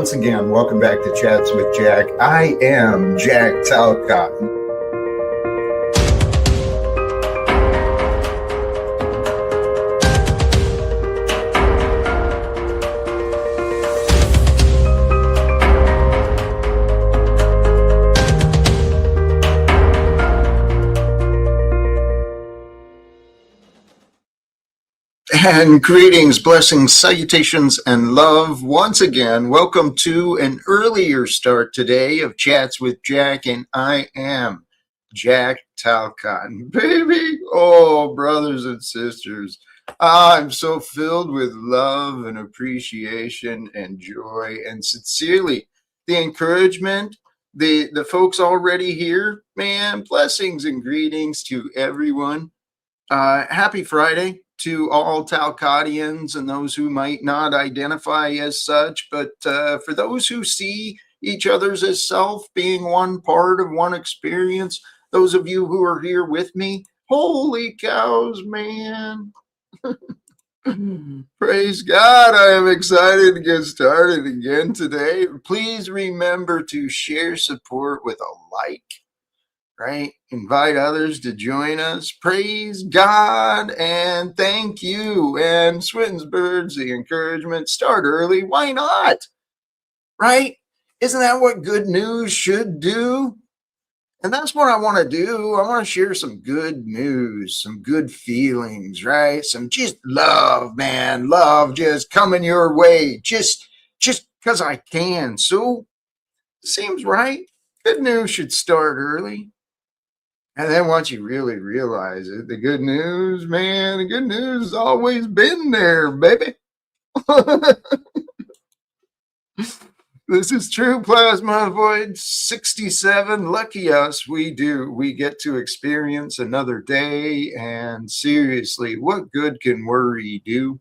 once again, welcome back to Chats with Jack. I am Jack Talcott. And greetings, blessings, salutations, and love. Once again, welcome to an earlier start today of Chats with Jack, and I am Jack Talcott. Baby, oh, brothers and sisters, I'm so filled with love and appreciation and joy, and sincerely, the encouragement, the folks already here, man, blessings and greetings to everyone. Happy Friday to all Talcottians and those who might not identify as such, but for those who see each other's as self being one part of one experience, those of you who are here with me, holy cows, man. Praise God, I am excited to get started again today. Please remember to share support with a like. Right? Invite others to join us. Praise God and thank you. And Swinton's the encouragement. Start early. Why not? Right? Isn't that what good news should do? And that's what I want to do. I want to share some good news, some good feelings, right? Some just love, man. Love just coming your way. Just because I can. So, seems right. Good news should start early. And then once you really realize it, the good news, man, the good news has always been there, baby. This is True Plasma Void 67. Lucky us, we do. We get to experience another day. And seriously, what good can worry do?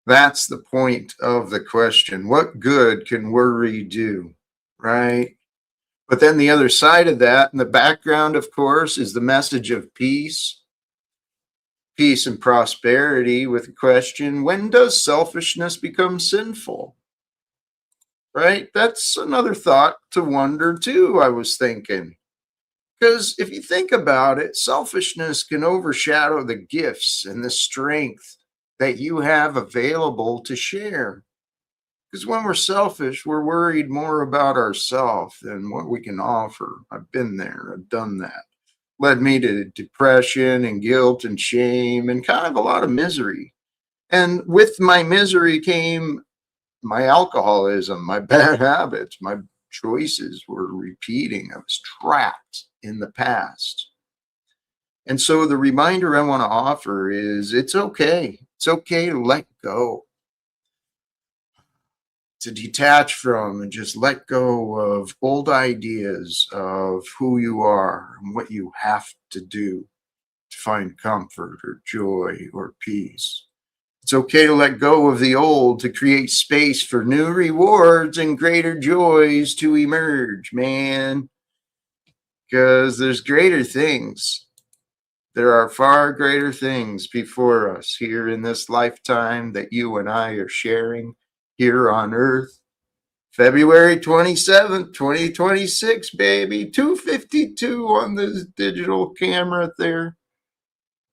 That's the point of the question. What good can worry do? Right? But then the other side of that, in the background, of course, is the message of peace and prosperity with the question, when does selfishness become sinful? Right? That's another thought to wonder too, I was thinking. Because if you think about it, selfishness can overshadow the gifts and the strength that you have available to share. Because when we're selfish, we're worried more about ourselves than what we can offer. I've been there. I've done that. Led me to depression and guilt and shame and kind of a lot of misery. And with my misery came my alcoholism, my bad habits, my choices were repeating. I was trapped in the past. And so the reminder I want to offer is it's okay. It's okay to let go. To detach from and just let go of old ideas of who you are and what you have to do to find comfort or joy or peace. It's okay to let go of the old to create space for new rewards and greater joys to emerge, man. Because there's greater things. There are far greater things before us here in this lifetime that you and I are sharing here on earth. February 27th, 2026, baby. 2:52 on this digital camera there.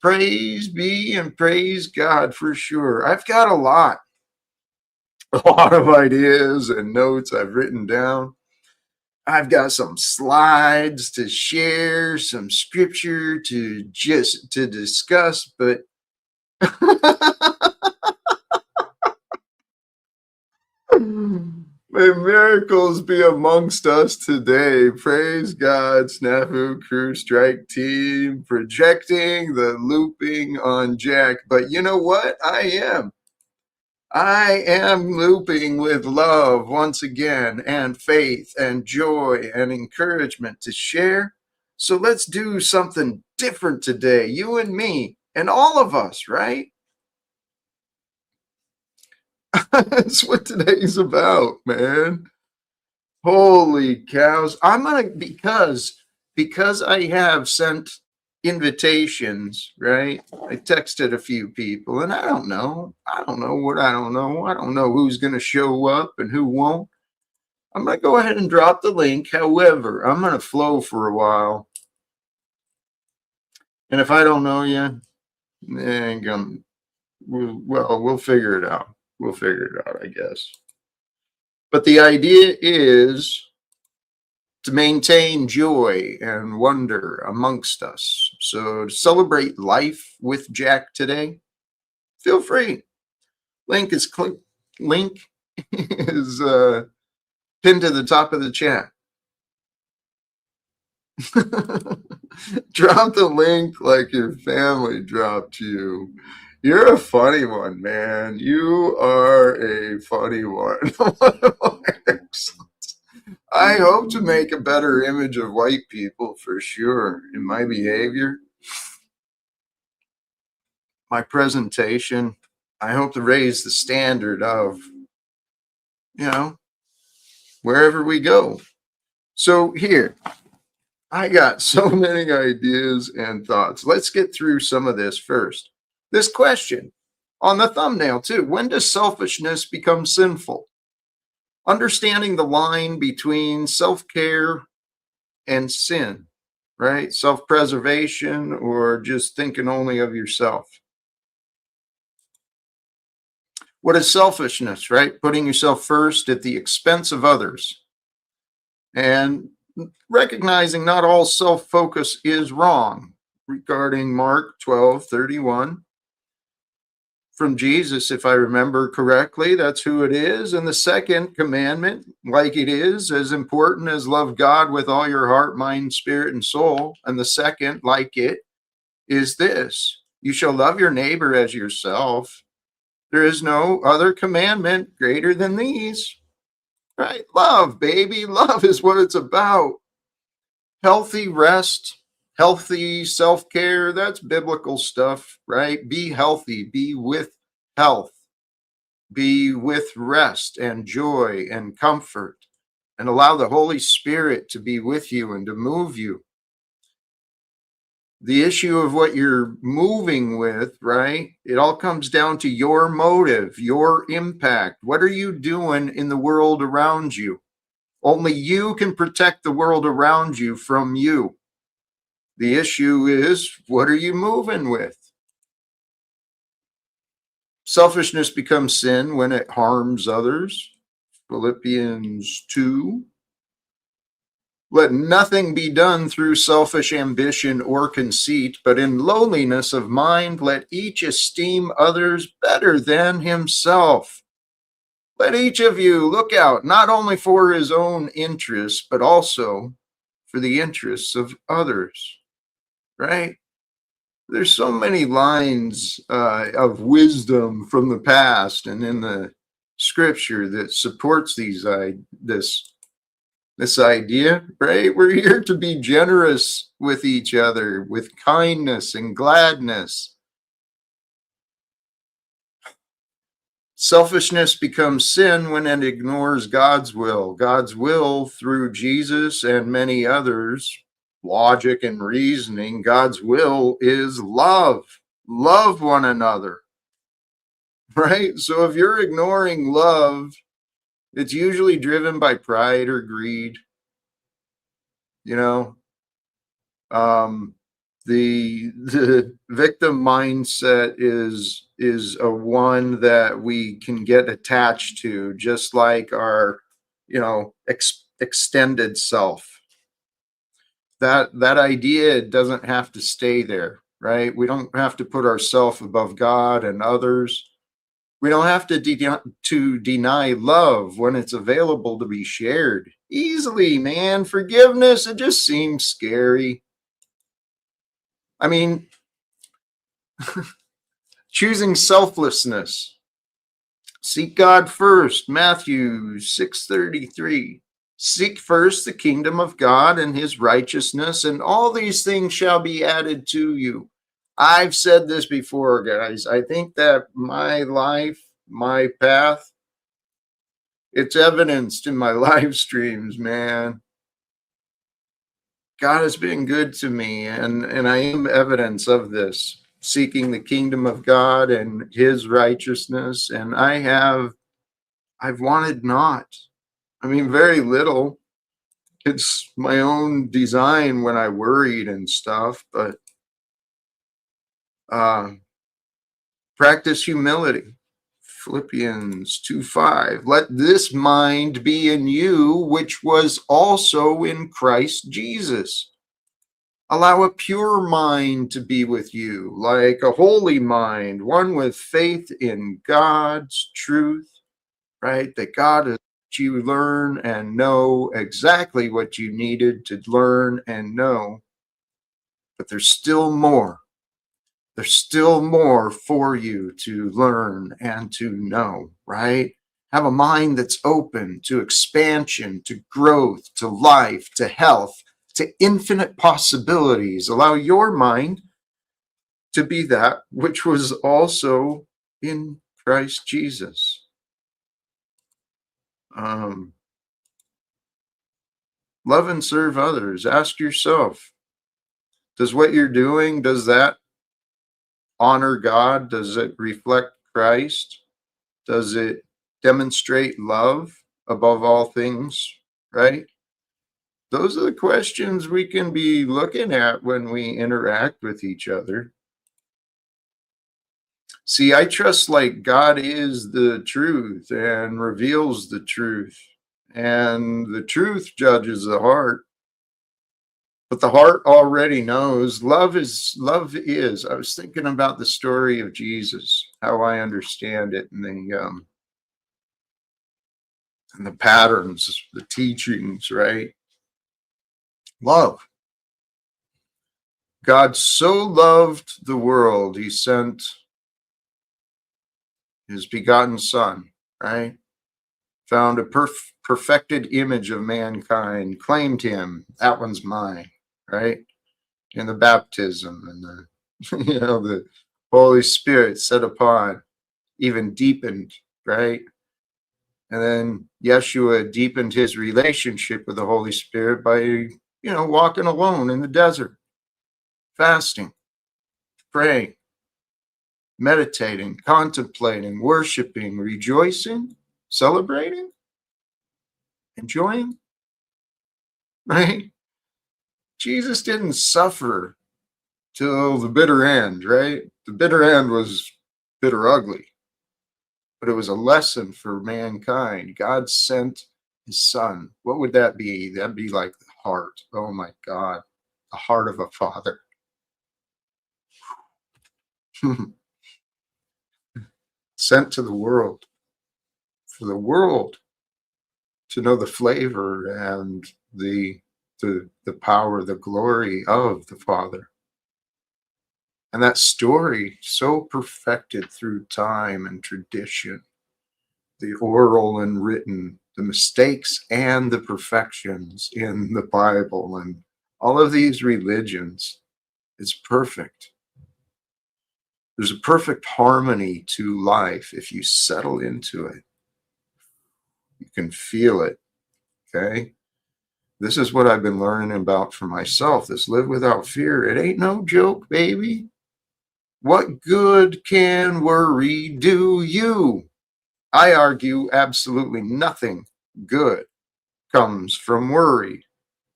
Praise be and praise God for sure. I've got a lot of ideas and notes I've written down. I've got some slides to share, some scripture to discuss, but may miracles be amongst us today. Praise God, Snafu Crew Strike Team, projecting the looping on Jack. But you know what? I am looping with love once again, and faith and joy and encouragement to share. So let's do something different today, you and me, and all of us, right? That's what today's about, man. Holy cows. I'm gonna because I have sent invitations, right? I texted a few people and I don't know. I don't know what I don't know. I don't know who's going to show up and who won't. I'm going to go ahead and drop the link. However, I'm going to flow for a while. And if I don't know you, then we'll figure it out. We'll figure it out, I guess. But the idea is to maintain joy and wonder amongst us. So to celebrate life with Jack today, feel free. Link is link is pinned to the top of the chat. Drop the link like your family dropped you. You're a funny one, man. You are a funny one. I hope to make a better image of white people for sure in my behavior, my presentation. I hope to raise the standard of, wherever we go. So here, I got so many ideas and thoughts. Let's get through some of this first. This question on the thumbnail too. When does selfishness become sinful? Understanding the line between self-care and sin, right? Self-preservation or just thinking only of yourself. What is selfishness, right? Putting yourself first at the expense of others. And recognizing not all self-focus is wrong. Regarding Mark 12:31 from Jesus, if I remember correctly, that's who it is. And the second commandment, like it is, as important as love God with all your heart, mind, spirit, and soul. And the second, like it, is this: you shall love your neighbor as yourself. There is no other commandment greater than these, right? Love, baby. Love is what it's about. Healthy rest, healthy self-care, that's biblical stuff, right? Be healthy, be with health, be with rest and joy and comfort, and allow the Holy Spirit to be with you and to move you. The issue of what you're moving with, right? It all comes down to your motive, your impact. What are you doing in the world around you? Only you can protect the world around you from you. The issue is, what are you moving with? Selfishness becomes sin when it harms others. Philippians 2. Let nothing be done through selfish ambition or conceit, but in lowliness of mind, let each esteem others better than himself. Let each of you look out not only for his own interests, but also for the interests of others, right? There's so many lines of wisdom from the past and in the scripture that supports this idea, right? We're here to be generous with each other, with kindness and gladness. Selfishness becomes sin when it ignores God's will. God's will through Jesus and many others, logic and reasoning, God's will is love. Love one another, right? So if you're ignoring love, it's usually driven by pride or greed. The victim mindset is a one that we can get attached to, just like our extended self. That idea doesn't have to stay there, right? We don't have to put ourselves above God and others. We don't have to deny love when it's available to be shared easily, man. Forgiveness, it just seems scary. I mean, choosing selflessness. Seek God first, Matthew 6:33. Seek first the kingdom of God and his righteousness, and all these things shall be added to you. I've said this before, guys. I think that my life, my path, it's evidenced in my live streams, man. God has been good to me, and I am evidence of this, seeking the kingdom of God and his righteousness. And I've wanted not. I mean, very little. It's my own design when I worried and stuff, but uh, practice humility. Philippians 2:5. Let this mind be in you, which was also in Christ Jesus. Allow a pure mind to be with you, like a holy mind, one with faith in God's truth, right? That God has let you learn and know exactly what you needed to learn and know. But there's still more. There's still more for you to learn and to know, right? Have a mind that's open to expansion, to growth, to life, to health, to infinite possibilities. Allow your mind to be that which was also in Christ Jesus. Um, Love and serve others. Ask yourself, does what you're doing, does that honor God? Does it reflect Christ? Does it demonstrate love above all things, right? Those are the questions we can be looking at when we interact with each other. See, I trust like God is the truth and reveals the truth, and the truth judges the heart. But the heart already knows. Love is. I was thinking about the story of Jesus, how I understand it, and the patterns, the teachings, right? Love. God so loved the world, he sent his begotten Son, right? Found a perfected image of mankind, claimed him. That one's mine, right? In the baptism and the, the Holy Spirit set upon, even deepened, right? And then Yeshua deepened his relationship with the Holy Spirit by, walking alone in the desert, fasting, praying, meditating, contemplating, worshiping, rejoicing, celebrating, enjoying, right? Jesus didn't suffer till the bitter end, right? The bitter end was bitter ugly, but it was a lesson for mankind. God sent his son. What would that be? That'd be like the heart. Oh my God, the heart of a father. Sent to the world, for the world to know the flavor and the power, the glory of the Father. And that story so perfected through time and tradition, the oral and written, the mistakes and the perfections in the Bible and all of these religions, it's perfect. There's a perfect harmony to life if you settle into it. You can feel it, okay? This is what I've been learning about for myself. This live without fear. It ain't no joke, baby. What good can worry do you? I argue absolutely nothing good comes from worry.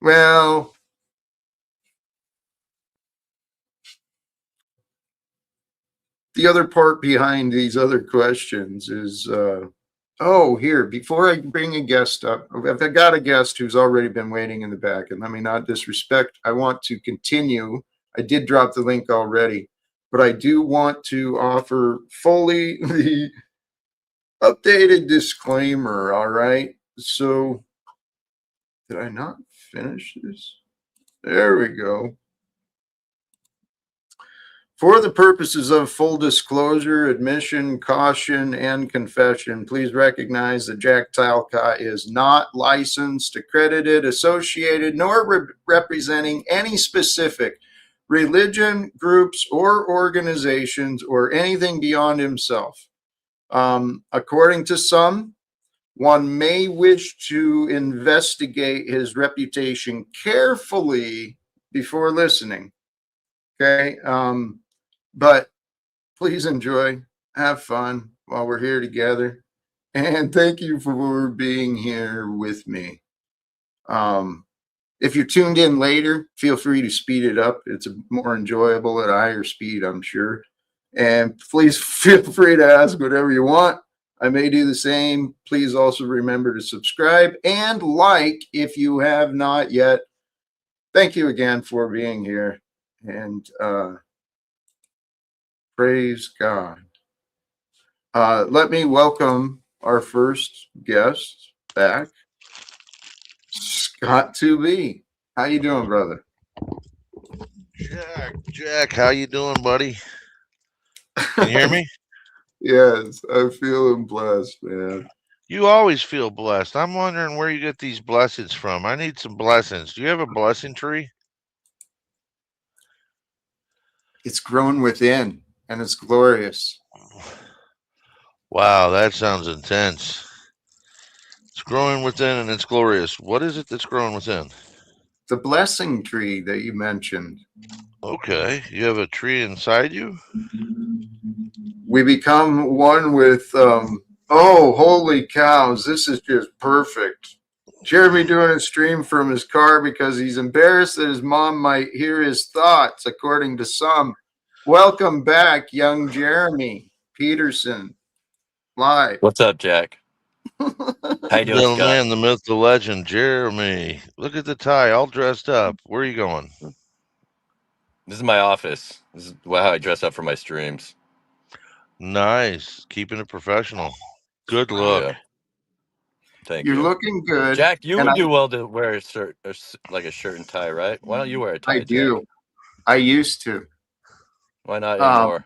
Well, the other part behind these other questions is here, before I bring a guest up, I've got a guest who's already been waiting in the back, and let me not disrespect. I want to continue. I did drop the link already, but I do want to offer fully the updated disclaimer. All right. So, did I not finish this? There we go. For the purposes of full disclosure, admission, caution, and confession, please recognize that Jack Talcott is not licensed, accredited, associated, nor representing any specific religion, groups, or organizations, or anything beyond himself. According to some, one may wish to investigate his reputation carefully before listening. Okay. But please enjoy, have fun while we're here together. And thank you for being here with me. If you're tuned in later, feel free to speed it up. It's more enjoyable at a higher speed, I'm sure. And please feel free to ask whatever you want. I may do the same. Please also remember to subscribe and like if you have not yet. Thank you again for being here. And praise God. Let me welcome our first guest back, Scott 2B. How you doing, brother? Jack, how you doing, buddy? Can you hear me? Yes, I'm feeling blessed, man. You always feel blessed. I'm wondering where you get these blessings from. I need some blessings. Do you have a blessing tree? It's grown within and it's glorious. Wow, that sounds intense. It's growing within and it's glorious. What is it that's growing within? The blessing tree that you mentioned. Okay, you have a tree inside you? We become one with, oh, holy cows, this is just perfect. Jeremy doing a stream from his car because he's embarrassed that his mom might hear his thoughts, according to some. Welcome back, young Jeremy Peterson, live. What's up, Jack? How you doing, The Scott? man, the myth, the legend, Jeremy. Look at the tie, all dressed up. Where are you going? This is my office. This is how I dress up for my streams. Nice. Keeping it professional. Good look. Yeah, thank You're you. looking good. Jack, you And would do well to wear a shirt, like a shirt and tie, right? Why don't you wear a I tie, Jack? do. I used to. Why not Um, anymore?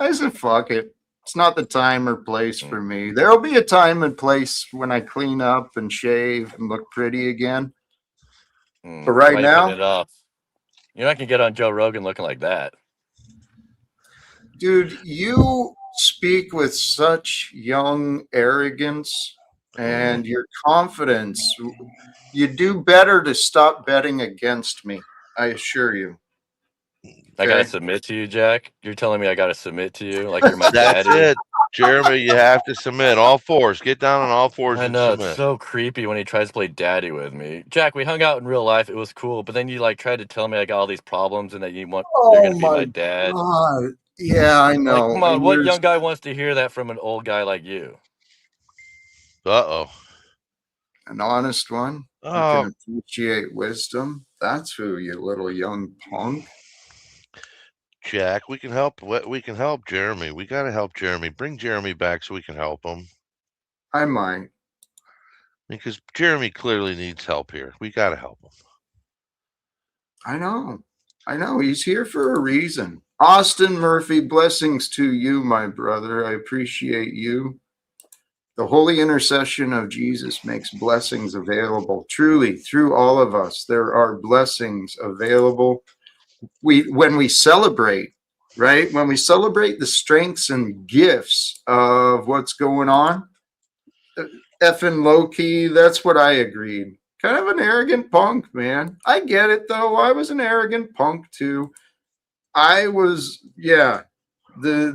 I said, fuck it. It's not the time or place Mm, for me. There'll be a time and place when I clean up and shave and look pretty again. But Why right are you putting now, it off? You're not gonna get on Joe Rogan looking like that. dude, you speak with such young arrogance Mm, and your confidence. You do better to stop betting against me. I assure you. I gotta Okay. submit to you, Jack. You're telling me I gotta submit to you like you're my That's daddy. it. Jeremy, you have to submit. All fours. Get down on all fours I and know it's submit. so creepy when he tries to play daddy with me. Jack, we hung out in real life. It was cool, but then you like tried to tell me I got all these problems and that you're Oh gonna be my my dad. God. Yeah, I Like, come know. on, And what you're young guy wants to hear that from an old guy like you? Uh-oh. an honest one who can Oh, appreciate wisdom. That's who, you little young punk. Jack, we can help. We can help Jeremy. We got to help Jeremy. Bring Jeremy back so we can help him. I might. Because Jeremy clearly needs help here. We got to help him. I know. I know. He's here for a reason. Austin Murphy, blessings to you, my brother. I appreciate you. The holy intercession of Jesus makes blessings available. Truly, through all of us, there are blessings available. When we celebrate, right? When we celebrate the strengths and gifts of what's going on, effing low key, that's what I agreed. Kind of an arrogant punk, man. I get it though. I was an arrogant punk too. I was, yeah. The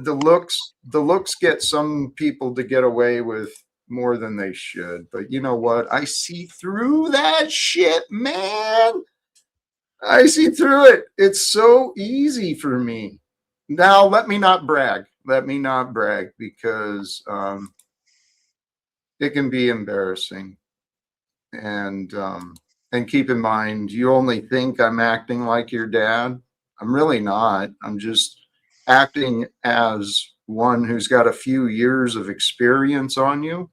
looks get some people to get away with more than they should. But you know what? I see through that shit, man. I see through it. It's so easy for me. Now let me not brag. Let me not brag because it can be embarrassing. And keep in mind, you only think I'm acting like your dad. I'm really not. I'm just acting as one who's got a few years of experience on you,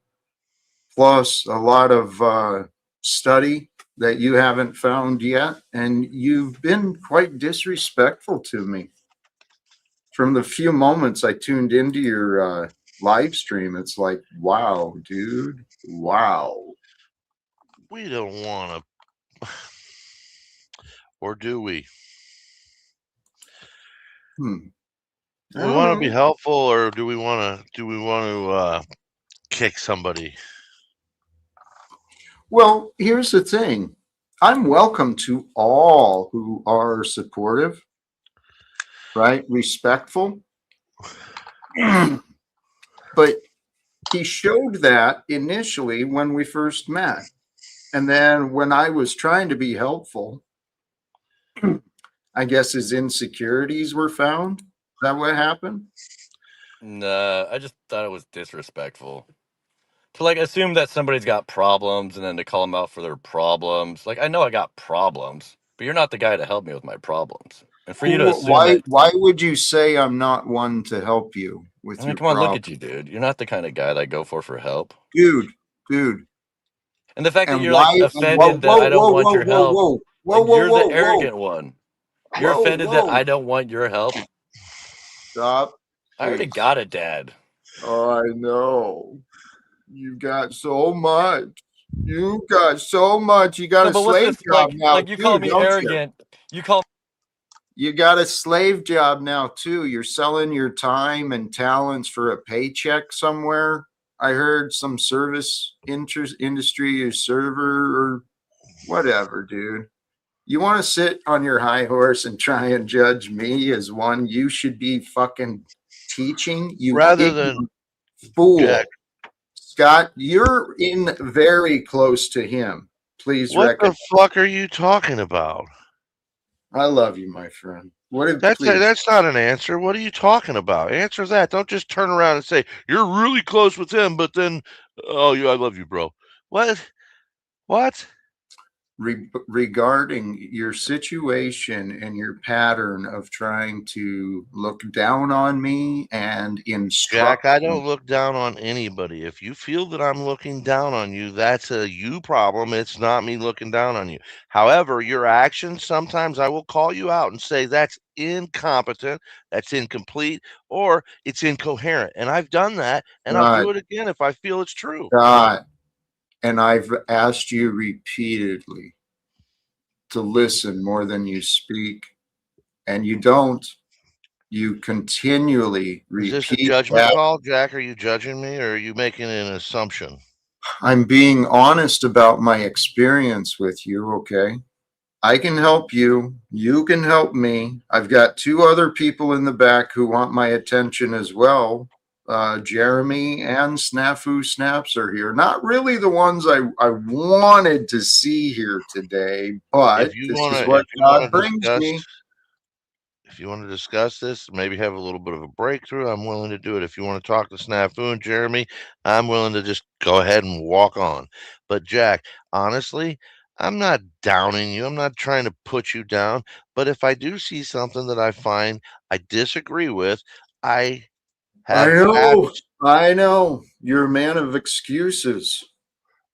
plus a lot of study that you haven't found yet. And you've been quite disrespectful to me from the few moments I tuned into your live stream. It's like, wow, dude, wow. We don't want to, or do we? Hmm. I We don't want to be know. helpful, or do we want to? Do we want to kick somebody? Well, here's the thing. I'm welcome to all who are supportive, right? Respectful. But he showed that initially when we first met. And then when I was trying to be helpful, I guess his insecurities were found. Is that what happened? Nah, I just thought it was disrespectful. To like assume that somebody's got problems and then to call them out for their problems. Like I know I got problems, but you're not the guy to help me with my problems. And for you to assume that, Why would you say I'm not one to help you I with mean, your come on, look problem? at you, dude. You're not the kind of guy that I go for help. Dude, dude. And the fact that And you're like why? And offended that I don't want your help, whoa, like whoa, you're the whoa, whoa, arrogant one. You're whoa, offended that whoa. I don't want your help. Stop, I already please. got a dad. Oh, I know. You got so much. You got so much. You got No, a but what's slave this job now like you call too, me don't you? arrogant. You call You got a slave job now too. You're selling your time and talents for a paycheck somewhere. I heard some service industry or server or whatever, dude. You want to sit on your high horse and try and judge me as one you should be fucking teaching, you Rather than ignorant fool. Jack, Scott, you're in very close to him. Please what the recognize. fuck are you talking about? I love you, my friend. What if, That's please, that's not an answer. What are you talking about? Answer that. Don't just turn around and say you're really close with him, but then, oh, I love you, bro. What? What? regarding your situation and your pattern of trying to look down on me and Jack, instruct I me. don't look down on anybody. If you feel that I'm looking down on you, that's a you problem. It's not me looking down on you. However, your actions, sometimes I will call you out and say that's incompetent, that's incomplete, or it's incoherent. And I've done that, and I'll God, do it again if I feel it's true. God, and I've asked you repeatedly to listen more than you speak, and you don't. You continually Is this a repeat judgment that. call, Jack? Are you judging me, or are you making an assumption? I'm being honest about my experience with you, okay? I can help you. You can help me. I've got two other people in the back who want my attention as well. Jeremy and Snafu Snaps are here. Not really the ones I wanted to see here today, but this is what If you God wanna brings discuss me. if you want to discuss this, maybe have a little bit of a breakthrough, I'm willing to do it. If you want to talk to Snafu and Jeremy, I'm willing to just go ahead and walk on. But Jack, honestly, I'm not downing you. I'm not trying to put you down. But if I do see something that I find I disagree with, I I have know. facts. I know. You're a man of excuses.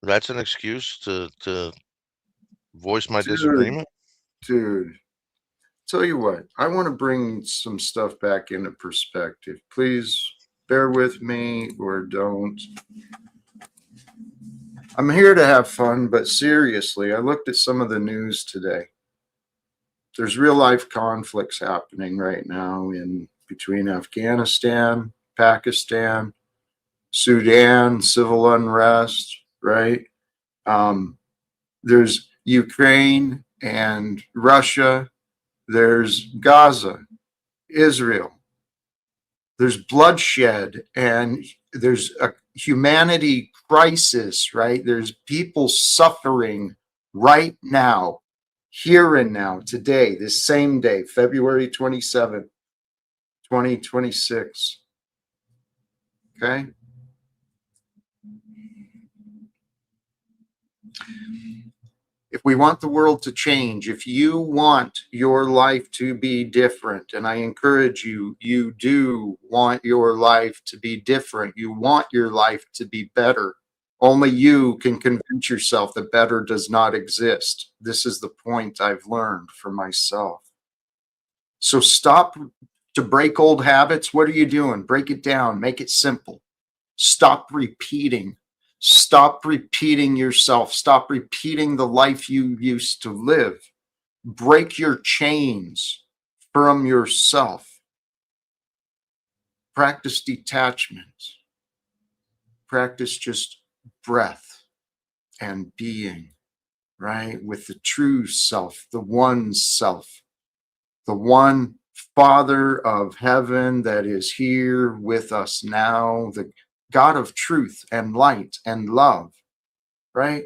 That's an excuse to voice my Dude, disagreement. dude. Tell you what, I want to bring some stuff back into perspective. Please bear with me or don't. I'm here to have fun, but seriously, I looked at some of the news today. There's real life conflicts happening right now in between Afghanistan, Pakistan, Sudan, civil unrest, right? Um, there's Ukraine and Russia. There's Gaza, Israel. There's bloodshed and there's a humanity crisis, right? There's people suffering right now, here and now, today, this same day, February 27th, 2026. Okay. If we want the world to change, if you want your life to be different, and I encourage you, you do want your life to be different, you want your life to be better. Only you can convince yourself that better does not exist. This is the point I've learned for myself. So stop to break old habits. What are you doing? Break it down, make it simple. Stop repeating. Stop repeating yourself. Stop repeating the life you used to live. Break your chains from yourself. Practice detachment. Practice just breath and being, right? With the true self, the one self, the one Father of heaven that is here with us now, the God of truth and light and love, right?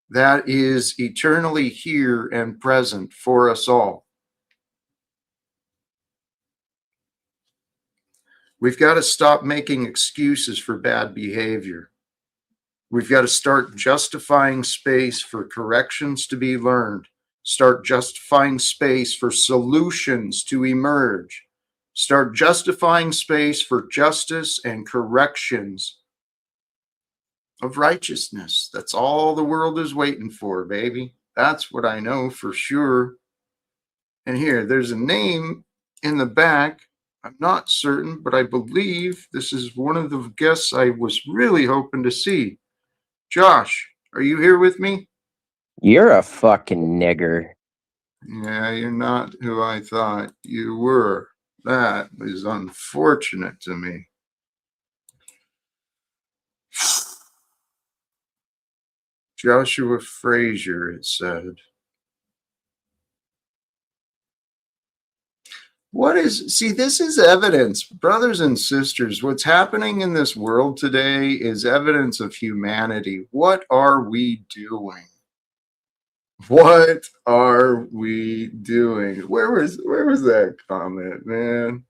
That is eternally here and present for us all. We've got to stop making excuses for bad behavior. We've got to start justifying space for corrections to be learned, start justifying space for solutions to emerge, start justifying space for justice and corrections of righteousness. That's all the world is waiting for, baby. That's what I know for sure. And here, there's a name in the back. I'm not certain, but I believe this is one of the guests I was really hoping to see. Josh, are you here with me? You're a fucking nigger. Yeah, you're not who I thought you were. That is unfortunate to me. Joshua Frazier, it said. This is evidence, brothers and sisters. What's happening in this world today is evidence of humanity. What are we doing? What are we doing? Where was that comment, man?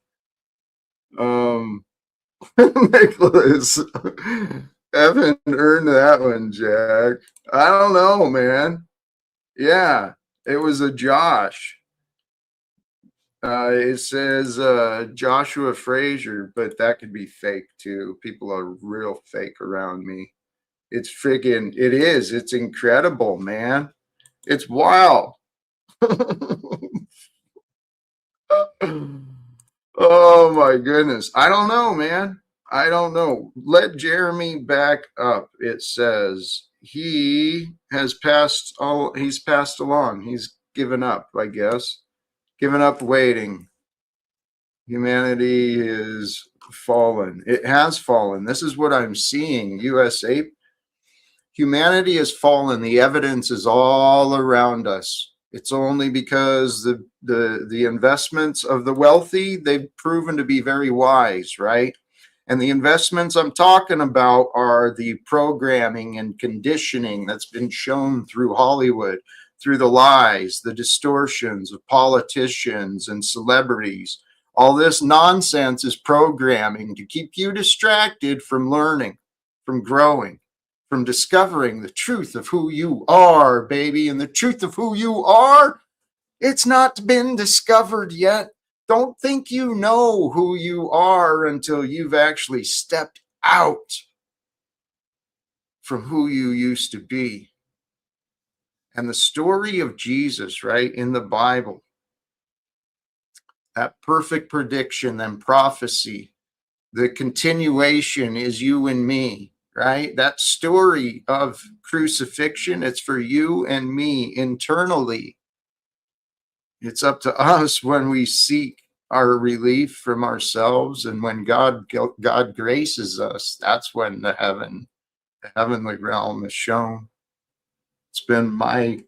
Nicholas, haven't earned that one, Jack. I don't know, man. Yeah, it was a Josh. It says Joshua Frazier, but that could be fake too. People are real fake around me. It's friggin', it is. It's incredible, man. It's wild. Oh my goodness. I don't know, man. I don't know. Let Jeremy back up. It says he's passed along. He's given up, I guess. Given up waiting. Humanity is fallen. It has fallen. This is what I'm seeing. USA. Humanity has fallen. The evidence is all around us. It's only because the investments of the wealthy, they've proven to be very wise, right? And the investments I'm talking about are the programming and conditioning that's been shown through Hollywood, through the lies, the distortions of politicians and celebrities. All this nonsense is programming to keep you distracted from learning, from growing, from discovering the truth of who you are, baby. And the truth of who you are, it's not been discovered yet. Don't think you know who you are until you've actually stepped out from who you used to be. And the story of Jesus, right, in the Bible, that perfect prediction and prophecy, the continuation is you and me, right? That story of crucifixion, it's for you and me internally. It's up to us when we seek our relief from ourselves, and when God graces us, that's when the heavenly realm is shown. It's been my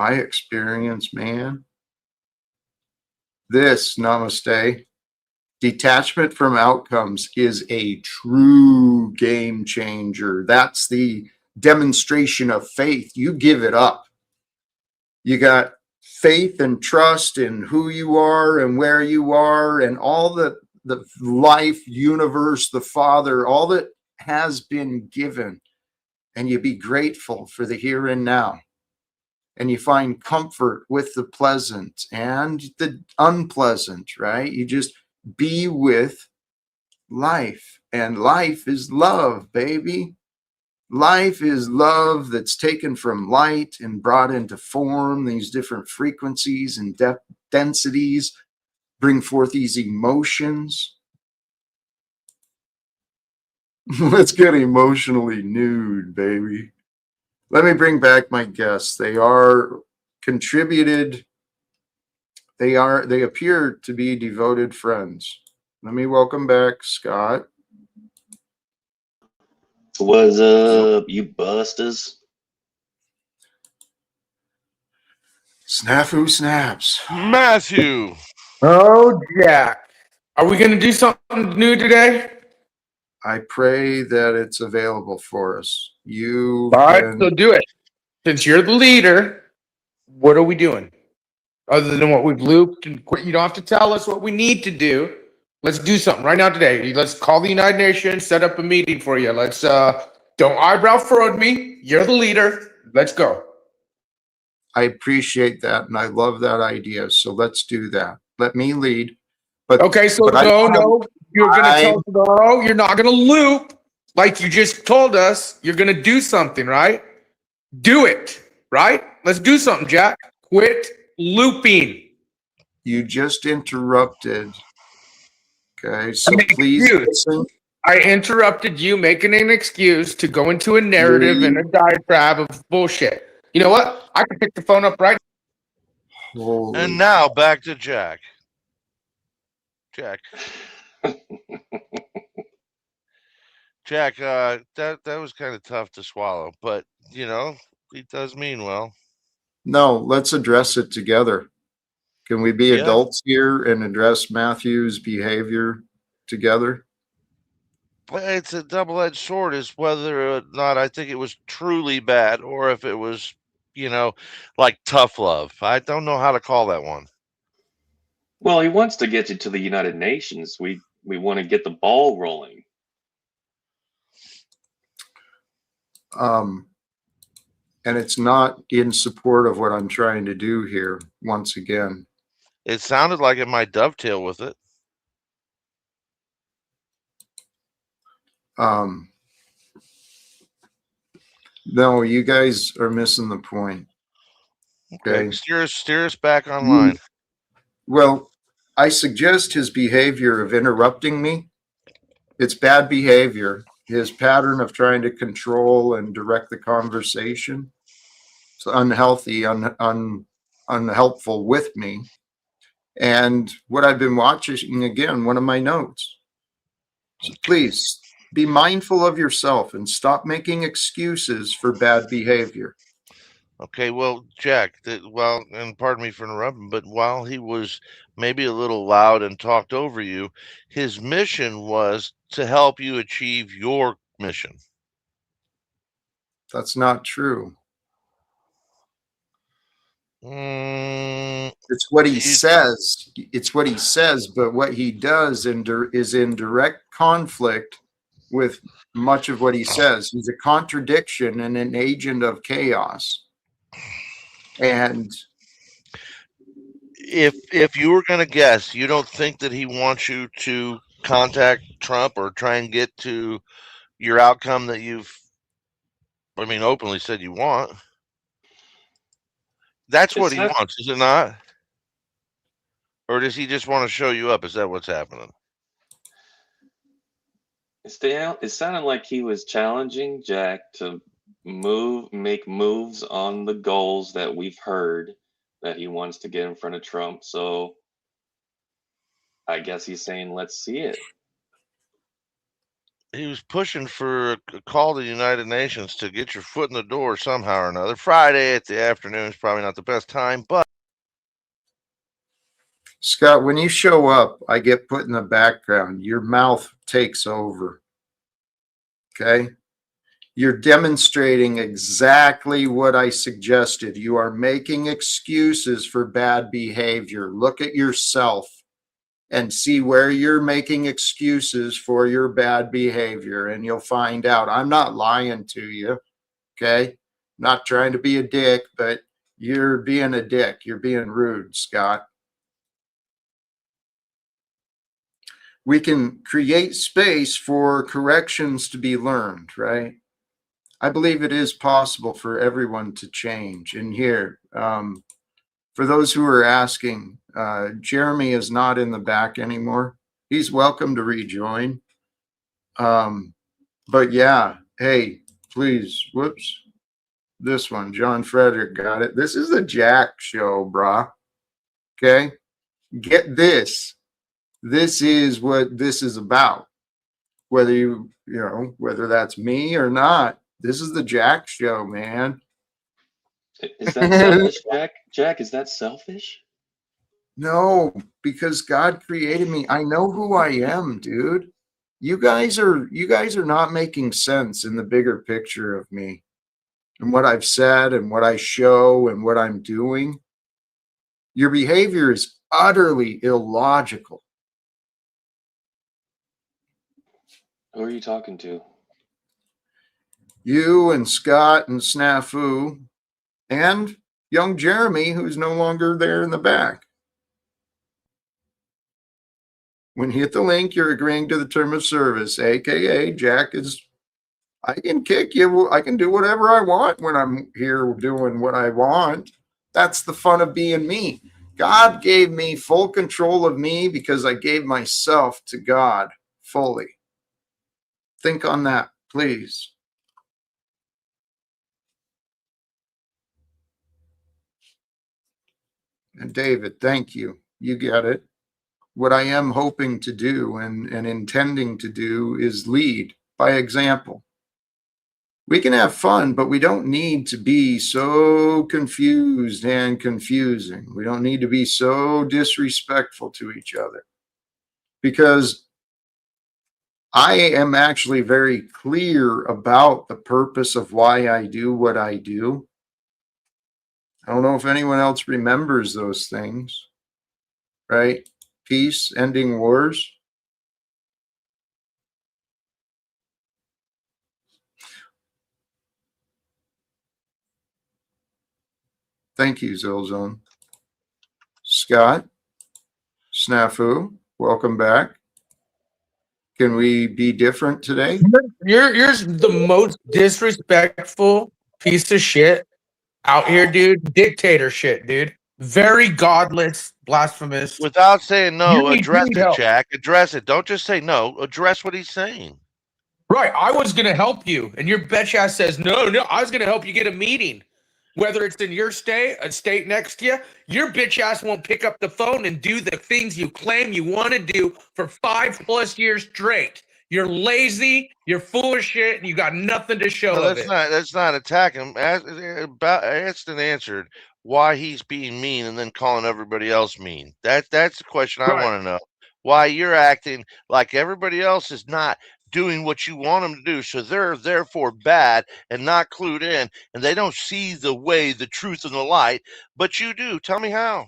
experience, man. This, namaste, detachment from outcomes is a true game changer. That's the demonstration of faith. You give it up. You got faith and trust in who you are and where you are and all the life, universe, the Father, all that has been given. And you be grateful for the here and now. And you find comfort with the pleasant and the unpleasant, right? You just be with life. And life is love, baby. Life is love that's taken from light and brought into form. These different frequencies and densities bring forth these emotions. Let's get emotionally nude, baby. Let me bring back my guests. They are contributed. They appear to be devoted friends. Let me welcome back Scott. What's up, you busters? Snafu snaps. Matthew. Oh, Jack. Are we going to do something new today? I pray that it's available for us. You've All right, so been, do it. Since you're the leader, what are we doing? Other than what we've looped and you don't have to tell us what we need to do. Let's do something right now today. Let's call the United Nations, set up a meeting for you. Let's don't eyebrow furrowed me. You're the leader. Let's go. I appreciate that and I love that idea. So let's do that. Let me lead. But Okay, so but I no, you're gonna I- tell us no, you're not gonna loop like you just told us. You're gonna do something, right? Do it, right? Let's do something, Jack. Quit looping. you just interrupted. Okay, so An please excuse. listen. I interrupted you making an excuse to go into a narrative and a diatribe of bullshit. You know what? I can pick the phone up right Holy And now back to Jack. Jack, that was kind of tough to swallow, but you know, he does mean well. no, let's address it together. Can we be Yeah. adults here and address Matthew's behavior together? But it's a double-edged sword is whether or not I think it was truly bad or if it was, like tough love. I don't know how to call that one. Well, he wants to get you to the United Nations. We want to get the ball rolling. And it's not in support of what I'm trying to do here, once again. It sounded like it might dovetail with it. No, you guys are missing the point. Okay. Steer us back online. Well, I suggest his behavior of interrupting me. It's bad behavior. His pattern of trying to control and direct the conversation. It's unhealthy, unhelpful with me. And what I've been watching, again, one of my notes. So please be mindful of yourself and stop making excuses for bad behavior. Okay, well, Jack, and pardon me for interrupting, but while he was maybe a little loud and talked over you, his mission was to help you achieve your mission. That's not true. It's what he says. It's what he says, but what he does is in direct conflict with much of what he says. He's a contradiction and an agent of chaos. And if you were going to guess, you don't think that he wants you to contact Trump or try and get to your outcome that openly said you want? That's what he wants, is it not? Or does he just want to show you up? Is that what's happening? It sounded like he was challenging Jack to make moves on the goals that we've heard that he wants to get in front of Trump. So I guess he's saying, let's see it. He was pushing for a call to the United Nations to get your foot in the door somehow or another. Friday at the afternoon is probably not the best time, but Scott, when you show up, I get put in the background. Your mouth takes over. Okay? You're demonstrating exactly what I suggested. You are making excuses for bad behavior. Look at yourself and see where you're making excuses for your bad behavior, and you'll find out. I'm not lying to you. Okay? Not trying to be a dick, but you're being a dick. You're being rude, Scott. We can create space for corrections to be learned, right? I believe it is possible for everyone to change. And here, for those who are asking, Jeremy is not in the back anymore. He's welcome to rejoin. But yeah, hey, please, whoops. This one, John Frederick got it. This is the Jack show, brah. Okay? Get this. This is what this is about. whether whether that's me or not. This is the Jack show, man. Is that selfish, Jack? Jack, is that selfish? No, because God created me. I know who I am, dude. You guys are not making sense in the bigger picture of me and what I've said and what I show and what I'm doing. Your behavior is utterly illogical. Who are you talking to? You and Scott and Snafu and young Jeremy, who's no longer there in the back. When you hit the link, you're agreeing to the term of service, aka Jack is, I can kick you. I can do whatever I want when I'm here doing what I want. That's the fun of being me. God gave me full control of me because I gave myself to God fully. Think on that, please. And David, thank you. You get it. What I am hoping to do and intending to do is lead by example. We can have fun, but we don't need to be so confused and confusing. We don't need to be so disrespectful to each other, because I am actually very clear about the purpose of why I do what I do. I don't know if anyone else remembers those things, right? Peace, ending wars. Thank you, Zilzone. Scott, Snafu, welcome back. Can we be different today? You're the most disrespectful piece of shit out here, dude. Dictator shit, dude. Very godless, blasphemous. Without saying no, You address need it, help. Jack. Address it. Don't just say no. Address what he's saying. Right. I was gonna help you, and your bitch ass says no. I was gonna help you get a meeting, whether it's in your state, a state next to you. Your bitch ass won't pick up the phone and do the things you claim you want to do for 5+ years straight. You're lazy. You're full of shit, and you got nothing to show No, of it. that's not attacking him. Asked and answered why he's being mean and then calling everybody else mean. That's the question I Right. want to know. Why you're acting like everybody else is not doing what you want them to do, so they're therefore bad and not clued in, and they don't see the way, the truth, and the light, but you do. Tell me how.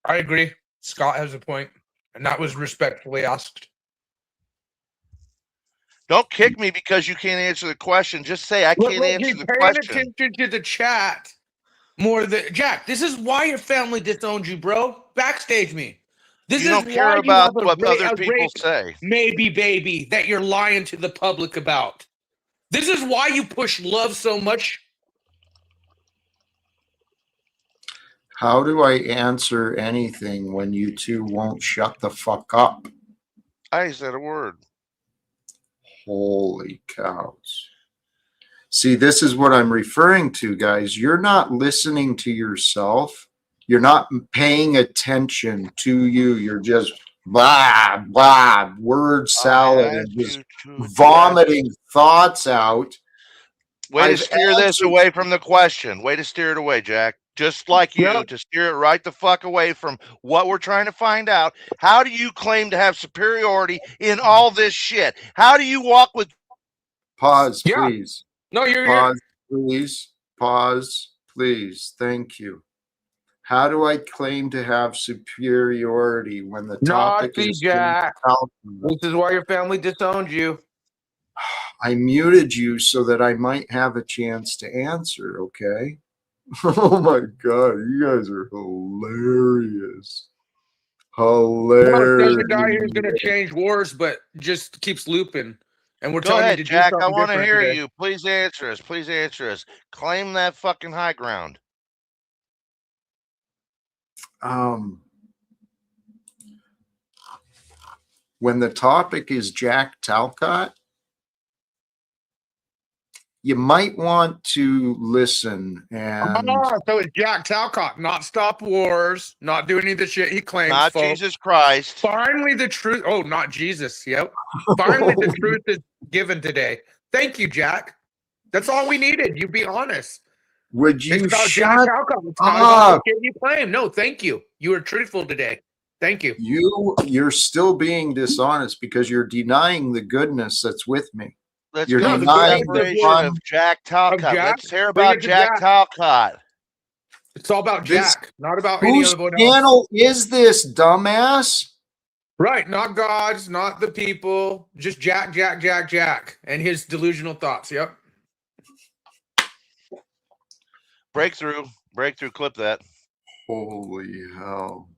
I agree. Scott has a point, and that was respectfully asked. Don't kick me because you can't answer the question. Just say I can't answer You're the paying question. attention to the chat more than Jack. This is why your family disowned you, bro. Backstage me. This You is don't care why you about have a, what other a people rape say. maybe baby that you're lying to the public about. This is why you push love so much. How do I answer anything when you two won't shut the fuck up? I ain't said a word. Holy cows. See, this is what I'm referring to, guys. You're not listening to yourself. You're not paying attention to you. You're just blah, blah, word salad I and asked just you to address. vomiting thoughts out. Way to I've steer this answered. away from the question. Way to steer it away, Jack. Just like you, Yep. to steer it right the fuck away from what we're trying to find out. How do you claim to have superiority in all this shit? How do you walk with Pause, Yeah. please. No, you're Pause, please. Pause, please. Thank you. How do I claim to have superiority when the topic naughty, is Jack. Talcott? This is why your family disowned you. I muted you so that I might have a chance to answer, okay? Oh my God, you guys are hilarious. Well, there's a Hilarious. guy who's going to change wars, but just keeps looping. And we're Go telling you ahead, to do Jack. I something want to different hear today. you. Please answer us. Please answer us. Claim that fucking high ground. When the topic is Jack Talcott, you might want to listen. And So it's Jack Talcott, not Stop Wars, not do any of the shit he claims, Not folks. Jesus Christ. Finally, the truth. Oh, not Jesus. Yep. Finally, the truth is given today. Thank you, Jack. That's all we needed. You be honest. would It's you about Jack shut Talcott. It's not about up? the shit you claim. No, thank you. You were truthful today. Thank you. You're still being dishonest because you're denying the goodness that's with me. Let's You're go to the denying the separation fun. of Jack Talcott. Jack? Let's hear Bring about it to Jack Jack. Talcott. It's all about This- Jack, not about any Whose other one else. channel is this, dumbass? Right, not God's, not the people, just Jack, and his delusional thoughts. Yep. Breakthrough, clip that. Holy hell.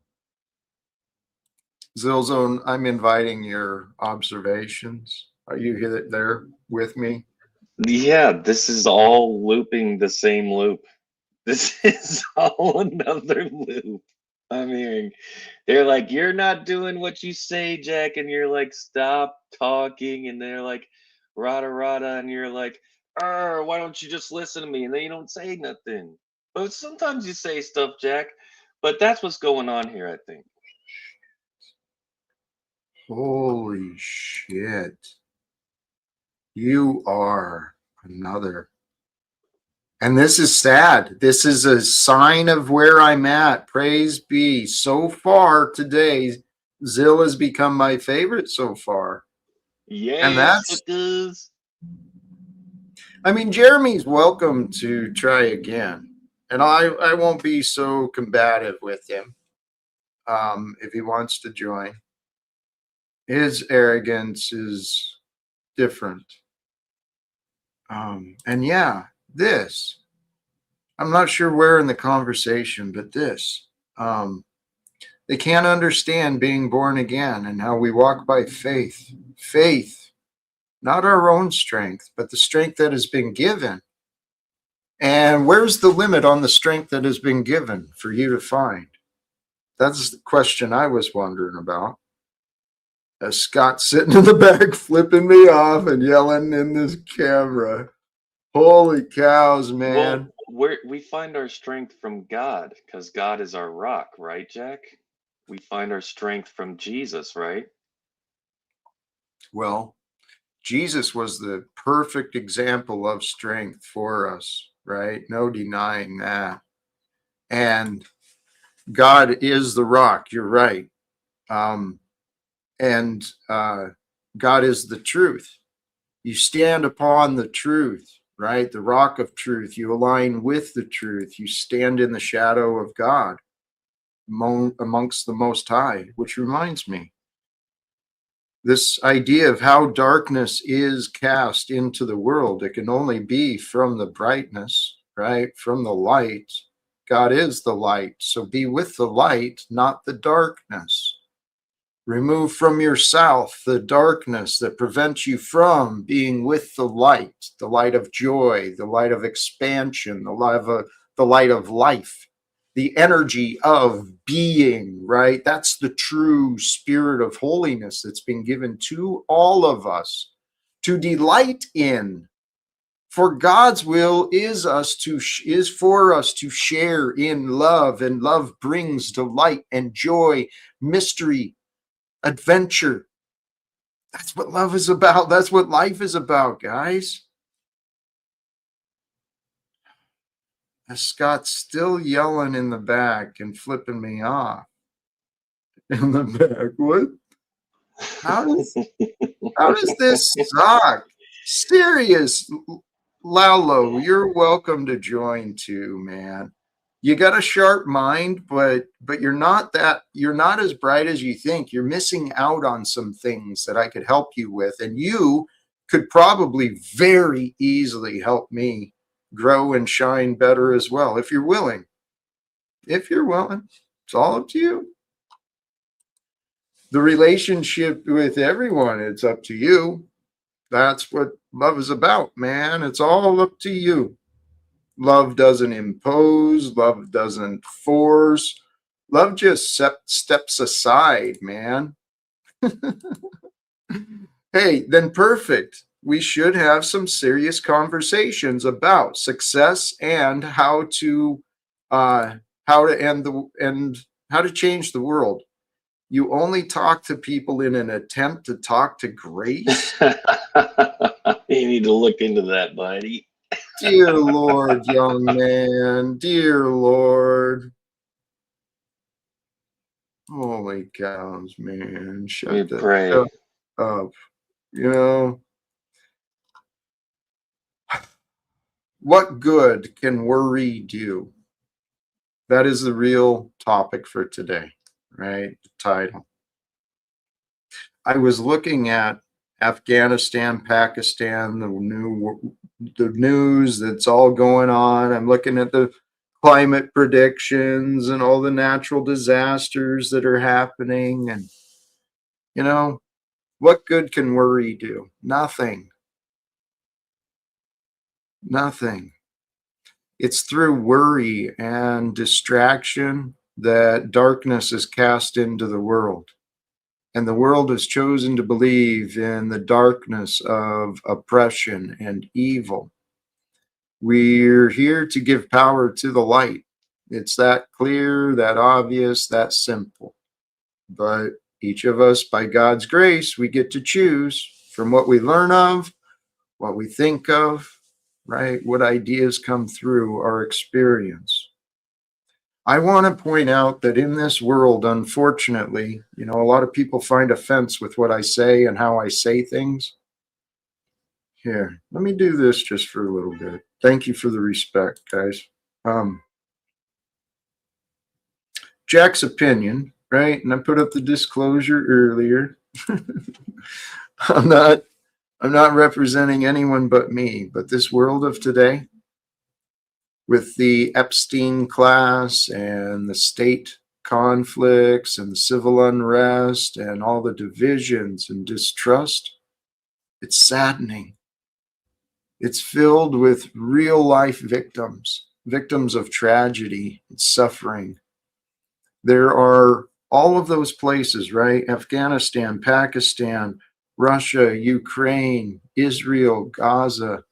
Zilzone, I'm inviting your observations. Are you there with me? Yeah, this is all looping the same loop. This is all another loop I'm hearing. They're like, you're not doing what you say, Jack, and you're like, stop talking, and they're like, rada rada, and you're like, why don't you just listen to me? And then you don't say nothing. But sometimes you say stuff, Jack. But that's what's going on here, I think. Holy shit. You are another. And this is sad. This is a sign of where I'm at. Praise be. So far today, Zill has become my favorite so far. Yeah, And that's, suckers. I mean, Jeremy's welcome to try again. And I won't be so combative with him if he wants to join. His arrogance is different. And yeah, this, I'm not sure where in the conversation, but this, they can't understand being born again and how we walk by faith. Faith, not our own strength, but the strength that has been given. And where's the limit on the strength that has been given for you to find? That's the question I was wondering about. Scott's sitting in the back flipping me off and yelling in this camera. Holy cows, man. Well, we find our strength from God because God is our rock, right, Jack? We find our strength from Jesus, right? Well, Jesus was the perfect example of strength for us, right? No denying that. And God is the rock. You're right. And God is the truth. You stand upon the truth, right? The rock of truth. You align with the truth. You stand in the shadow of God amongst the Most High, which reminds me, this idea of how darkness is cast into the world, it can only be from the brightness, right? From the light. God is the light. So be with the light, not the darkness. Remove from yourself the darkness that prevents you from being with the light of joy, the light of expansion, the light of life, the energy of being, right? That's the true spirit of holiness that's been given to all of us to delight in. For God's will is for us to share in love, and love brings delight and joy, mystery, adventure. That's what love is about. That's what life is about, guys. Scott's still yelling in the back and flipping me off. In the back, what? How does this suck? Serious, Lalo, you're welcome to join too, man. You got a sharp mind, but you're not as bright as you think. You're missing out on some things that I could help you with, and you could probably very easily help me grow and shine better as well, if you're willing. If you're willing, it's all up to you. The relationship with everyone, it's up to you. That's what love is about, man. It's all up to you. Love doesn't impose. Love doesn't force. Love just steps aside, man. Hey, then perfect. we should have some serious conversations about success and how to end how to change the world. You only talk to people in an attempt to talk to grace. You need to look into that, buddy. Dear Lord, young man, dear Lord. Holy cows, man. We Shut pray. up. You know, what good can worry do? That is the real topic for today, right? The title. I was looking at Afghanistan, Pakistan, the news that's all going on. I'm looking at the climate predictions and all the natural disasters that are happening. And, you know, what good can worry do? Nothing. Nothing. It's through worry and distraction that darkness is cast into the world. And the world has chosen to believe in the darkness of oppression and evil. We're here to give power to the light. It's that clear, that obvious, that simple. But each of us, by God's grace, we get to choose from what we learn of, what we think of, right? What ideas come through our experience. I want to point out that in this world, unfortunately, you know, a lot of people find offense with what I say and how I say things. Here, let me do this just for a little bit. Thank you for the respect, guys. Jack's opinion, right? And I put up the disclosure earlier. I'm not representing anyone but me, but this world of today, with the Epstein class and the state conflicts and the civil unrest and all the divisions and distrust, it's saddening. It's filled with real life victims of tragedy and suffering. There are all of those places, right? Afghanistan, Pakistan, Russia, Ukraine, Israel, Gaza.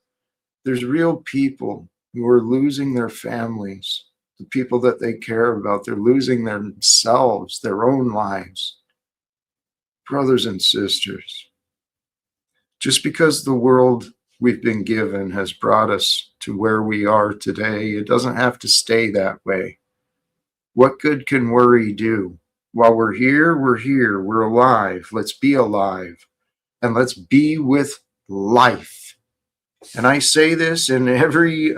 There's real people who are losing their families, the people that they care about. They're losing themselves, their own lives. Brothers and sisters, just because the world we've been given has brought us to where we are today, it doesn't have to stay that way. What good can worry do? While we're here, we're alive. Let's be alive and let's be with life. And I say this in every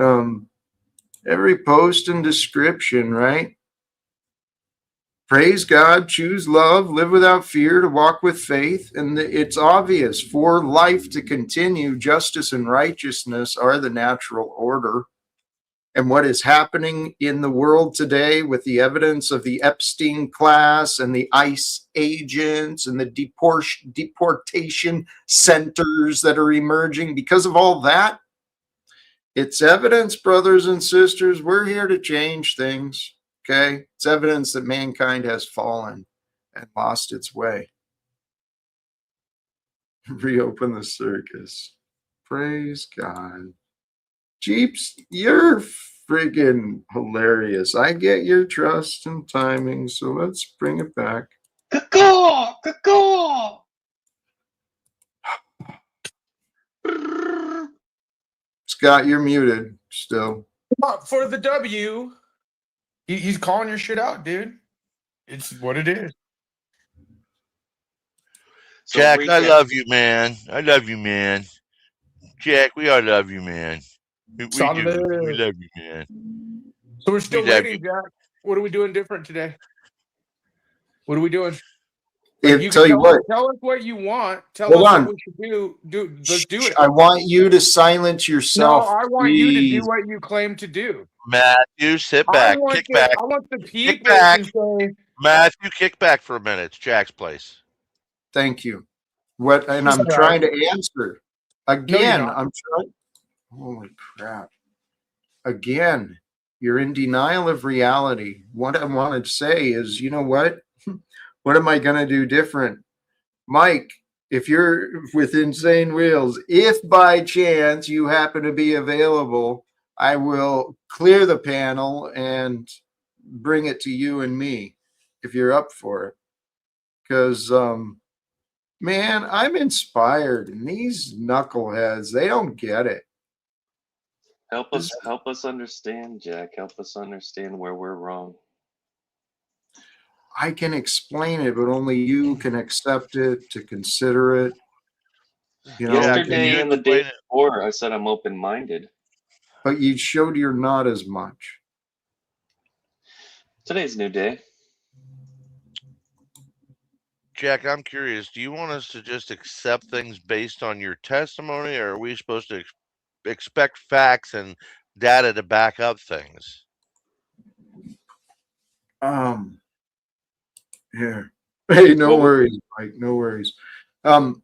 post and description, right? Praise God, choose love, live without fear, to walk with faith. And it's obvious, for life to continue, justice and righteousness are the natural order. And what is happening in the world today with the evidence of the Epstein class and the ICE agents and the deportation centers that are emerging because of all that, it's evidence, brothers and sisters, we're here to change things. Okay, it's evidence that mankind has fallen and lost its way. Reopen the circus. Praise God. Jeeps, you're friggin' hilarious. I get your trust and timing, so let's bring it back. Caw, caw. Scott, you're muted still. For the W. He's calling your shit out, dude. It's what it is. So Jack, I recap. love you, man. I love you, man. Jack, we all love you, man. We do. We love you, man. So we're still We love waiting, you. Jack. What are we doing different today? What are we doing? Tell you what. Tell us what you want. Tell Hold us on. what we should do. Let's do it. I want you to silence No, yourself. I want please. you to do what you claim to do. Matthew, sit back. Kick back. I want the people back. to say, Matthew, kick back for a minute. It's Jack's place. Thank you. What? And I'm trying to answer. Again, I'm trying. Holy crap. Again, you're in denial of reality. What I wanted to say is, you know what? What am I going to do different? Mike, if you're with Insane Wheels, if by chance you happen to be available, I will clear the panel and bring it to you and me if you're up for it. Because, man, I'm inspired, and these knuckleheads, they don't get it. Help us understand, Jack. Help us understand where we're wrong. I can explain it, but only you can accept it, to consider it. You know, Jack, can Yesterday you and the day explain it? before, I said I'm open-minded. but you showed you're not as much. Today's a new day. Jack, I'm curious. Do you want us to just accept things based on your testimony, or are we supposed to expect facts and data to back up things? Here. Hey, no Well, worries, Mike. No worries. Um,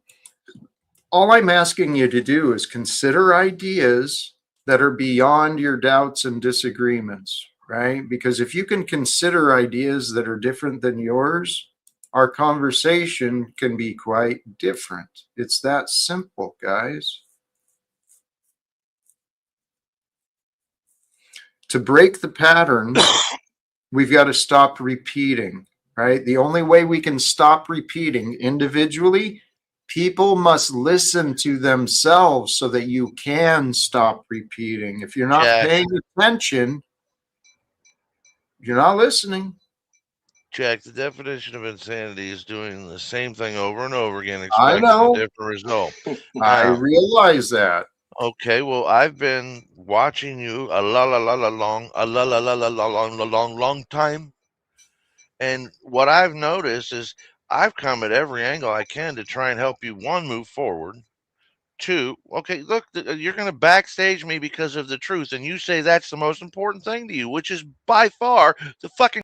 all I'm asking you to do is consider ideas that are beyond your doubts and disagreements, right? Because if you can consider ideas that are different than yours, our conversation can be quite different. It's that simple, guys. To break the pattern, we've got to stop repeating, right? The only way we can stop repeating individually, people must listen to themselves so that you can stop repeating. If you're not Jack, paying attention, you're not listening. Jack, the definition of insanity is doing the same thing over and over again, I expecting a know. different result. I Now, realize that. okay, well, I've been watching you a long time, and what I've noticed is I've come at every angle I can to try and help you, one, move forward. Two, okay, look, you're going to backstage me because of the truth, and you say that's the most important thing to you, which is by far the fucking.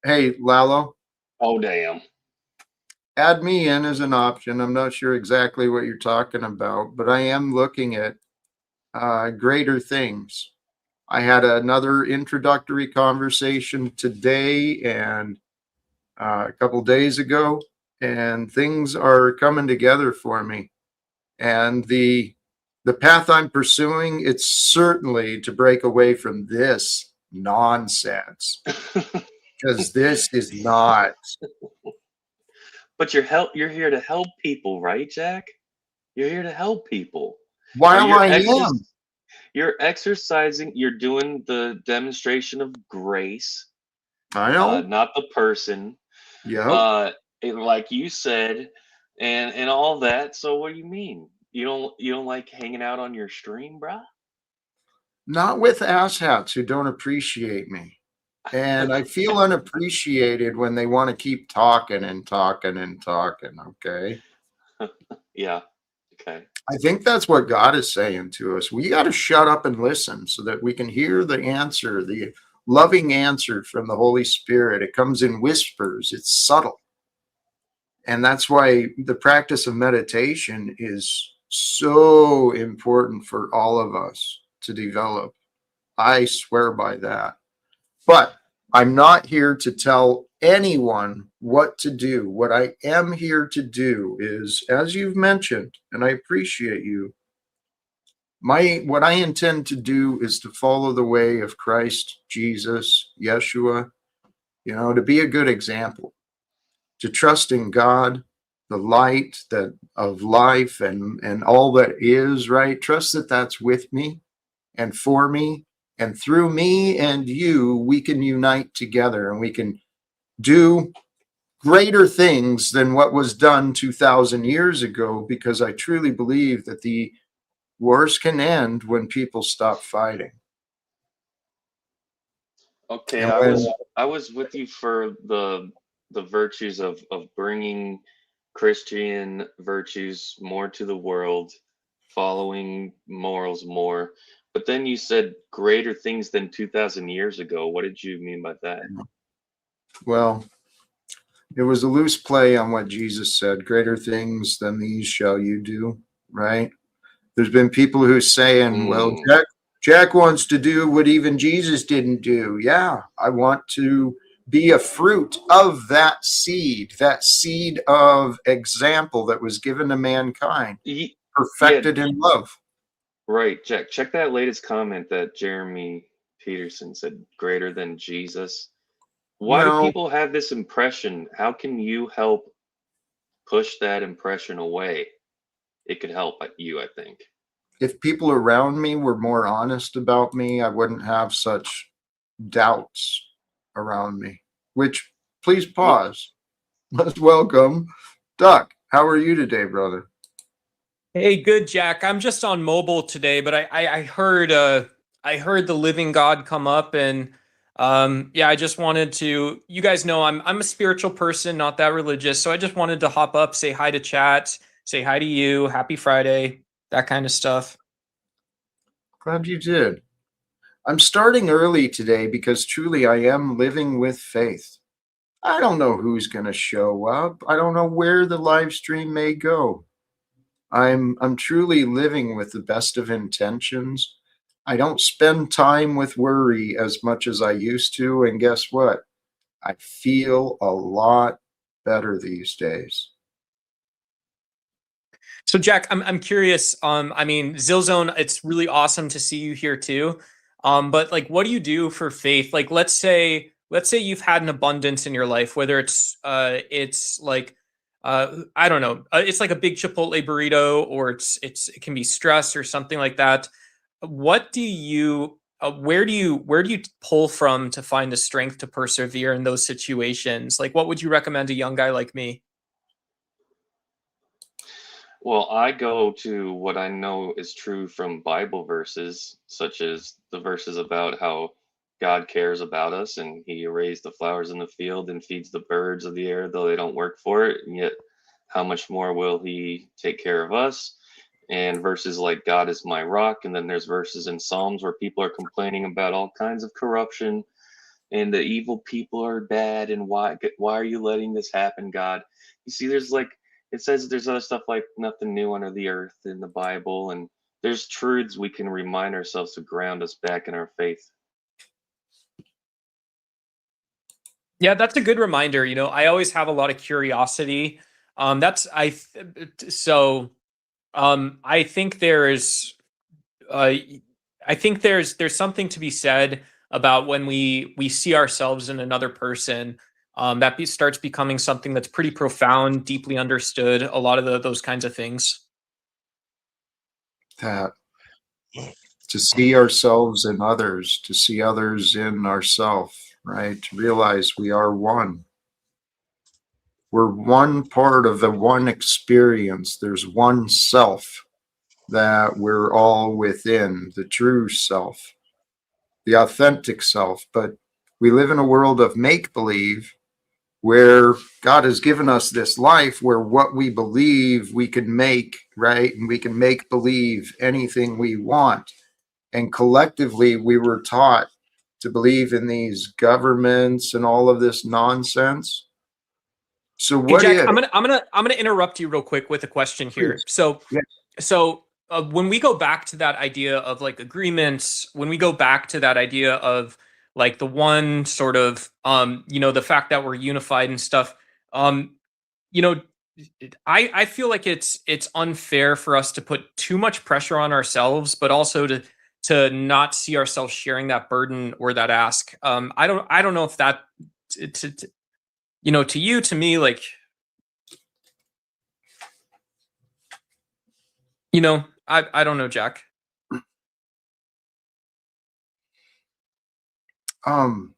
Hey, Lalo, oh damn. add me in as an option. I'm not sure exactly what you're talking about, but I am looking at greater things. I had another introductory conversation today and a couple days ago, and things are coming together for me. And the path I'm pursuing, it's certainly to break away from this nonsense, because this is not. But you're here to help people, right, Jack? You're here to help people. While You're I am, you're exercising, you're doing the demonstration of grace, I know. not the person. Yep. Like you said, and all that. So what do you mean? You don't like hanging out on your stream, bruh? Not with asshats who don't appreciate me. And I feel unappreciated when they want to keep talking and talking and talking. Okay. Yeah. Okay. I think that's what God is saying to us. We got to shut up and listen so that we can hear the answer, the loving answer from the Holy Spirit. It comes in whispers, it's subtle. And that's why the practice of meditation is so important for all of us to develop. I swear by that. But I'm not here to tell anyone what to do. What I am here to do is, as you've mentioned, and I appreciate you, what I intend to do is to follow the way of Christ, Jesus, Yeshua, to be a good example, to trust in God, the light that of life and all that is, right? Trust that that's with me and for me, and through me and you, we can unite together and we can do greater things than what was done 2,000 years ago, because I truly believe that the wars can end when people stop fighting. Okay, And when I was with you for the virtues of bringing Christian virtues more to the world, following morals more. But then you said greater things than 2,000 years ago. What did you mean by that? well, it was a loose play on what Jesus said, greater things than these shall you do, right? There's been people who are saying, well, Mm, Jack wants to do what even Jesus didn't do. Yeah, I want to be a fruit of that seed of example that was given to mankind, Yeah, perfected in love. right, Jack. Check that latest comment that Jeremy Peterson said, greater than Jesus. Why do No, people have this impression? How can you help push that impression away? It could help you, I think. if people around me were more honest about me, I wouldn't have such doubts around me. Which, please Well, pause. Let's welcome Duck. How are you today, brother? Hey, good, Jack. I'm just on mobile today, but I heard I heard the living God come up, and yeah, I just wanted to. You guys know I'm a spiritual person, not that religious, so I just wanted to hop up, say hi to chat, say hi to you, happy Friday, that kind of stuff. Glad you did. I'm starting early today because truly I am living with faith. I don't know who's going to show up. I don't know where the live stream may go. I'm truly living with the best of intentions. I don't spend time with worry as much as I used to, and guess what? I feel a lot better these days. So, Jack, I'm curious. I mean, Zillzone, it's really awesome to see you here too. But like, what do you do for faith? Like, let's say you've had an abundance in your life, whether it's like, I don't know, it's like a big Chipotle burrito, or it can be stress or something like that. What do you, where do you pull from to find the strength to persevere in those situations? Like, what would you recommend a young guy like me? well, I go to what I know is true from Bible verses, such as the verses about how God cares about us and he raised the flowers in the field and feeds the birds of the air, though they don't work for it. And yet, how much more will he take care of us? And verses like God is my rock. And then there's verses in Psalms where people are complaining about all kinds of corruption and the evil people are bad, and why are you letting this happen, God? You see, there's like, it says there's other stuff like nothing new under the earth in the Bible, and there's truths we can remind ourselves to ground us back in our faith. Yeah, that's a good reminder. You know, I always have a lot of curiosity. That's I th- so I think uh, there's something to be said about when we see ourselves in another person. Starts becoming something that's pretty profound, deeply understood. A lot of those kinds of things. That to see ourselves in others, to see others in ourselves, right? To realize we are one. We're one part of the one experience. There's one self that we're all within, the true self, the authentic self. But we live in a world of make believe where God has given us this life where what we believe we can make, right? And we can make believe anything we want. And collectively, we were taught to believe in these governments and all of this nonsense. So Hey, what Jack, if, I'm gonna interrupt you real quick with a question here. please, yeah, So when we go back to that idea of like agreements, when we go back to that idea of like the one sort of the fact that we're unified and stuff, um, you know, I feel like it's unfair for us to put too much pressure on ourselves, but also to not see ourselves sharing that burden or that ask. I don't know if that to you, to me, like, I don't know, Jack. um,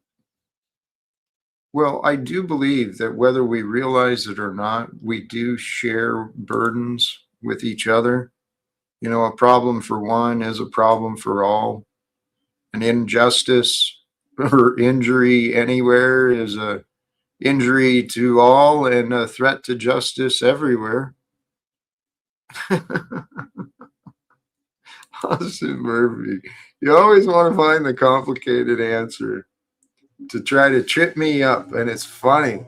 well, I do believe that whether we realize it or not, we do share burdens with each other. You know, a problem for one is a problem for all. An injustice or injury anywhere is a injury to all and a threat to justice everywhere. Austin Murphy, you always want to find the complicated answer to try to trip me up, and it's funny.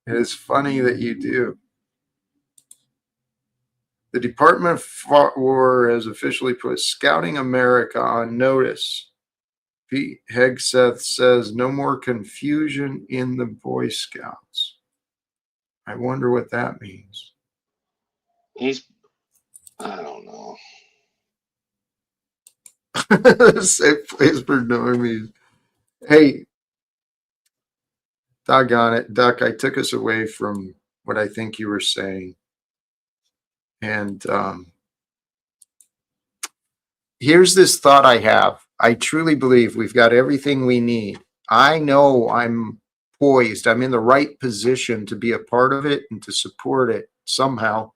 It is funny that you do. The Department of War has officially put Scouting America on notice Pete Hegseth says, no more confusion in the Boy Scouts. I wonder what that means. I don't know. Safe place for normies. Hey, doggone it, Duck, I took us away from what I think you were saying. And here's this thought I have. I truly believe we've got everything we need. I know I'm poised. I'm in the right position to be a part of it and to support it somehow.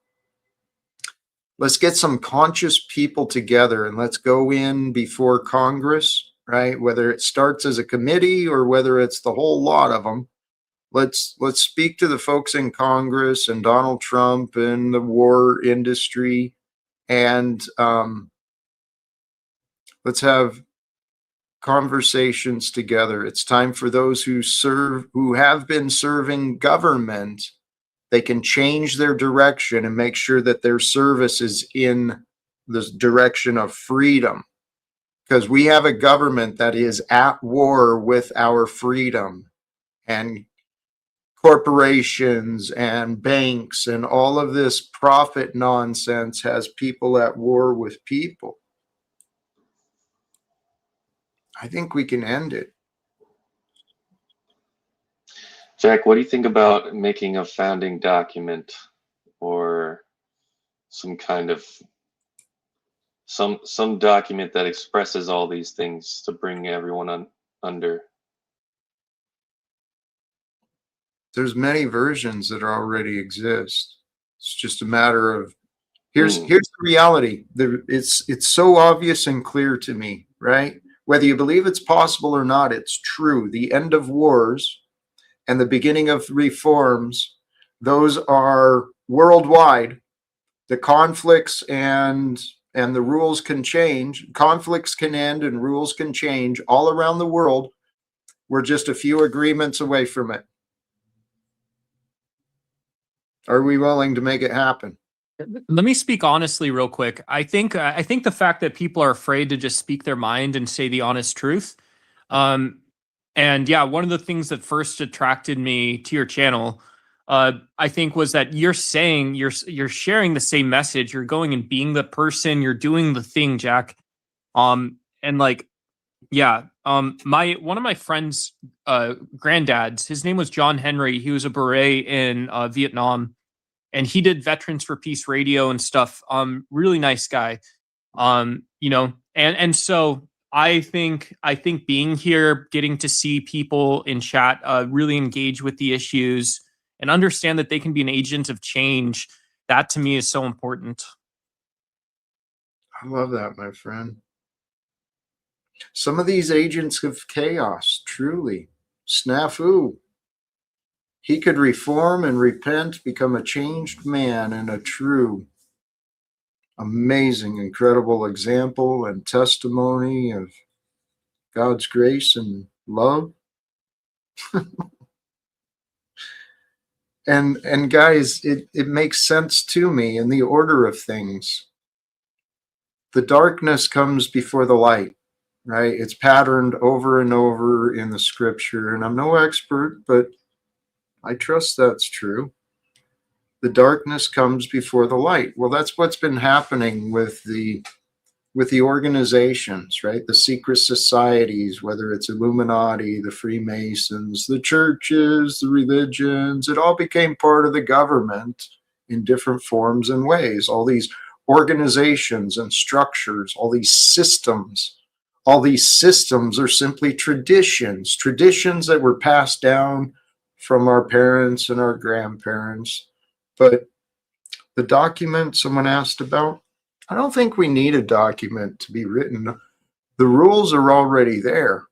Let's get some conscious people together and let's go in before Congress, right? Whether it starts as a committee or whether it's the whole lot of them. Let's speak to the folks in Congress and Donald Trump and the war industry, and let's have conversations together. It's time for those who have been serving government. They can change their direction and make sure that their service is in the direction of freedom. Because we have a government that is at war with our freedom, and corporations and banks and all of this profit nonsense has people at war with people. I think we can end it. Jack, what do you think about making a founding document or some kind of some document that expresses all these things to bring everyone under? There's many versions that already exist. It's just a matter of here's the reality. It's so obvious and clear to me, right? Whether you believe it's possible or not, it's true. The end of wars and the beginning of reforms, those are worldwide. The conflicts and the rules can change. Conflicts can end and rules can change all around the world. We're just a few agreements away from it. Are we willing to make it happen? Let me speak honestly real quick. I think the fact that people are afraid to just speak their mind and say the honest truth. And yeah, one of the things that first attracted me to your channel, I think, was that you're saying you're sharing the same message. You're going and being the person, you're doing the thing, Jack. And like, yeah, one of my friends' granddads, his name was John Henry. He was a beret in Vietnam, and he did Veterans for Peace radio and stuff. Really nice guy. You know, and so I think being here, getting to see people in chat really engage with the issues and understand that they can be an agent of change, that to me is so important. I love that, my friend. Some of these agents of chaos, truly, snafu. He could reform and repent, become a changed man and a true, amazing, incredible example and testimony of God's grace and love. And guys, it makes sense to me in the order of things. The darkness comes before the light, right? It's patterned over and over in the scripture, and I'm no expert, but I trust that's true. The darkness comes before the light. Well, that's what's been happening with the organizations, right? The secret societies, whether it's Illuminati, the Freemasons, the churches, the religions, it all became part of the government in different forms and ways. All these organizations and structures, all these systems are simply traditions that were passed down from our parents and our grandparents. But the document someone asked about, I don't think we need a document to be written. The rules are already there.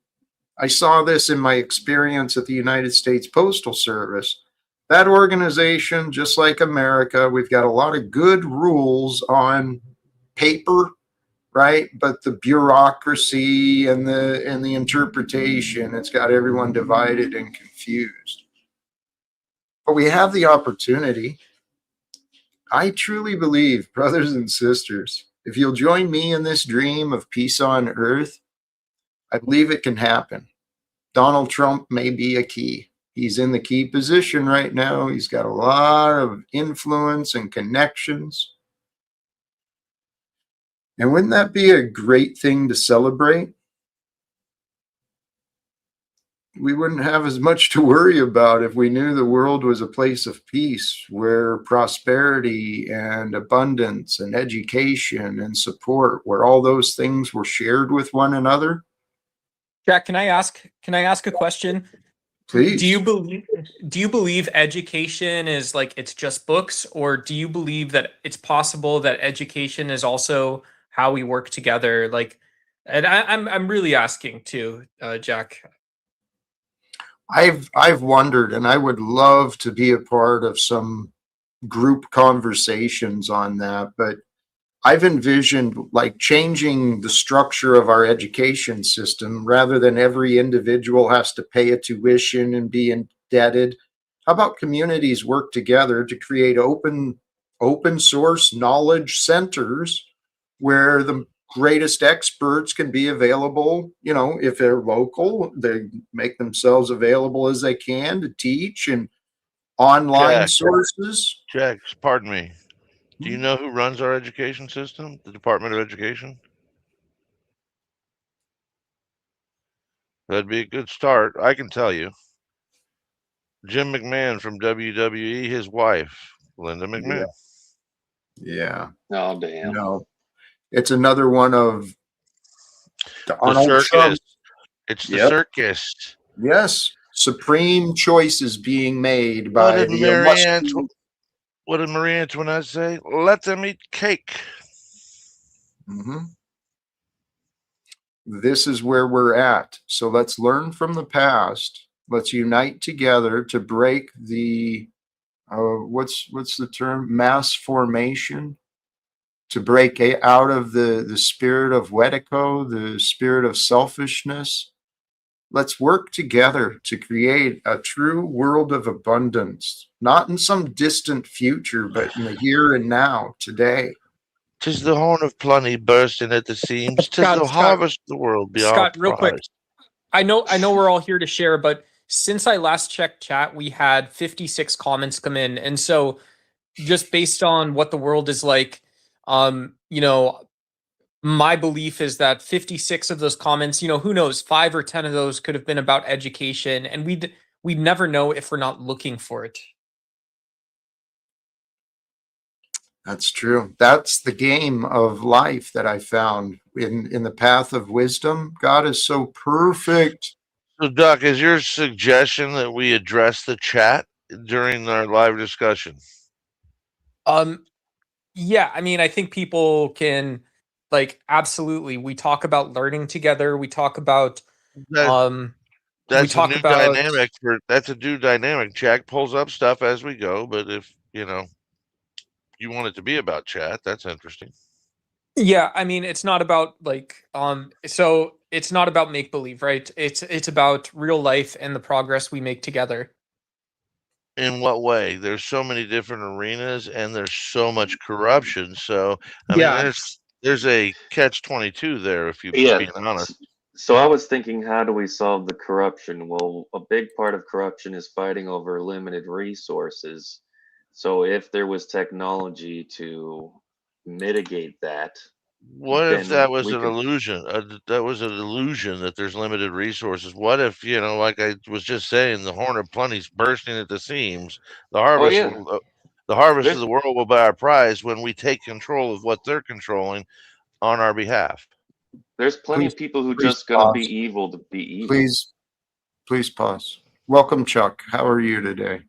I saw this in my experience at the United States Postal Service. That organization, just like America, we've got a lot of good rules on paper, right? But the bureaucracy and the interpretation, it's got everyone divided and confused. But we have the opportunity. I truly believe, brothers and sisters, if you'll join me in this dream of peace on earth, I believe it can happen. Donald Trump may be a key. He's in the key position right now. He's got a lot of influence and connections. And wouldn't that be a great thing to celebrate? We wouldn't have as much to worry about if we knew the world was a place of peace where prosperity and abundance and education and support, where all those things were shared with one another. Jack, can I ask a question? Please. Do you believe education is like it's just books, or do you believe that it's possible that education is also how we work together? Like, and I'm really asking too, Jack. I've wondered, and I would love to be a part of some group conversations on that, but I've envisioned like changing the structure of our education system rather than every individual has to pay a tuition and be indebted. How about communities work together to create open source knowledge centers where the greatest experts can be available? You know, if they're local, they make themselves available as they can to teach, and online sources. Jack, pardon me. Do you know who runs our education system? The Department of Education? That'd be a good start. I can tell you. Jim McMahon from WWE, his wife, Linda McMahon. Yeah. Oh, damn. No, it's another one of The Donald Trump. circus. It's the circus. Yes, supreme choices being made What by did the What did Marie Antoinette say? Let them eat cake. This is where we're at. So let's learn from the past. Let's unite together to break the what's the term? Mass formation. To break out of the spirit of Wedico, the spirit of selfishness. Let's work together to create a true world of abundance, not in some distant future, but in the here and now, today. 'Tis the horn of plenty bursting at the seams. 'Tis the harvest of the world be our Scott, real quick. prize. I know we're all here to share, but since I last checked chat, we had 56 comments come in. And so just based on what the world is like, you know, my belief is that 56 of those comments, you know, who knows, 5 or 10 of those could have been about education, and we'd never know if we're not looking for it. That's true. That's the game of life that I found in the path of wisdom. God is so perfect. So, Doc, is your suggestion that we address the chat during our live discussion? Yeah, I mean, I think people can, like, absolutely. We talk about learning together. We talk about that's a new dynamic. That's a new dynamic. Jack pulls up stuff as we go, but if you want it to be about chat, that's interesting. Yeah, I mean, it's not about like so it's not about make believe, right? It's about real life and the progress we make together. In what way? There's so many different arenas, and there's so much corruption. So I mean, there's a catch-22 there, if you're being honest. So I was thinking, how do we solve the corruption? Well, a big part of corruption is fighting over limited resources. So if there was technology to mitigate that, what if then that was we an could- illusion? That was an illusion that there's limited resources. What if, like I was just saying, the horn of plenty's bursting at the seams? The harvest, the harvest of the world will be our prize when we take control of what they're controlling on our behalf. There's plenty of people who just gonna be evil to be evil. Please pause. Welcome, Chuck. How are you today?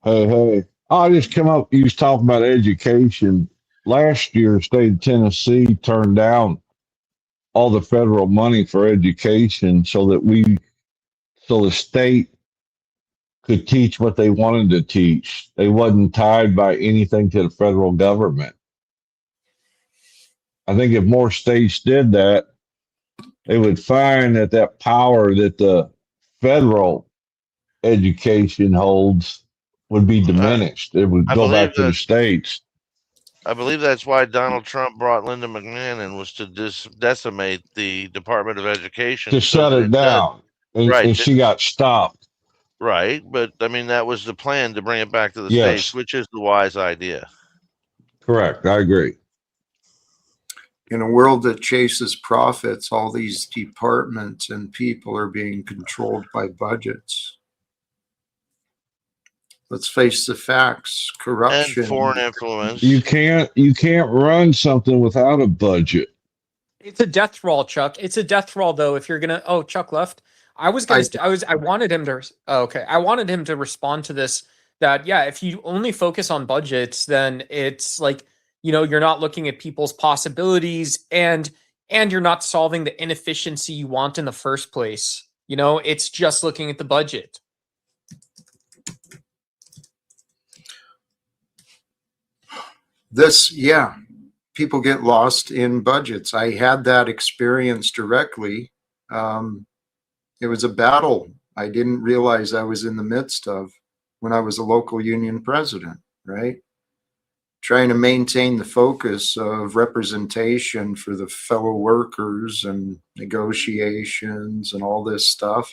Hey. I just come up. You was talking about education. Last year, the state of Tennessee turned down all the federal money for education so the state could teach what they wanted to teach. They wasn't tied by anything to the federal government. I think if more states did that, they would find that power that the federal education holds would be diminished. It would go back to the states. I believe that's why Donald Trump brought Linda McMahon in, was to decimate the Department of Education To so shut that it it does down. right. And she got stopped. Right, but I mean that was the plan, to bring it back to the states, Yes, which is the wise idea. correct. I agree. In a world that chases profits, all these departments and people are being controlled by budgets. Let's face the facts. And Corruption. foreign influence. You can't run something without a budget. It's a death roll, Chuck. It's a death roll, though. If you're gonna, oh, Chuck left. I wanted him to. Oh, okay, I wanted him to respond to this. That yeah, if you only focus on budgets, then it's like you're not looking at people's possibilities, and you're not solving the inefficiency you want in the first place. It's just looking at the budget. Yeah, people get lost in budgets. I had that experience directly. It was a battle I didn't realize I was in the midst of when I was a local union president, right? Trying to maintain the focus of representation for the fellow workers and negotiations and all this stuff.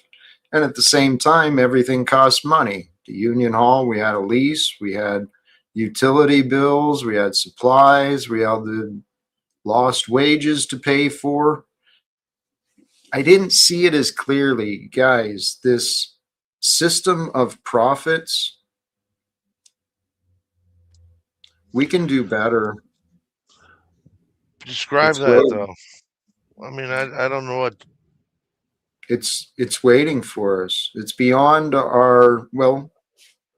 And at the same time, everything costs money. The union hall, we had a lease, we had utility bills, we had supplies, we had the lost wages to pay for. I didn't see it as clearly, guys. This system of profits, we can do better. Describe It's that waiting. though. I mean, I don't know what. It's waiting for us. It's beyond our, well,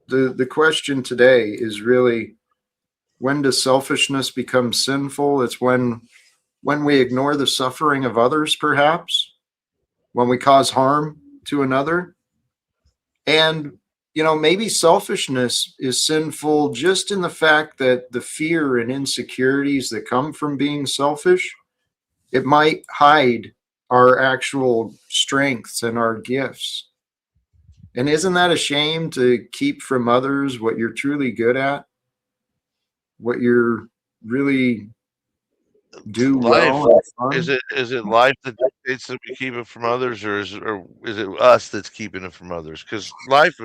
the question today is really, when does selfishness become sinful? It's when we ignore the suffering of others, perhaps, when we cause harm to another. And maybe selfishness is sinful just in the fact that the fear and insecurities that come from being selfish, it might hide our actual strengths and our gifts. And isn't that a shame, to keep from others what you're truly good at, what you're really do Life well? is it life that dictates that we keep it from others, or is it us that's keeping it from others? Because life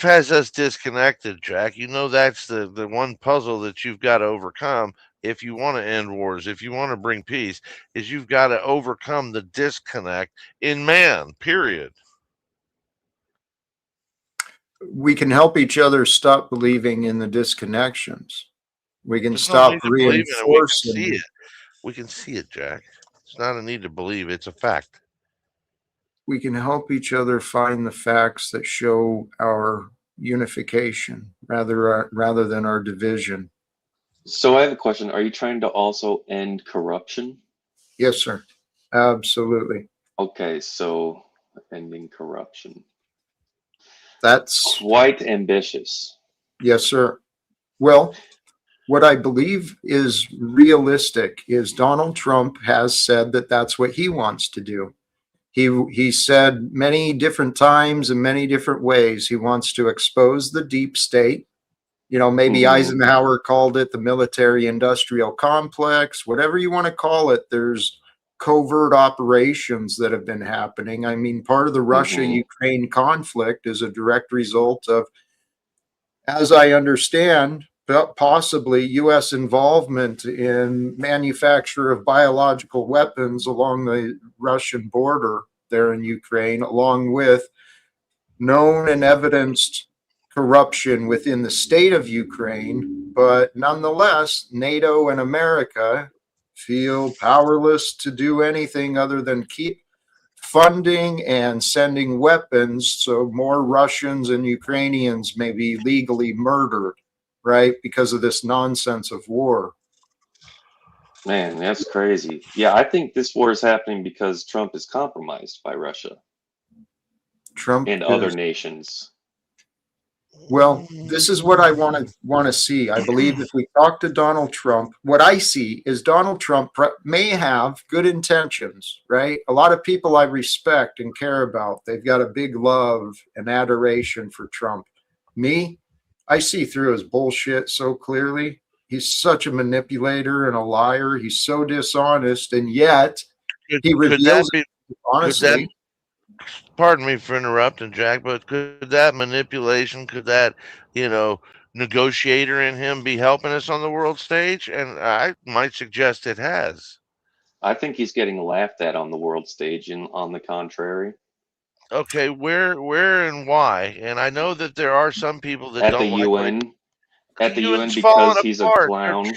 has us disconnected, Jack. That's the one puzzle that you've got to overcome if you want to end wars, if you want to bring peace, is you've got to overcome the disconnect in man, period. We can help each other stop believing in the disconnections. We can There's no stop need to believe in it. We can see reinforcing. it. We can see it, Jack. It's not a need to believe. It's a fact. We can help each other find the facts that show our unification rather than our division. So I have a question. Are you trying to also end corruption? Yes, sir. Absolutely. Okay, so ending corruption. That's Quite ambitious. yes, sir. Well, what I believe is realistic is Donald Trump has said that that's what he wants to do. He said many different times in many different ways he wants to expose the deep state. Maybe Mhm. Eisenhower called it the military industrial complex, whatever you want to call it. There's covert operations that have been happening. I mean, part of the Russia-Ukraine conflict is a direct result of, as I understand, possibly U.S. involvement in manufacture of biological weapons along the Russian border there in Ukraine, along with known and evidenced corruption within the state of Ukraine. But nonetheless, NATO and America feel powerless to do anything other than keep funding and sending weapons so more Russians and Ukrainians may be legally murdered, right? Because of this nonsense of war. Man, that's crazy. Yeah, I think this war is happening because Trump is compromised by Russia Trump and other is, nations. well, this is what I want to see. I believe if we talk to Donald Trump, what I see is Donald Trump may have good intentions, right? A lot of people I respect and care about, they've got a big love and adoration for Trump. Me, I see through his bullshit so clearly. He's such a manipulator and a liar. He's so dishonest, and yet he Could that reveals be? it Could that? honestly. Pardon me for interrupting, Jack, but could that manipulation, could that, you know, negotiator in him be helping us on the world stage? And I might suggest it has. I think he's getting laughed at on the world stage, and on the contrary, Okay, where, and why? And I know that there are some people that at the don't like what UN, at the the UN UN's falling because he's a apart. They're clown.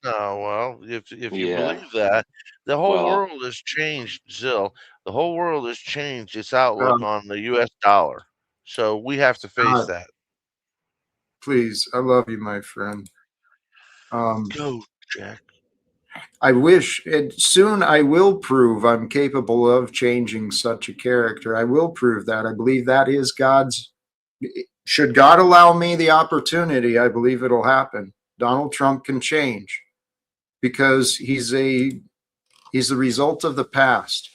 no, well, if you Yeah. believe that, the whole Well, world has changed, Zill. The whole world has changed its outlook on the US dollar. So we have to face God, that. please, I love you, my friend. Go, Jack. I wish it soon. I will prove I'm capable of changing such a character. I will prove that. I believe that is God's. Should God allow me the opportunity, I believe it'll happen. Donald Trump can change because he's the result of the past.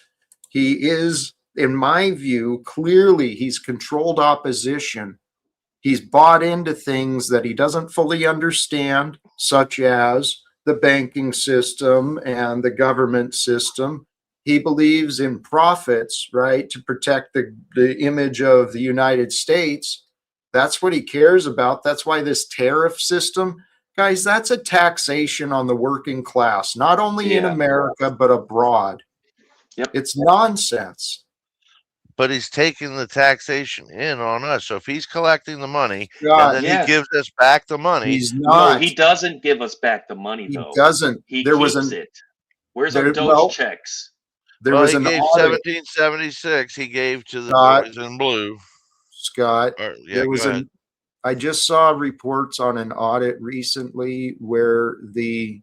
He is, in my view, clearly he's controlled opposition. He's bought into things that he doesn't fully understand, such as the banking system and the government system. He believes in profits, right, to protect the image of the United States. That's what he cares about. That's why this tariff system, guys, that's a taxation on the working class, not only in Yeah. America, but abroad. Yep. It's nonsense. But he's taking the taxation in on us. So if he's collecting the money God, and then Yes. he gives us back the money, he's No, not. he doesn't give us back the money, He though. doesn't. He There was keeps an it. Where's our there. Doge Well, checks? there well, was he an gave audit, 1776. He gave to the Scott. boys in blue. Scott. Or, yeah, There go was ahead. I just saw reports on an audit recently where the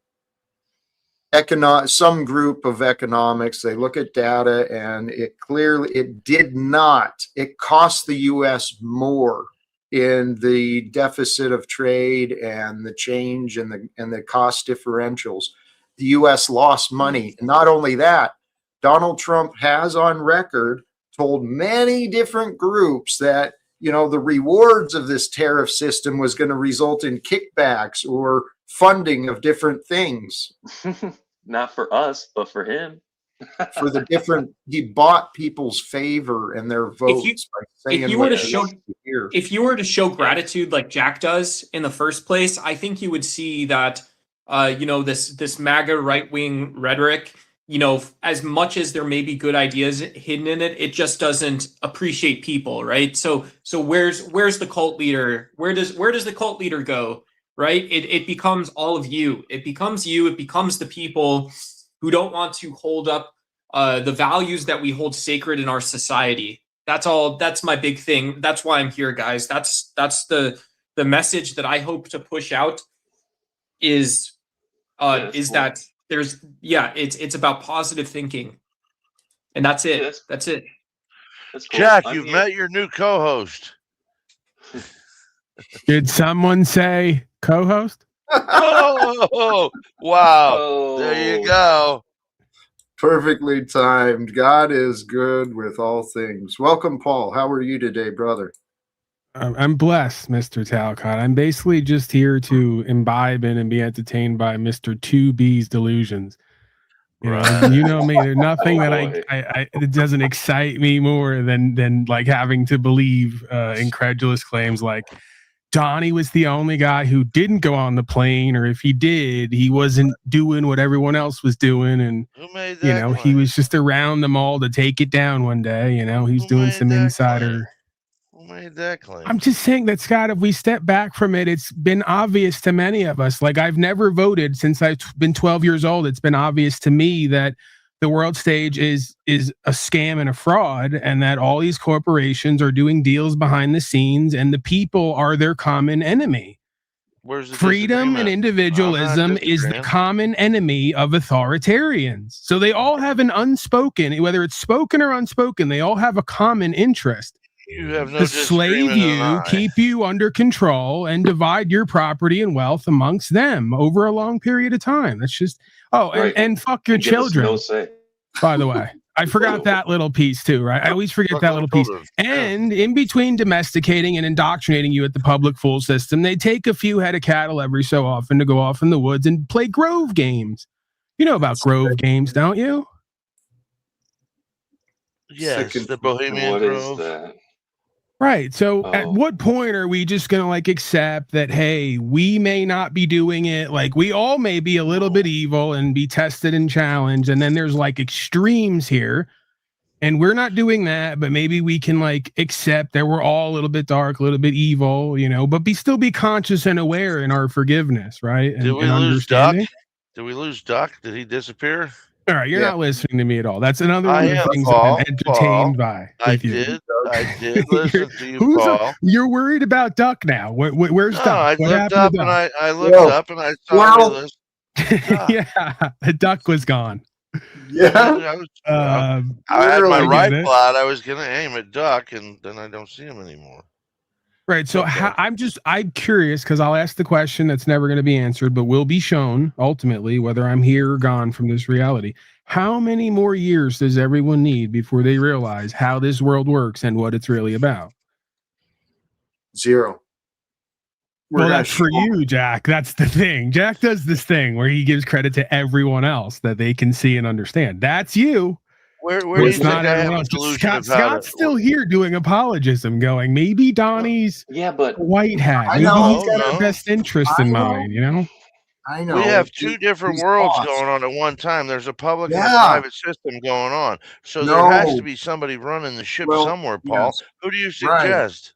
some group of economics, they look at data and it clearly, it cost the US more in the deficit of trade and the change and the cost differentials. The US lost money. And not only that, Donald Trump has on record told many different groups that, you know, the rewards of this tariff system was going to result in kickbacks or funding of different things. Not for us, but for him. For the different, he bought people's favor and their votes by saying if you what were to they show want to hear. if you were to show gratitude like Jack does in the first place, I think you would see that this MAGA right-wing rhetoric, as much as there may be good ideas hidden in it, it just doesn't appreciate people, right? So where's the cult leader? Where does the cult leader go? Right? It becomes all of you. It becomes you. It becomes the people who don't want to hold up the values that we hold sacred in our society. That's all. That's my big thing. That's why I'm here, guys. That's the message that I hope to push out is that it's about positive thinking, and that's it. Yeah, that's it. That's cool. Jack, I'm you've here. met your new co-host. Did someone say co-host? Oh, wow. Oh, There you go. Perfectly timed. God is good with all things. Welcome, Paul. How are you today, brother? I'm blessed, Mr. Talcott. I'm basically just here to imbibe in and be entertained by Mr. 2B's delusions. Right. You know me. There's nothing Oh, that boy. it doesn't excite me more than like having to believe incredulous claims like Donnie was the only guy who didn't go on the plane, or if he did, he wasn't doing what everyone else was doing, and Who made that he claim? was just around them all to take it down one day. He's Who doing made some that insider. Who made that claim? I'm just saying that, Scott, if we step back from it, it's been obvious to many of us. Like, I've never voted since I've been 12 years old. It's been obvious to me that the world stage is a scam and a fraud, and that all these corporations are doing deals behind the scenes, and the people are their common enemy. Where's the Freedom and disagreement? individualism I'm not is the disagreeing. common enemy of authoritarians. So they all have an unspoken, whether it's spoken or unspoken, they all have a common interest. You have no To slave disagreement you, on I. keep you under control, and divide your property and wealth amongst them over a long period of time. That's just, Right. and fuck your Give us children, no say. by the way. I forgot that little piece too, right? I always forget that little piece. And in between domesticating and indoctrinating you at the public fool system, they take a few head of cattle every so often to go off in the woods and play grove games. You know about grove games, don't you? Yes, the Bohemian What is Grove. that? Right. So at Oh. what point are we just going to like accept that, hey, we may not be doing it? Like we all may be a little bit evil and be tested and challenged. And then there's like extremes here. And we're not doing that, but maybe we can like accept that we're all a little bit dark, a little bit evil, you know, but still be conscious and aware in our forgiveness, right? And, Did we lose Duck? Did we lose Duck? Did he disappear? All right, you're not listening to me at all. That's another one of the things Paul, I'm entertained by. I did listen to you, Paul. You're worried about Duck now. Where's Duck? I What looked happened up to and Duck? I looked up and I saw the list. Yeah, the Duck was gone. Yeah. I had my rifle out. I was gonna aim at Duck, and then I don't see him anymore. Right. So I'm curious because I'll ask the question that's never going to be answered, but will be shown ultimately whether I'm here or gone from this reality. How many more years does everyone need before they realize how this world works and what it's really about? 0. Well, that's for you, Jack. That's the thing. Jack does this thing where he gives credit to everyone else that they can see and understand. That's you. Where do you think I have a solution of Scott's still here doing apologism, going, maybe Donnie's white hat. Maybe he's got our best interest in mind, you know? I know. We have two different worlds going on at one time. There's a public and a private system going on. So there has to be somebody running the ship somewhere, Paul. Yes. Who do you suggest? Right.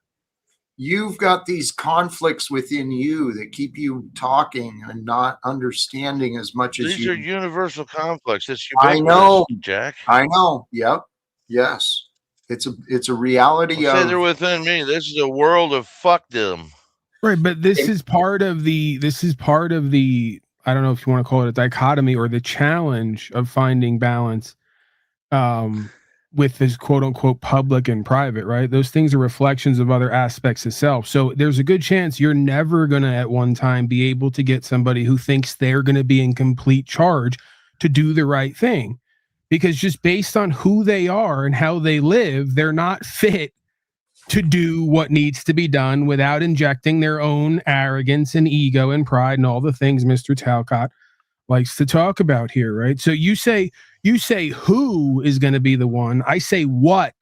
You've got these conflicts within you that keep you talking and not understanding as much as These are universal conflicts. It's I know, Jack. I know. Yep. Yes. It's a reality of. Say they're within me. This is a world of fuckdom. Right, but this is part of the I don't know if you want to call it a dichotomy or the challenge of finding balance with this quote unquote public and private, right? Those things are reflections of other aspects of self. So there's a good chance you're never going to at one time be able to get somebody who thinks they're going to be in complete charge to do the right thing, because just based on who they are and how they live, they're not fit to do what needs to be done without injecting their own arrogance and ego and pride and all the things Mr. Talcott likes to talk about here, right? So you say who is going to be the one. I say what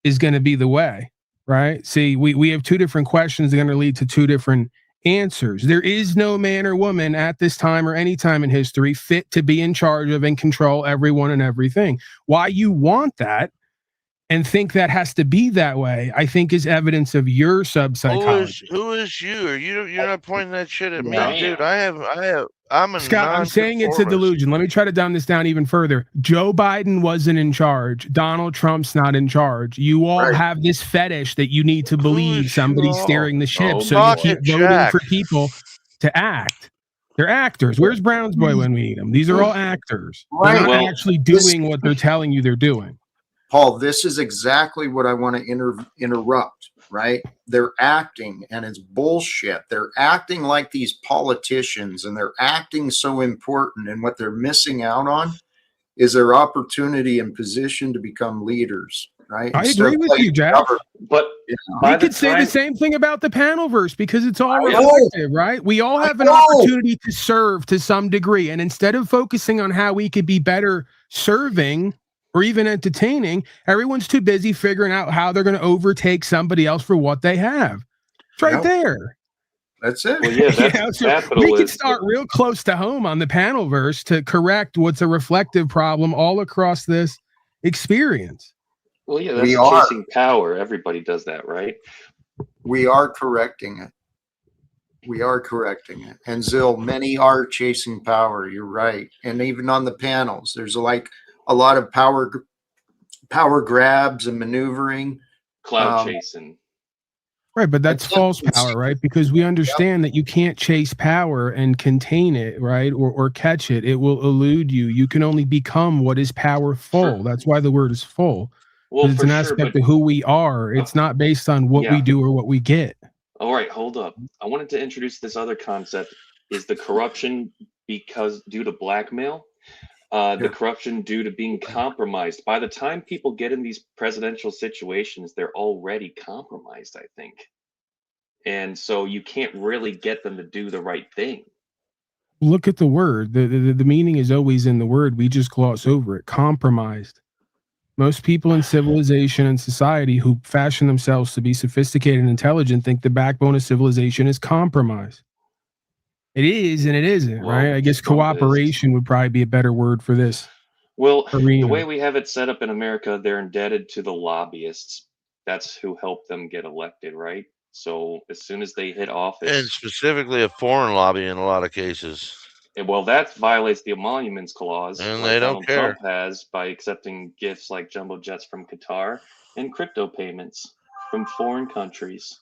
is going to be the way, right? See, we have two different questions that are going to lead to two different answers. There is no man or woman at this time or any time in history fit to be in charge of and control everyone and everything. Why you want that and think that has to be that way, I think is evidence of your sub-psychology. Who is you? You're not pointing that shit at me, dude. I'm a Scott, I'm saying it's a delusion. Let me try to dumb this down even further. Joe Biden wasn't in charge. Donald Trump's not in charge. You all have this fetish that you need to believe somebody's steering the ship. So you keep voting for people to act. They're actors. Where's Brown's Boy when we need him? These are all actors. They're not actually doing what they're telling you they're doing. Paul, this is exactly what I want to interrupt, right? They're acting and it's bullshit. They're acting like these politicians and they're acting so important. And what they're missing out on is their opportunity and position to become leaders, right? I agree with you, Jack. But we could say the same thing about the panelverse because it's all reflective, right? We all have an opportunity to serve to some degree. And instead of focusing on how we could be better serving or even entertaining, everyone's too busy figuring out how they're going to overtake somebody else for what they have. It's right there. That's it. Well, yeah, that's we can start real close to home on the panelverse to correct what's a reflective problem all across this experience. Well, yeah, that's chasing power. Everybody does that, right? We are correcting it. We are correcting it. And Zill, many are chasing power. You're right. And even on the panels, there's like a lot of power grabs and maneuvering, cloud chasing, right? But that's false power, right? Because we understand that you can't chase power and contain it, right, or catch it. It will elude you. You can only become what is powerful. That's why the word is full. Well, it's an aspect of who we are. It's not based on what we do or what we get. All right, hold up. I wanted to introduce this other concept: is the corruption due to blackmail? The corruption due to being compromised. By the time people get in these presidential situations, they're already compromised, I think. And so you can't really get them to do the right thing. Look at the word. The meaning is always in the word. We just gloss over it. Compromised. Most people in civilization and society who fashion themselves to be sophisticated and intelligent think the backbone of civilization is compromise. It is and it isn't, Well, right? I guess Trump is. cooperation would probably be a better word for this. Well, arena. The way we have it set up in America, they're indebted to the lobbyists. That's who helped them get elected, right? So as soon as they hit office, And specifically a foreign lobby in a lot of cases. well, that violates the Emoluments Clause, And like they don't Donald care. Trump has by accepting gifts like jumbo jets from Qatar and crypto payments from foreign countries.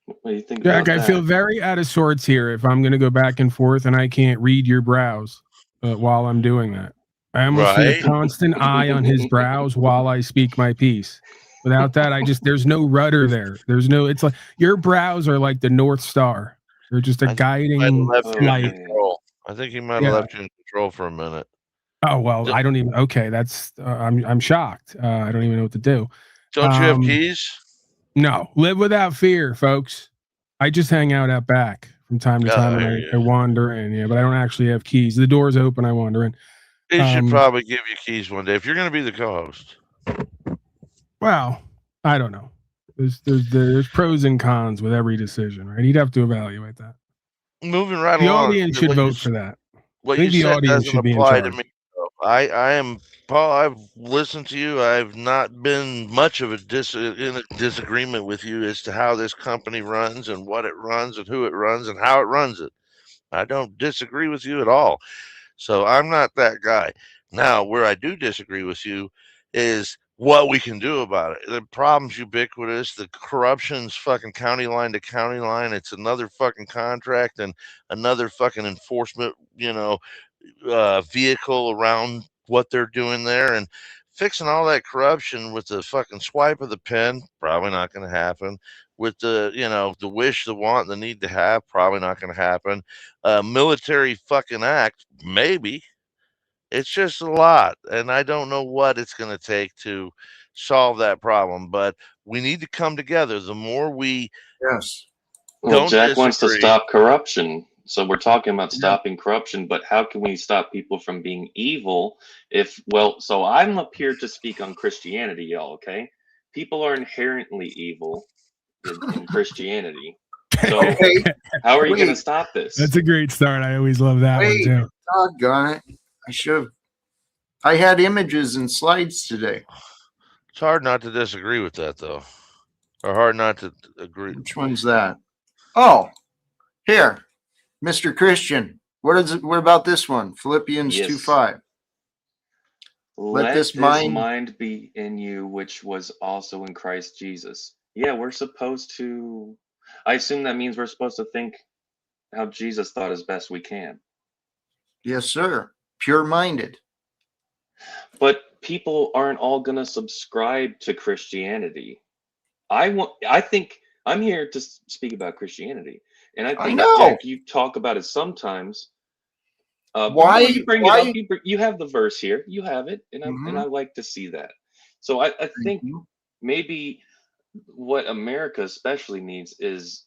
What do you think Jack, about I that? feel very out of sorts here if I'm going to go back and forth and I can't read your brows while I'm doing that. I almost need a Right. constant eye on his brows while I speak my piece. Without that, there's no rudder there. There's no, it's like your brows are like the North Star. They're just a I guiding left you in light. control. I think he might have Yeah. left you in control for a minute. Oh, well, I don't even, okay, that's, I'm shocked. I don't even know what to do. Don't you have keys? No, live without fear, folks. I just hang out back from time to time and I wander in, yeah, but I don't actually have keys. The door's open, I wander in. He should probably give you keys one day if you're going to be the co-host. Well, I don't know. There's pros and cons with every decision, right? He'd have to evaluate that. Moving right The along. audience should vote for that. What I think you the said audience doesn't should be in apply to charge. me. I am Paul. I've listened to you. I've not been much of in a disagreement with you as to how this company runs and what it runs and who it runs and how it runs it. I don't disagree with you at all. So I'm not that guy. Now, where I do disagree with you is what we can do about it. The problem's ubiquitous. The corruption's fucking county line to county line. It's another fucking contract and another fucking enforcement, vehicle around what they're doing there, and fixing all that corruption with the fucking swipe of the pen, probably not going to happen. With the wish, the want, the need to have, probably not going to happen. Military fucking act, maybe. It's just a lot, and I don't know what it's going to take to solve that problem, but we need to come together. The more we Well, Jack wants to stop corruption. So we're talking about stopping corruption, but how can we stop people from being evil so I'm up here to speak on Christianity, y'all, okay? People are inherently evil in Christianity. So how are you going to stop this? That's a great start. I always love that one too. Doggone it. I had images and slides today. It's hard not to disagree with that, though. Or hard not to agree. Which one's that? Oh, here. Mr. Christian, what about this one? Philippians 2:5. Let this mind be in you, which was also in Christ Jesus. Yeah, we're supposed to. I assume that means we're supposed to think how Jesus thought as best we can. Yes, sir. Pure-minded. But people aren't all going to subscribe to Christianity. I think I'm here to speak about Christianity. And I think, Jack, you talk about it sometimes. Why you bring it up? You have the verse here. You have it, and I like to see that. So I think maybe what America especially needs is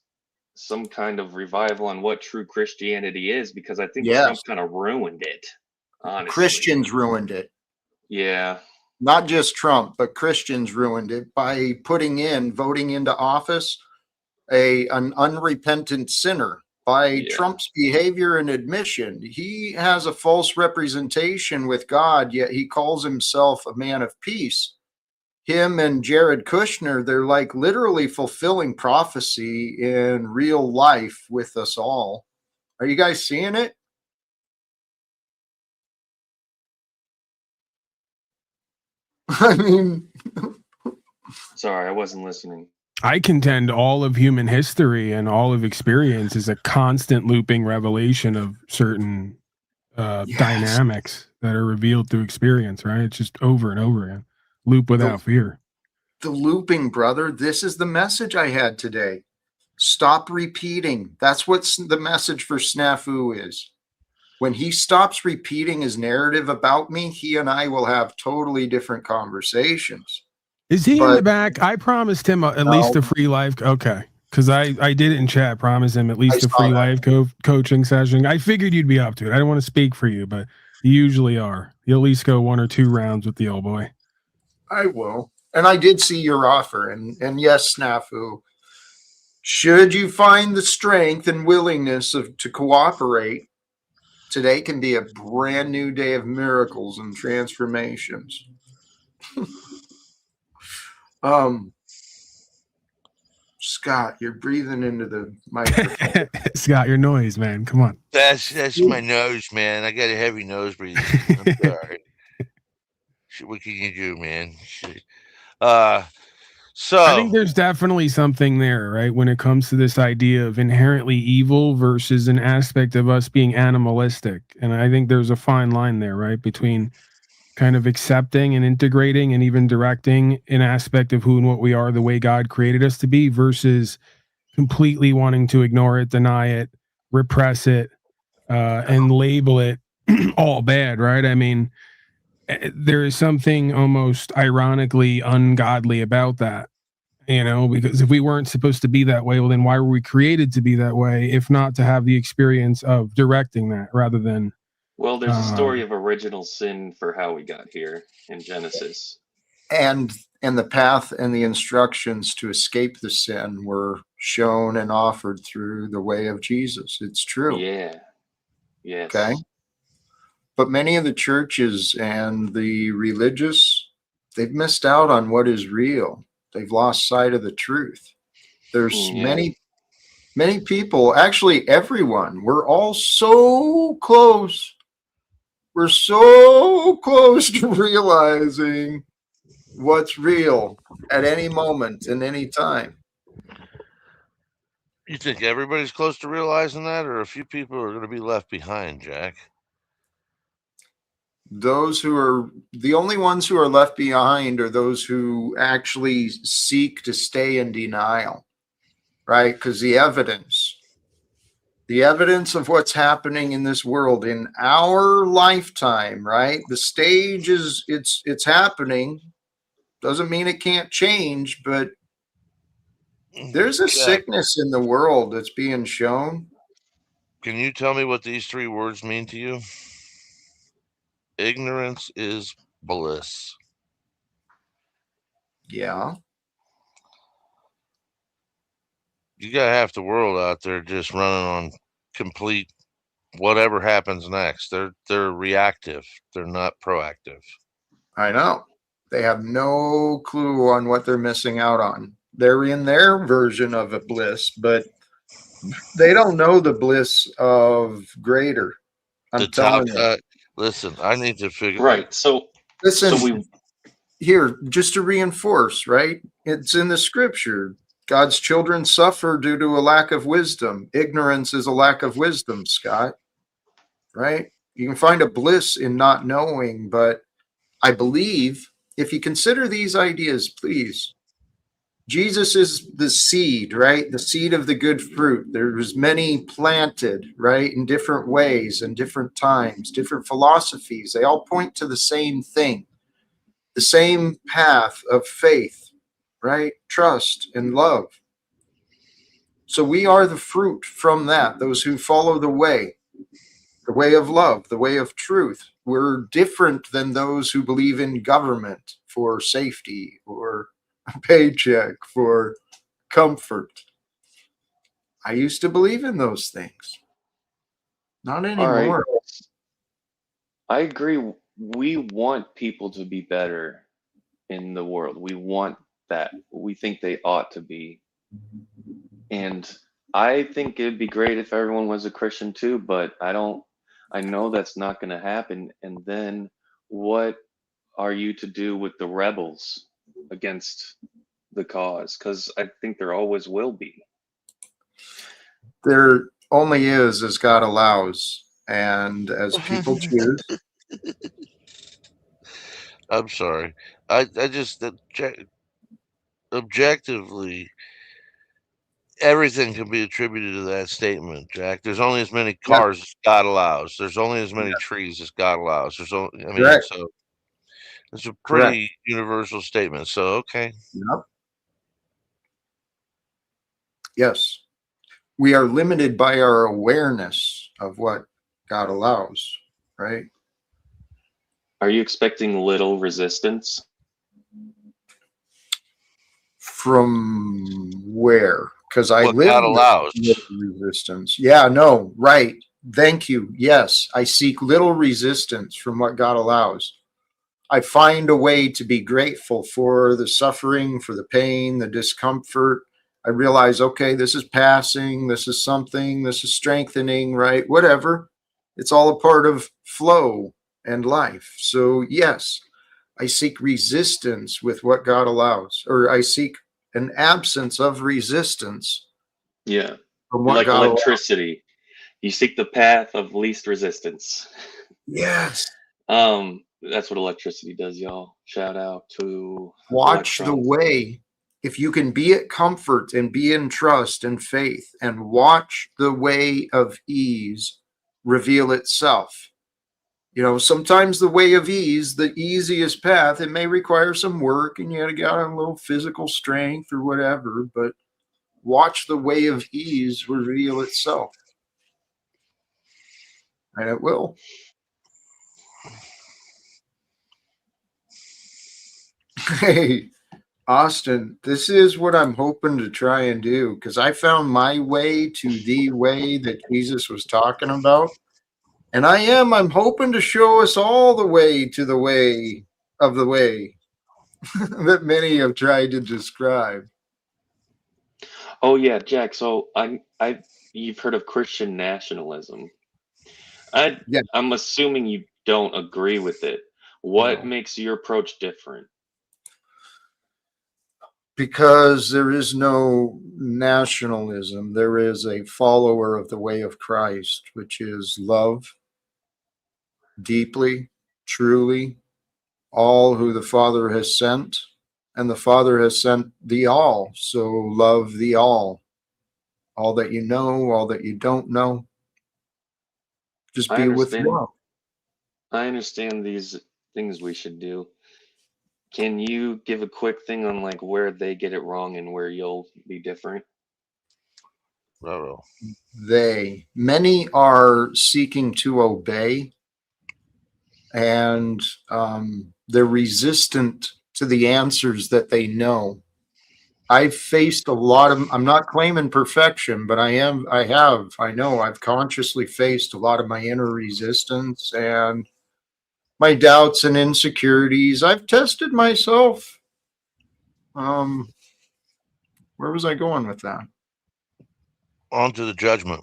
some kind of revival on what true Christianity is, because I think Trump kind of ruined it. Honestly, Christians ruined it. Yeah. Not just Trump, but Christians ruined it by voting into office an unrepentant sinner. By Trump's behavior and admission, he has a false representation with God, yet he calls himself a man of peace. Him and Jared Kushner, they're like literally fulfilling prophecy in real life with us all. Are you guys seeing it? I mean, sorry, I wasn't listening. I contend all of human history and all of experience is a constant looping revelation of certain dynamics that are revealed through experience, right? It's just over and over again. Loop without fear. The looping, brother. This is the message I had today. Stop repeating. That's what the message for Snafu is. When he stops repeating his narrative about me, he and I will have totally different conversations. Is he in But the back? I promised him at no, least a free life. Okay. Because I did it in chat. Promise him at I least a saw free that. life coaching session. I figured you'd be up to it. I don't want to speak for you, but you usually are. You at least go 1 or 2 rounds with the old boy. I will. And I did see your offer. And yes, Snafu, should you find the strength and willingness to cooperate, today can be a brand new day of miracles and transformations. Scott, you're breathing into the microphone. Scott, your noise, man. Come on. That's my nose, man. I got a heavy nose breathing. I'm sorry. What can you do, man? So I think there's definitely something there, right? When it comes to this idea of inherently evil versus an aspect of us being animalistic. And I think there's a fine line there, right? Between kind of accepting and integrating and even directing an aspect of who and what we are the way God created us to be versus completely wanting to ignore it, deny it, repress it, and label it all bad, right? I mean, there is something almost ironically ungodly about that, because if we weren't supposed to be that way, well, then why were we created to be that way, if not to have the experience of directing that rather than. Well, there's a story of original sin for how we got here in Genesis. And the path and the instructions to escape the sin were shown and offered through the way of Jesus. It's true. Yeah. Yes. Okay. But many of the churches and the religious, they've missed out on what is real. They've lost sight of the truth. There's many people, actually everyone, we're all so close. We're so close to realizing what's real at any moment and any time. you think everybody's close to realizing that, or a few people are going to be left behind, Jack? Those who are the only ones who are left behind are those who actually seek to stay in denial, right? Because the evidence of what's happening in this world in our lifetime, right? The stage is it's happening. Doesn't mean it can't change, but there's a sickness in the world that's being shown. Can you tell me what these 3 words mean to you? Ignorance is bliss. Yeah. You got half the world out there just running on complete whatever happens next. They're reactive. They're not proactive. I know. They have no clue on what they're missing out on. They're in their version of a bliss, but they don't know the bliss of greater. I'm telling you. Listen, I need to figure. Right. So listen, here, just to reinforce, right? It's in the scripture. God's children suffer due to a lack of wisdom. Ignorance is a lack of wisdom, Scott. Right? You can find a bliss in not knowing, but I believe if you consider these ideas, please, Jesus is the seed, right? The seed of the good fruit. There's many planted, right, in different ways and different times, different philosophies. They all point to the same thing, the same path of faith, right? Trust and love. So we are the fruit from that, those who follow the way of love, the way of truth. We're different than those who believe in government for safety or a paycheck for comfort. I used to believe in those things. Not anymore. Right. I agree. We want people to be better in the world. We want that. We think they ought to be. And I think it'd be great if everyone was a Christian too, but I know that's not going to happen. And then what are you to do with the rebels against the cause? Because I think there always will be. There only is as God allows, and as people choose. I'm sorry. I just objectively, everything can be attributed to that statement, Jack. There's only as many Yeah, cars as God allows. There's only as many yeah, trees as God allows. There's only, I mean, correct, so it's a correct. pretty universal statement. So, okay. Yep. Yes. We are limited by our awareness of what God allows, right? Are you expecting little resistance? From where? Because I What live God with allows. little resistance. Yeah, no, right. Thank you. Yes, I seek little resistance from what God allows. I find a way to be grateful for the suffering, for the pain, the discomfort. I realize, okay, this is passing, this is something, this is strengthening, right? Whatever. It's all a part of flow and life. So, yes, I seek resistance with what God allows, or I seek an absence of resistance Yeah. from You're what like God allows. electricity. You seek the path of least resistance. Yes. That's what electricity does, y'all. Shout out to Watch the electrons. way. If you can be at comfort and be in trust and faith and watch the way of ease reveal itself. You know, sometimes the way of ease, the easiest path, it may require some work and you got to get a little physical strength or whatever, but watch the way of ease reveal itself. And it will. Hey, Austin, this is what I'm hoping to try and do because I found my way to the way that Jesus was talking about. And I'm hoping to show us all the way to the way of the way that many have tried to describe. Oh yeah, Jack. So you've heard of Christian nationalism. I, Yeah, I'm assuming you don't agree with it. What no. makes your approach different? Because there is no nationalism, there is a follower of the way of Christ, which is love deeply, truly, all who the Father has sent, and the Father has sent the all. So love the all that you know, all that you don't know. Just I be with understand. love. I understand these things we should do. Can you give a quick thing on like where they get it wrong and where you'll be different? Uh-oh. Many are seeking to obey, and they're resistant to the answers that they know. I've faced a lot of, I'm not claiming perfection, but I know I've consciously faced a lot of my inner resistance and my doubts and insecurities. I've tested myself. Um, where was I going with that? On to the judgment.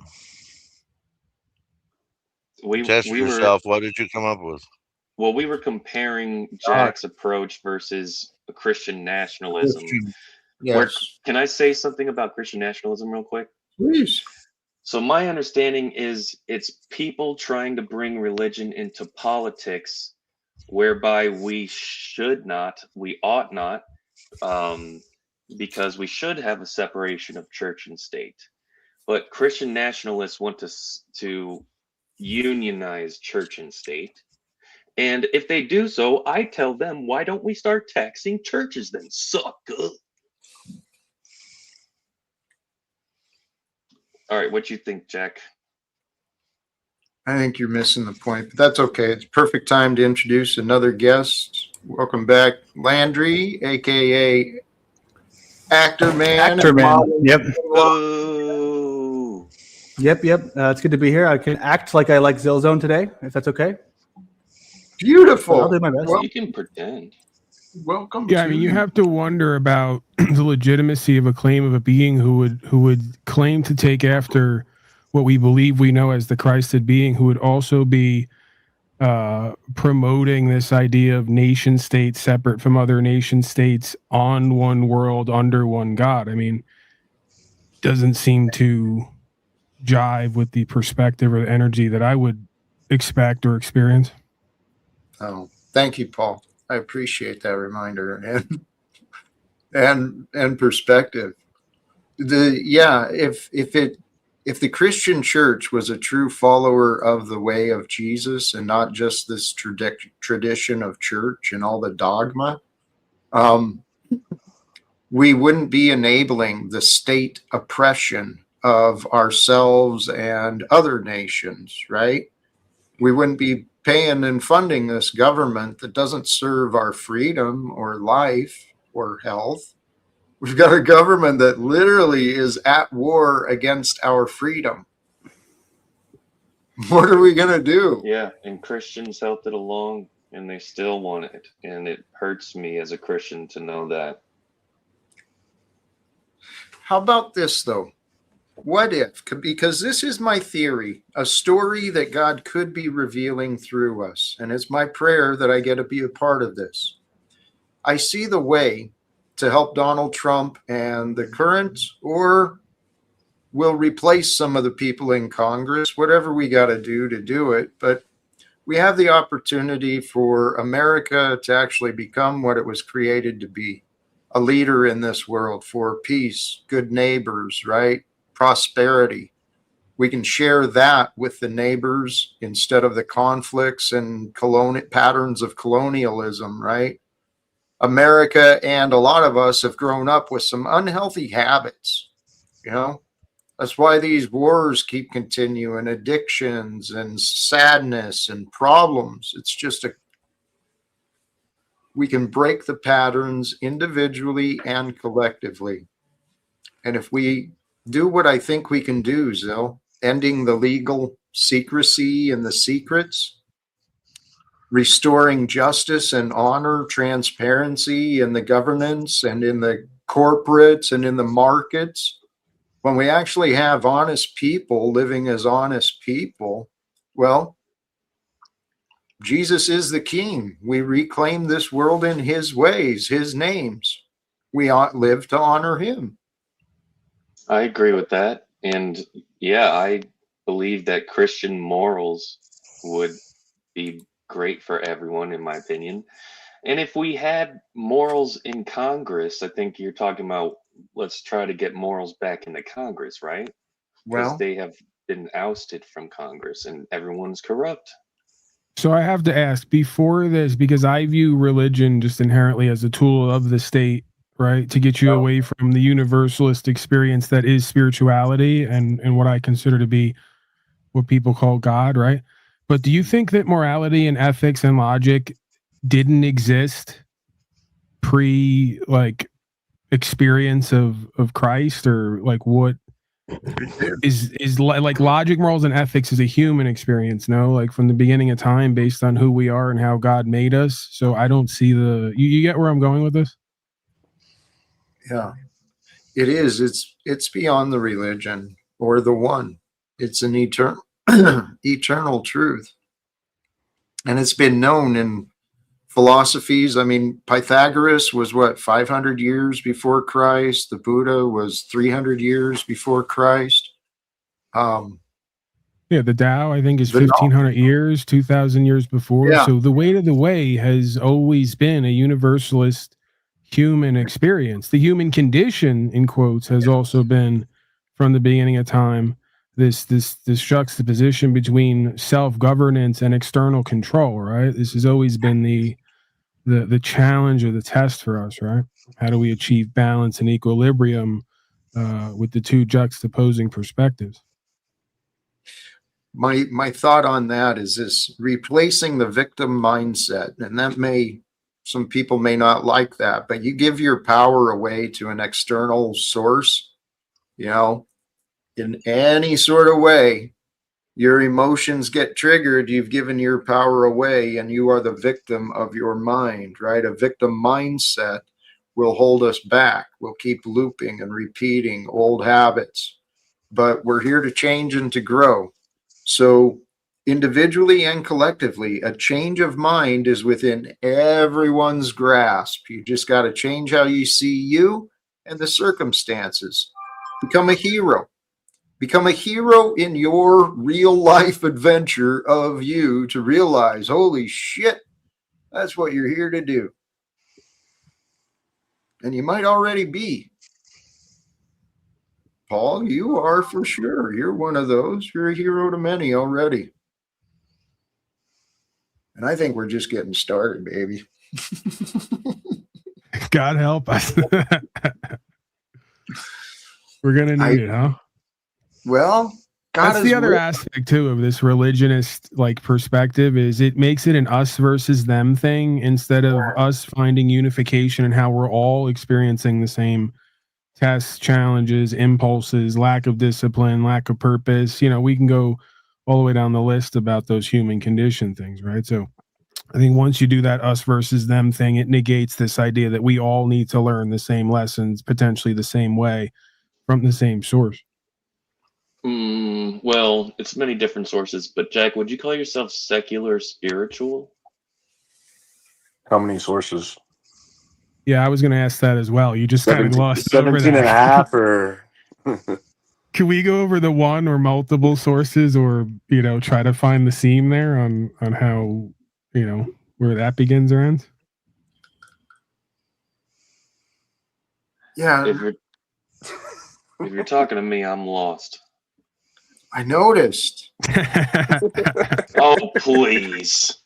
Test We were yourself. What did you come up with? well, we were comparing Uh, Jack's approach versus a Christian nationalism. Christian. Where Yes, can I say something about Christian nationalism real quick? please. So my understanding is it's people trying to bring religion into politics, whereby we ought not, um, because we should have a separation of church and state. But Christian nationalists want to unionize church and state. And if they do so, I tell them, why don't we start taxing churches then? Sucker. All right, what you think, Jack? I think you're missing the point, but that's okay. It's perfect time to introduce another guest. Welcome back, Landry, aka Actor Man Actor and man. model. Yep. Boo! Yep. Yep. It's good to be here. I can act like I like Zillzone today, if that's okay. But I'll Beautiful. do my best. Well, You can pretend. welcome. Yeah, I mean, you have to wonder about the legitimacy of a claim of a being who would claim to take after what we believe we know as the Christed being, who would also be promoting this idea of nation states separate from other nation states on one world under one God. I mean, doesn't seem to jive with the perspective or the energy that I would expect or experience. Oh, thank you, Paul. I appreciate that reminder and perspective. If the Christian church was a true follower of the way of Jesus and not just this tradition of church and all the dogma, we wouldn't be enabling the state oppression of ourselves and other nations, right? We wouldn't be paying and funding this government that doesn't serve our freedom or life or health. We've got a government that literally is at war against our freedom. What are we going to do? Yeah, and Christians helped it along, and they still want it. And it hurts me as a Christian to know that. How about this, though? What if, because this is my theory, a story that God could be revealing through us, and it's my prayer that I get to be a part of this. I see the way to help Donald Trump and the current, or we'll replace some of the people in Congress, whatever we got to do it. But we have the opportunity for America to actually become what it was created to be, a leader in this world for peace, good neighbors, right? Prosperity. We can share that with the neighbors instead of the conflicts and patterns of colonialism, right? America and a lot of us have grown up with some unhealthy habits, you know? That's why these wars keep continuing, addictions and sadness and problems. It's just we can break the patterns individually and collectively. And if we do what I think we can do, Zil, ending the legal secrecy and the secrets, restoring justice and honor, transparency in the governance and in the corporates and in the markets, when we actually have honest people living as honest people, well, Jesus is the king. We reclaim this world in his ways, his names. We ought live to honor him. I agree with that. And yeah, I believe that Christian morals would be great for everyone, in my opinion. And if we had morals in Congress, I think you're talking about let's try to get morals back into Congress, right? Because Well, they have been ousted from Congress and everyone's corrupt. So I have to ask before this, because I view religion just inherently as a tool of the state, right? To get you away from the universalist experience that is spirituality and what I consider to be what people call God, right? But do you think that morality and ethics and logic didn't exist pre like experience of Christ, or like what is like logic, morals, and ethics is a human experience, no? Like from the beginning of time, based on who we are and how God made us. So I don't see you get where I'm going with this? yeah, it is. It's beyond the religion or the one. It's an eternal eternal truth. And it's been known in philosophies. I mean, Pythagoras was what, 500 years before Christ? The Buddha was 300 years before Christ. Yeah, the Tao, I think, is 1,500 years, 2,000 years before. Yeah. So the way to the way has always been a universalist human experience. The human condition, in quotes, has also been from the beginning of time this juxtaposition between self-governance and external control, right? This has always been the challenge or the test for us, right? How do we achieve balance and equilibrium with the two juxtaposing perspectives? My thought on that is this: replacing the victim mindset. And that some people may not like that, but you give your power away to an external source, in any sort of way, your emotions get triggered, you've given your power away, and you are the victim of your mind, right? A victim mindset will hold us back. We'll keep looping and repeating old habits, but we're here to change and to grow. So individually and collectively, a change of mind is within everyone's grasp. You just got to change how you see you and the circumstances. Become a hero. Become a hero in your real life adventure of you to realize, holy shit, that's what you're here to do. And you might already be. Paul. You are for sure. You're one of those. You're a hero to many already. And I think we're just getting started, baby. God help us. We're going to need it, huh? Well, God that's the other with aspect too of this religionist like perspective is it makes it an us versus them thing instead of us finding unification and how we're all experiencing the same tests, challenges, impulses, lack of discipline, lack of purpose. You know, we can go all the way down the list about those human condition things, right? So I think once you do that us versus them thing, it negates this idea that we all need to learn the same lessons, potentially the same way from the same source. Well, it's many different sources, but Jack, would you call yourself secular spiritual? How many sources? Yeah, I was going to ask that as well. You just kind of lost 17 over and a that. half or Can we go over the one or multiple sources or, you know, try to find the seam there on how, you know, where that begins or ends? Yeah. If you're talking to me, I'm lost. I noticed. Oh, please.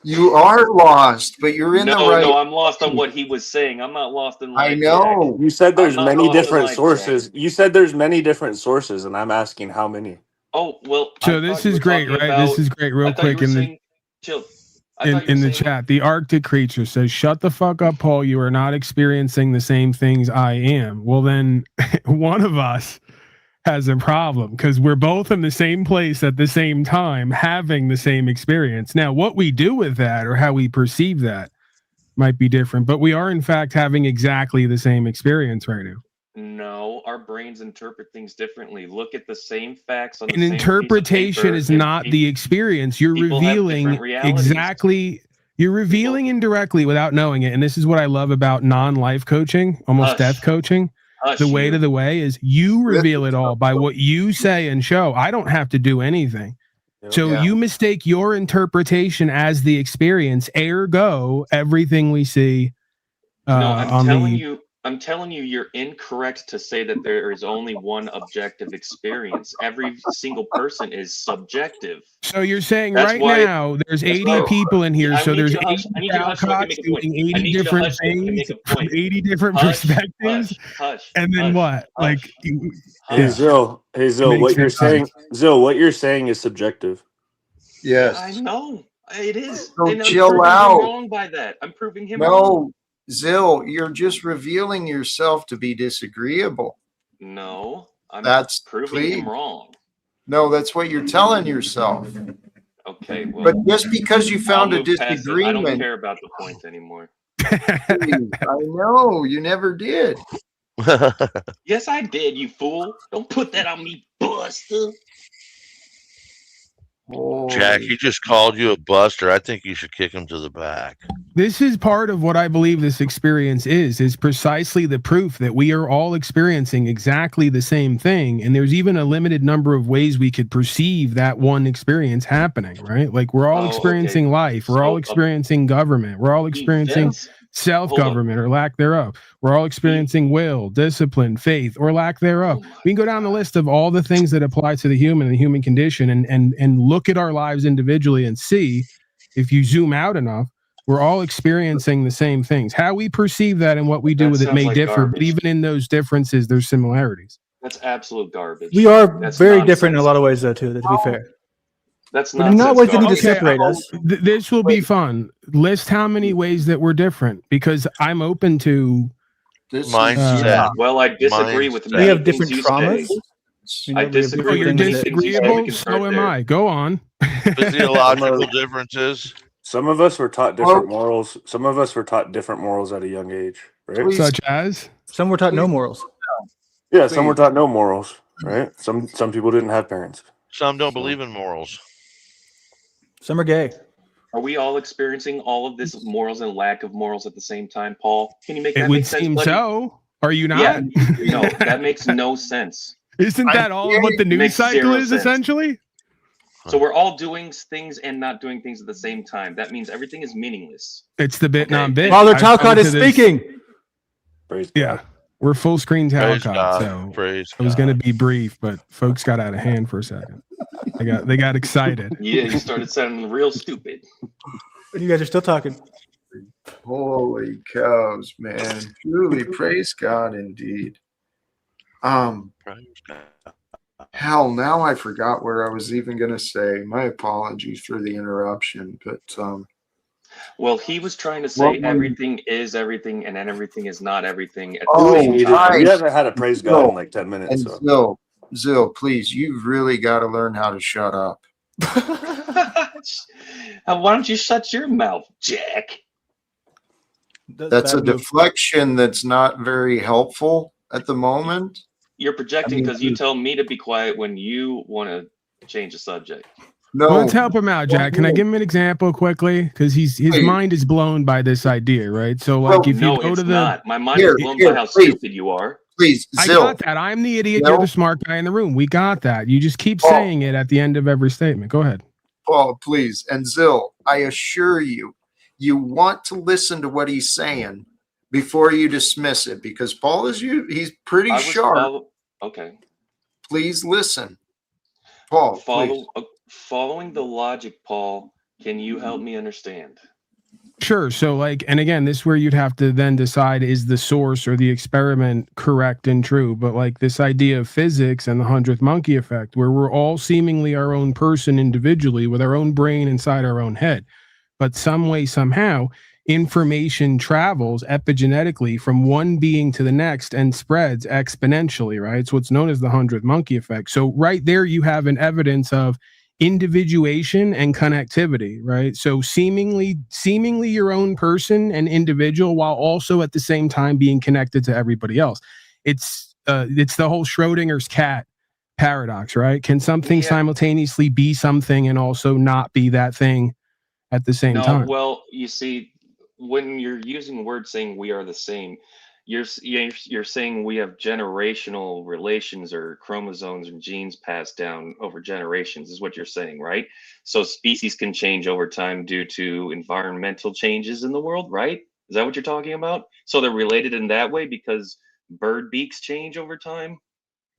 You are lost, but you're in the right. No, I'm lost on what he was saying. I'm not lost in life. I know. Jack. You said there's many different life, sources. Jack. You said there's many different sources, and I'm asking how many. Oh, well. So this is great, right? This is great. Real quick in the chat, the Arctic creature says, "Shut the fuck up, Paul. You are not experiencing the same things I am." Well, then one of us has a problem because we're both in the same place at the same time, having the same experience. Now, what we do with that or how we perceive that might be different, but we are in fact having exactly the same experience right now. No, our brains interpret things differently. Look at the same facts on the An same interpretation piece of paper, is not the experience. You're revealing exactly. You're revealing indirectly without knowing it. And this is what I love about non-life coaching, almost death coaching. The way to the way is you reveal it all by what you say and show. I don't have to do anything. So you mistake your interpretation as the experience. Ergo, everything we see. I'm telling you, you're incorrect to say that there is only one objective experience. Every single person is subjective. So you're saying now there's 80 people in here, so there's 80 Talcotts doing 80 different things from 80 different perspectives. And then what? Like, hey Zill, what you're saying, what you're saying is subjective. Yes, I know it is. So and I'm chill proving out. him wrong by that. I'm proving him wrong. Zill, you're just revealing yourself to be disagreeable. No, I'm proving him wrong. No, that's what you're telling yourself. Okay, well, but just because you found a disagreement, I don't care about the points anymore. I know you never did. Yes, I did. You fool! Don't put that on me, Buster. Jack, he just called you a buster. I think you should kick him to the back. This is part of what I believe this experience is precisely the proof that we are all experiencing exactly the same thing. And there's even a limited number of ways we could perceive that one experience happening, right? Like we're all experiencing life. We're all experiencing government. We're all experiencing self-government or lack thereof. We're all experiencing will, discipline, faith, or lack thereof. We can go down the list of all the things that apply to the human and the human condition and look at our lives individually and see, if you zoom out enough, we're all experiencing the same things. How we perceive that and what we do with it may differ, but even in those differences, there's similarities. That's absolute garbage. We are very different in a lot of ways, though, too, to be fair. That's not ways that need to separate us. This will be fun. List how many ways that we're different, because I'm open to mindset. Well, I disagree with we have different traumas. I disagree. You're disagreeable. So am I. Go on. Physiological differences. Some of us were taught different morals. Some of us were taught different morals at a young age, right? Such as? Some were taught no morals. Yeah, some were taught no morals, right? Some people didn't have parents. Some don't believe in morals. Some are gay. Are we all experiencing all of this morals and lack of morals at the same time, Paul? Can you make that It would make sense, seem buddy? so. Are you not? Yeah, no, that makes no sense. Isn't that all of what the news cycle is, essentially? So we're all doing things and not doing things at the same time. That means everything is meaningless. It's the bit non-bit. Father Talcott is speaking. Yeah. we're full screen Praise Talcott, God. so Praise I was going to God. be brief, but folks got out of hand for a second. They got excited. Yeah, you started sounding real stupid. You guys are still talking. Holy cows, man. Truly praise God indeed. Praise God. Hell, now I forgot where I was even going to say. My apologies for the interruption, but Well, he was trying to what say were you? everything is everything and then everything is not everything at the We Oh, same need it. time. We right. haven't had a praise God in like 10 minutes. And So Zill, please, you've really got to learn how to shut up. Why don't you shut your mouth, Jack? That's a Bad move. deflection that's not very helpful at the moment. You're I projecting mean, because you tell me to be quiet when you want to change the subject. no. Well, let's help him out, Jack. Can I give him an example quickly? Because his Please. mind is blown by this idea, right? So, like, Well, if you No, go it's to the not. My mind is blown by how please, stupid you are. please, I Zill. got that. I'm the idiot. You're the smart guy in the room. We got that. You just keep Paul. saying it at the end of every statement. Go ahead. Paul, please. And Zill, I assure you, you want to listen to what he's saying before you dismiss it, because Paul he's pretty I was sharp. okay. Please listen. Paul, please. Following the logic, Paul, can you help me understand? Sure. So, like, and again, this is where you'd have to then decide, is the source or the experiment correct and true? But like this idea of physics and the 100th monkey effect, where we're all seemingly our own person individually with our own brain inside our own head. But some way, somehow, information travels epigenetically from one being to the next and spreads exponentially, right? It's what's known as the 100th monkey effect. So right there, you have an evidence of individuation and connectivity, right? So seemingly your own person and individual, while also at the same time being connected to everybody else. It's the whole Schrodinger's cat paradox, right? Can something simultaneously be something and also not be that thing at the same time? Well, you see, when you're using words saying we are the same, you're saying we have generational relations or chromosomes and genes passed down over generations, is what you're saying, right? So species can change over time due to environmental changes in the world, right? Is that what you're talking about? So they're related in that way because bird beaks change over time,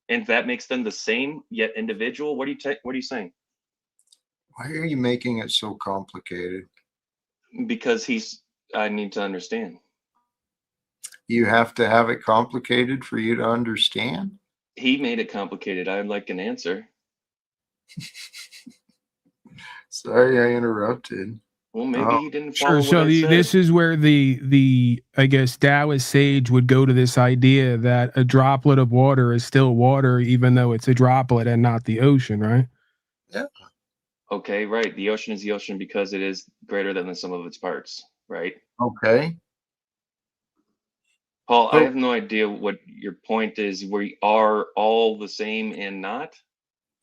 and that makes them the same yet individual. What are you saying? Why are you making it so complicated? Because I need to understand. You have to have it complicated for you to understand? He made it complicated. I'd like an answer. Sorry, I interrupted. Well, maybe he didn't follow Sure. what So I said. this is where the I guess Taoist sage would go to this idea that a droplet of water is still water, even though it's a droplet and not the ocean, right? Yeah. Okay, right. The ocean is the ocean because it is greater than the sum of its parts, right? Okay. Paul, So, I have no idea what your point is. We are all the same and not?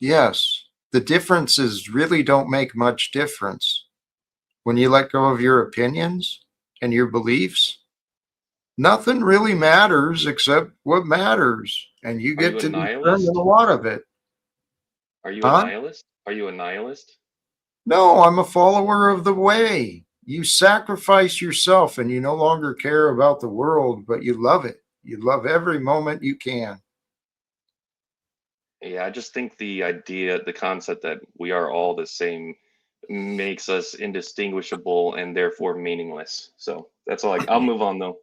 yes, the differences really don't make much difference. When you let go of your opinions and your beliefs, nothing really matters except what matters. And you get to determine a lot of it. Are you a nihilist? Are you a nihilist? No, I'm a follower of the way. You sacrifice yourself and you no longer care about the world, but you love it. You love every moment you can. Yeah, I just think the concept that we are all the same makes us indistinguishable and therefore meaningless. So that's all. I'll move on though.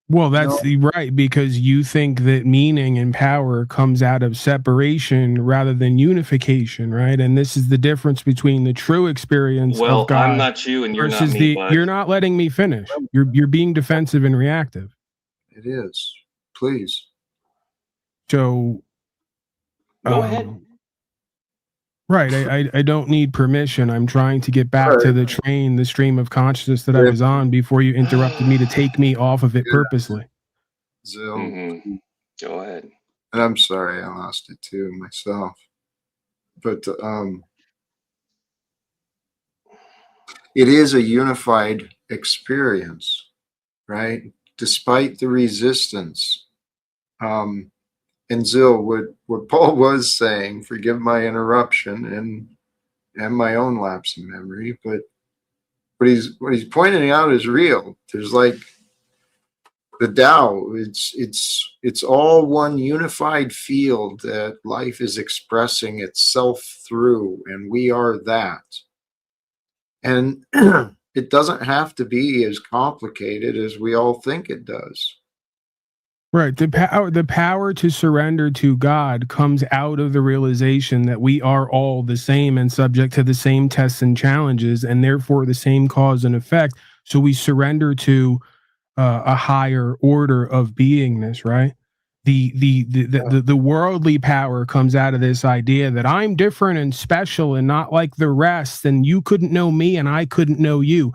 Well, that's right, because you think that meaning and power comes out of separation rather than unification, right? And this is the difference between the true experience Well, of God I'm not you and you're not versus me, bud. You're not letting me finish. You're being defensive and reactive. It is. Please. So go ahead. Right. I don't need permission. I'm trying to get back to the train, the stream of consciousness that I was on before you interrupted me to take me off of it purposely. Zill. Go ahead. And I'm sorry, I lost it too myself. But it is a unified experience, right? Despite the resistance. And Zill, what Paul was saying, forgive my interruption and my own lapse in memory, but what he's pointing out is real. There's The Tao, it's all one unified field that life is expressing itself through, and we are that. And it doesn't have to be as complicated as we all think it does. Right. The power to surrender to God comes out of the realization that we are all the same and subject to the same tests and challenges, and therefore the same cause and effect. So we surrender to a higher order of beingness, right? The worldly power comes out of this idea that I'm different and special and not like the rest, and you couldn't know me and I couldn't know you.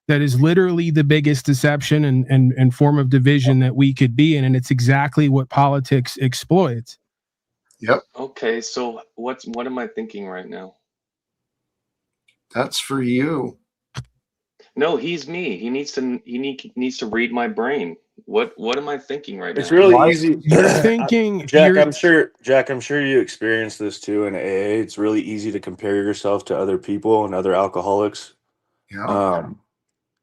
That is literally the biggest deception and form of division that we could be in, and it's exactly what politics exploits. Yep. Okay, so what am I thinking right now? That's for you. No, he's me. He needs to read my brain. What am I thinking right It's now? really easy. You're thinking, Jack, I'm sure you experienced this too in AA. It's really easy to compare yourself to other people and other alcoholics. Yeah.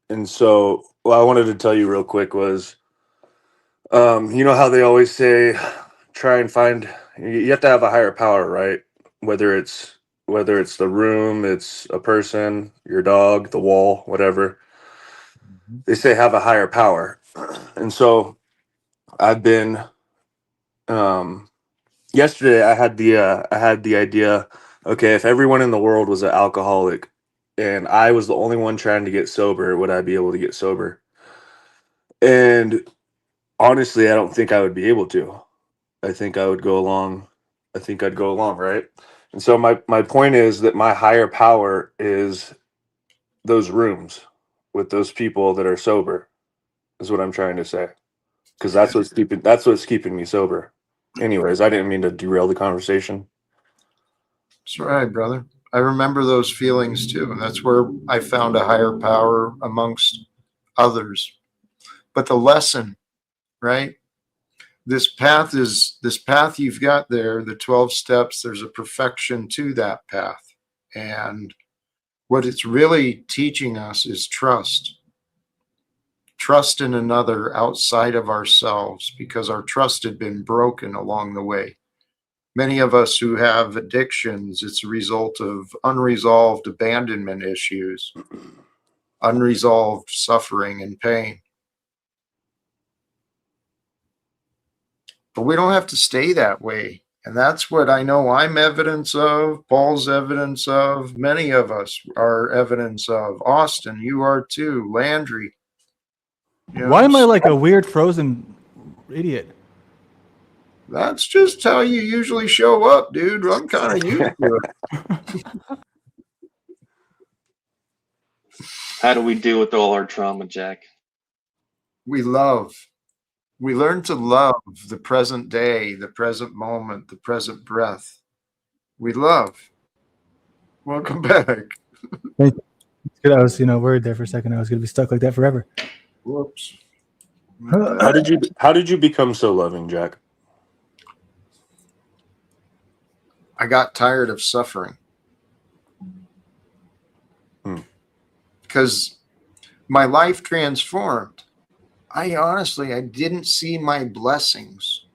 And so what I wanted to tell you real quick was, you know how they always say, try and find, you have to have a higher power, right? Whether it's the room, it's a person, your dog, the wall, whatever. They say have a higher power. And so I've been, yesterday I had the idea, okay, if everyone in the world was an alcoholic and I was the only one trying to get sober, would I be able to get sober? And honestly, I don't think I would be able to. I think I would go along. I think I'd go along, right? And so my point is that my higher power is those rooms with those people that are sober, is what I'm trying to say. Because that's what's keeping me sober. Anyways, I didn't mean to derail the conversation. That's right, brother. I remember those feelings too. That's where I found a higher power amongst others. But the lesson, right? This path you've got there, the 12 steps, there's a perfection to that path. And what it's really teaching us is trust. Trust in another outside of ourselves, because our trust had been broken along the way. Many of us who have addictions, it's a result of unresolved abandonment issues, unresolved suffering and pain. But we don't have to stay that way. And that's what I know I'm evidence of, Paul's evidence of, many of us are evidence of. Austin, you are too. Landry. Why am I like a weird frozen idiot? That's just how you usually show up, dude. I'm kind of used to it. How do we deal with all our trauma, Jack? We love. We learn to love the present day, the present moment, the present breath. We love. Welcome back. Thank you. It's good. I was, worried there for a second. I was going to be stuck like that forever. Whoops. How did you become so loving, Jack? I got tired of suffering. Because my life transformed. I didn't see my blessings.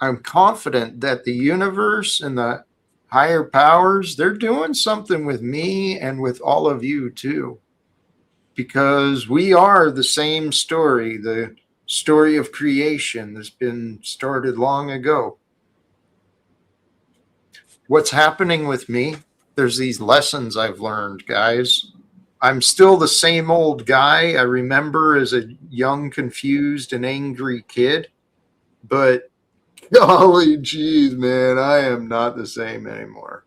I'm confident that the universe and the higher powers, they're doing something with me and with all of you too. Because we are the same story, the story of creation that's been started long ago. What's happening with me? There's these lessons I've learned, guys. I'm still the same old guy I remember as a young, confused, and angry kid. But golly geez, man, I am not the same anymore.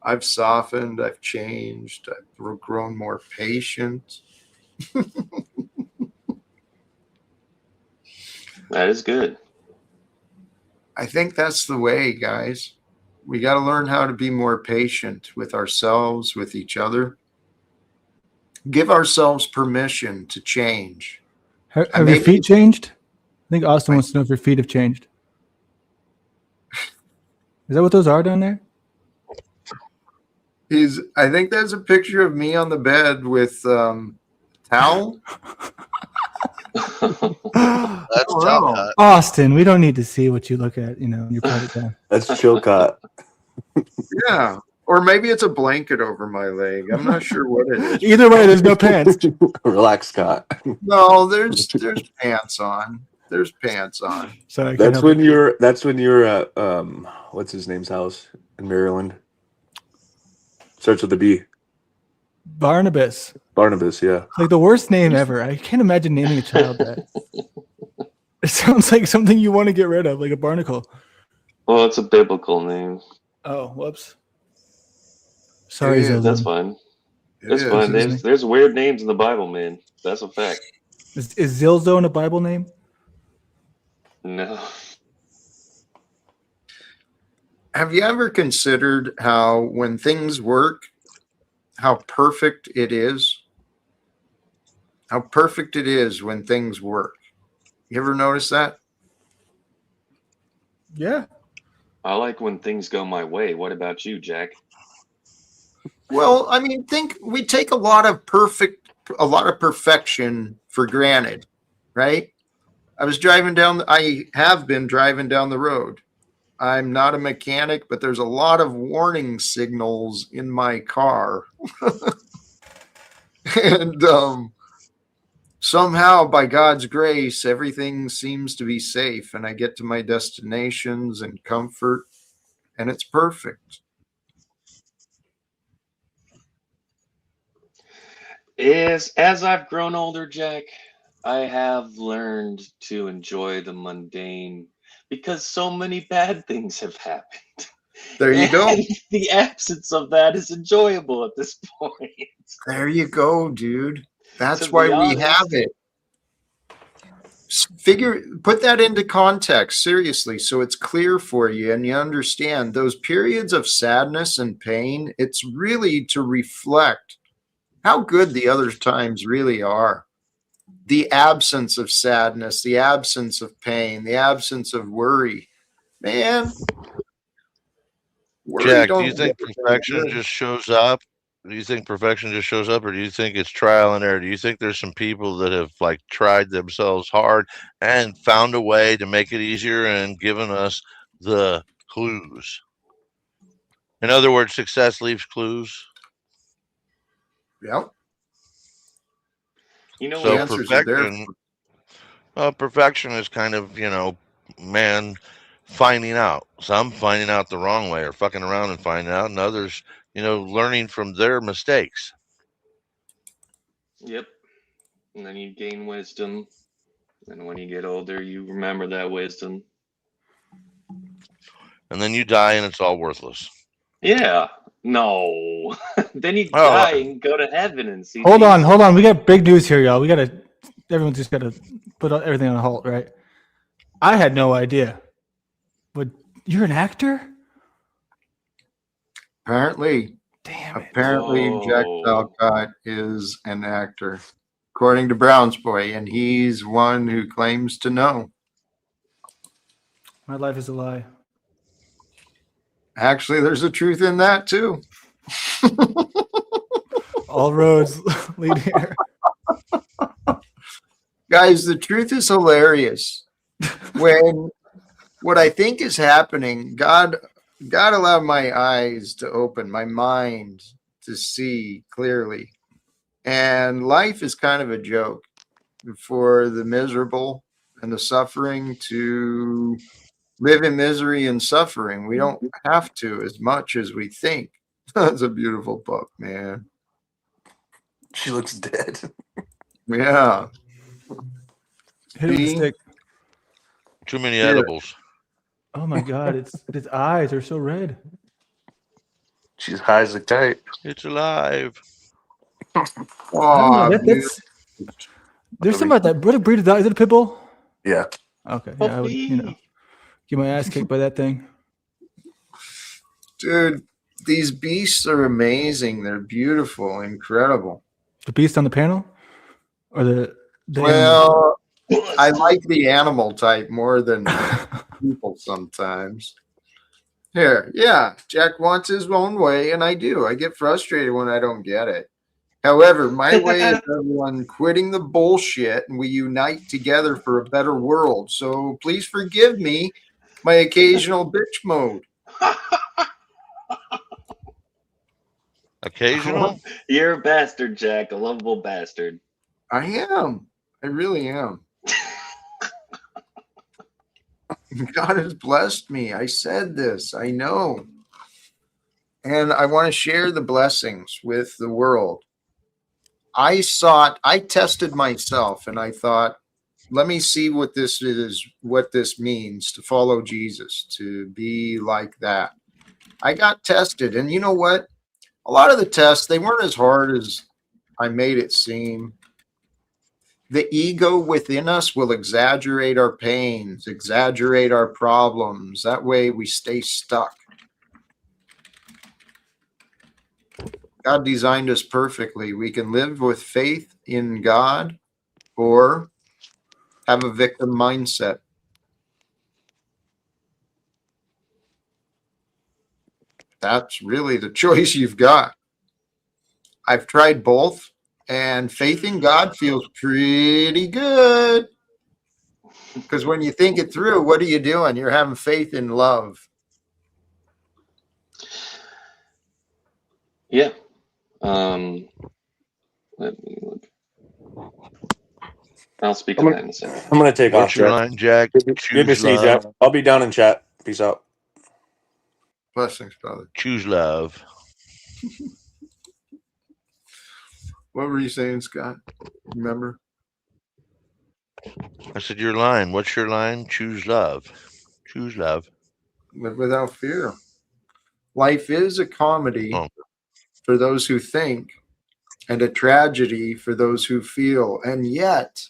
I've softened, I've changed, I've grown more patient. That is good. I think that's the way, guys. We got to learn how to be more patient with ourselves, with each other. Give ourselves permission to change. Have your feet changed? I think Austin wants to know if your feet have changed. Is that what those are down there? I think there's a picture of me on the bed with towel. That's Talcott. Austin, we don't need to see what you look at, in your private time. That's Chilcott. Yeah. Or maybe it's a blanket over my leg. I'm not sure what it is. Either way, there's no pants. Relax, Scott. No, there's pants on. There's pants on. Sorry, I can't That's help when you're at what's his name's house in Maryland. Starts with a B. Barnabas. Barnabas, yeah. Like the worst name ever. I can't imagine naming a child that. It sounds like something you want to get rid of, like a barnacle. Well, it's a biblical name. Oh, whoops. Sorry, Yeah, Zildjian. That's fine. It It's is. fine. There's weird names in the Bible, man. That's a fact. Is Zildjian a Bible name? No. Have you ever considered how when things work, how perfect it is? How perfect it is when things work. You ever notice that? Yeah. I like when things go my way. What about you, Jack? Well, I mean, we take a lot of perfection for granted, right? I have been driving down the road. I'm not a mechanic, but there's a lot of warning signals in my car. And somehow, by God's grace, everything seems to be safe, and I get to my destinations and comfort, and it's perfect. As I've grown older, Jack, I have learned to enjoy the mundane because so many bad things have happened. There you go. And the absence of that is enjoyable at this point. There you go, dude. That's To why be we honest. have it. Put that into context, seriously, so it's clear for you and you understand those periods of sadness and pain. It's really to reflect how good the other times really are. The absence of sadness, the absence of pain, the absence of worry. Man, worry Jack, do don't you think make it perfection good. just shows up? Do you think perfection just shows up, or do you think it's trial and error? Do you think there's some people that have like tried themselves hard and found a way to make it easier and given us the clues? In other words, success leaves clues. Yep. You know The So what? answers are there. perfection is kind of, man finding out. Some finding out the wrong way or fucking around and finding out, and others, learning from their mistakes. Yep. And then you gain wisdom. And when you get older, you remember that wisdom. And then you die and it's all worthless. Yeah. No. Then you Oh, die and go to heaven and see. Hold Jesus. on. We got big news here, y'all. Everyone's just got to put everything on hold, right? I had no idea. But you're an actor? Apparently, Damn it. Jack Whoa. Talcott is an actor, according to Brown's Boy, and he's one who claims to know. My life is a lie. Actually, there's a truth in that too. All roads lead here. Guys, the truth is hilarious. When what I think is happening, God allowed my eyes to open, my mind to see clearly. And life is kind of a joke for the miserable and the suffering to live in misery and suffering. We don't have to as much as we think. That's a beautiful book, man. She looks dead. Yeah. Hit it with a stick. Too many Yeah. edibles. Oh my God, its eyes are so red. She's high as a kite. It's alive. I don't Oh, know, there's something about that. What breed is that? Is it a pit bull? Yeah. Okay. Yeah, I would, get my ass kicked by that thing. dude, these beasts are amazing. They're beautiful, incredible. The beast on the panel? Or the animal? Well, I like the animal type more than people sometimes. Here, yeah, Jack wants his own way, and I do. I get frustrated when I don't get it. However, my way is everyone quitting the bullshit and we unite together for a better world. So please forgive me my occasional bitch mode. Occasional? You're a bastard, Jack, a lovable bastard. I am. I really am. God has blessed me. I said this. I know. And I want to share the blessings with the world. I tested myself and I thought, let me see what this is, what this means to follow Jesus, to be like that. I got tested. And you know what? A lot of the tests, they weren't as hard as I made it seem. The ego within us will exaggerate our pains, exaggerate our problems. That way we stay stuck. God designed us perfectly. We can live with faith in God or have a victim mindset. That's really the choice you've got. I've tried both, and faith in God feels pretty good. Because when you think it through, what are you doing? You're having faith in love. Yeah. Let me look. I'll speak on that in a second. I'm gonna take off, What's your Jack. line, Jack? Good to Choose see you, Jack. love. I'll be down in chat. Peace out. Blessings, brother. Choose love. What were you saying, Scott? Remember? I said your line. What's your line? Choose love. Choose love. Live without fear. Life is a comedy for those who think and a tragedy for those who feel. And yet,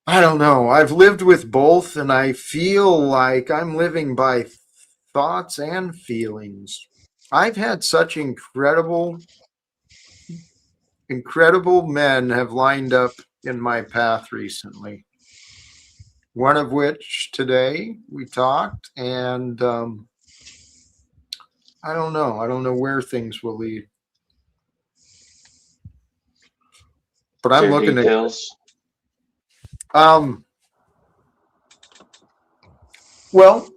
I don't know. I've lived with both and I feel like I'm living by thoughts and feelings. I've had such incredible men have lined up in my path recently. One of which today we talked, and I don't know. I don't know where things will lead. But I'm looking details. Well,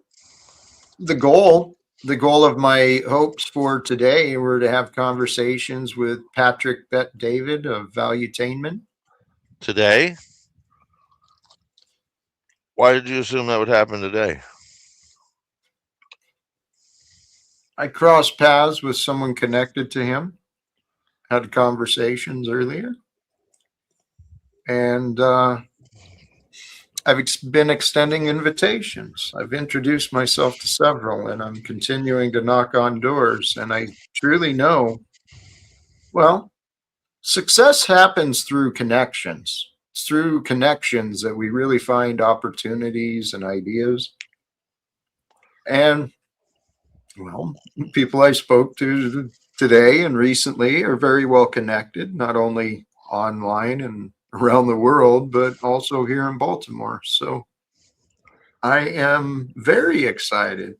the goal of my hopes for today were to have conversations with Patrick Bet David of Valuetainment. Today? Why did you assume that would happen today? I crossed paths with someone connected to him, had conversations earlier, and I've been extending invitations. I've introduced myself to several, and I'm continuing to knock on doors. And I truly know, well, success happens through connections. It's through connections that we really find opportunities and ideas. And, well, people I spoke to today and recently are very well connected, not only online and around the world, but also here in Baltimore. So I am very excited.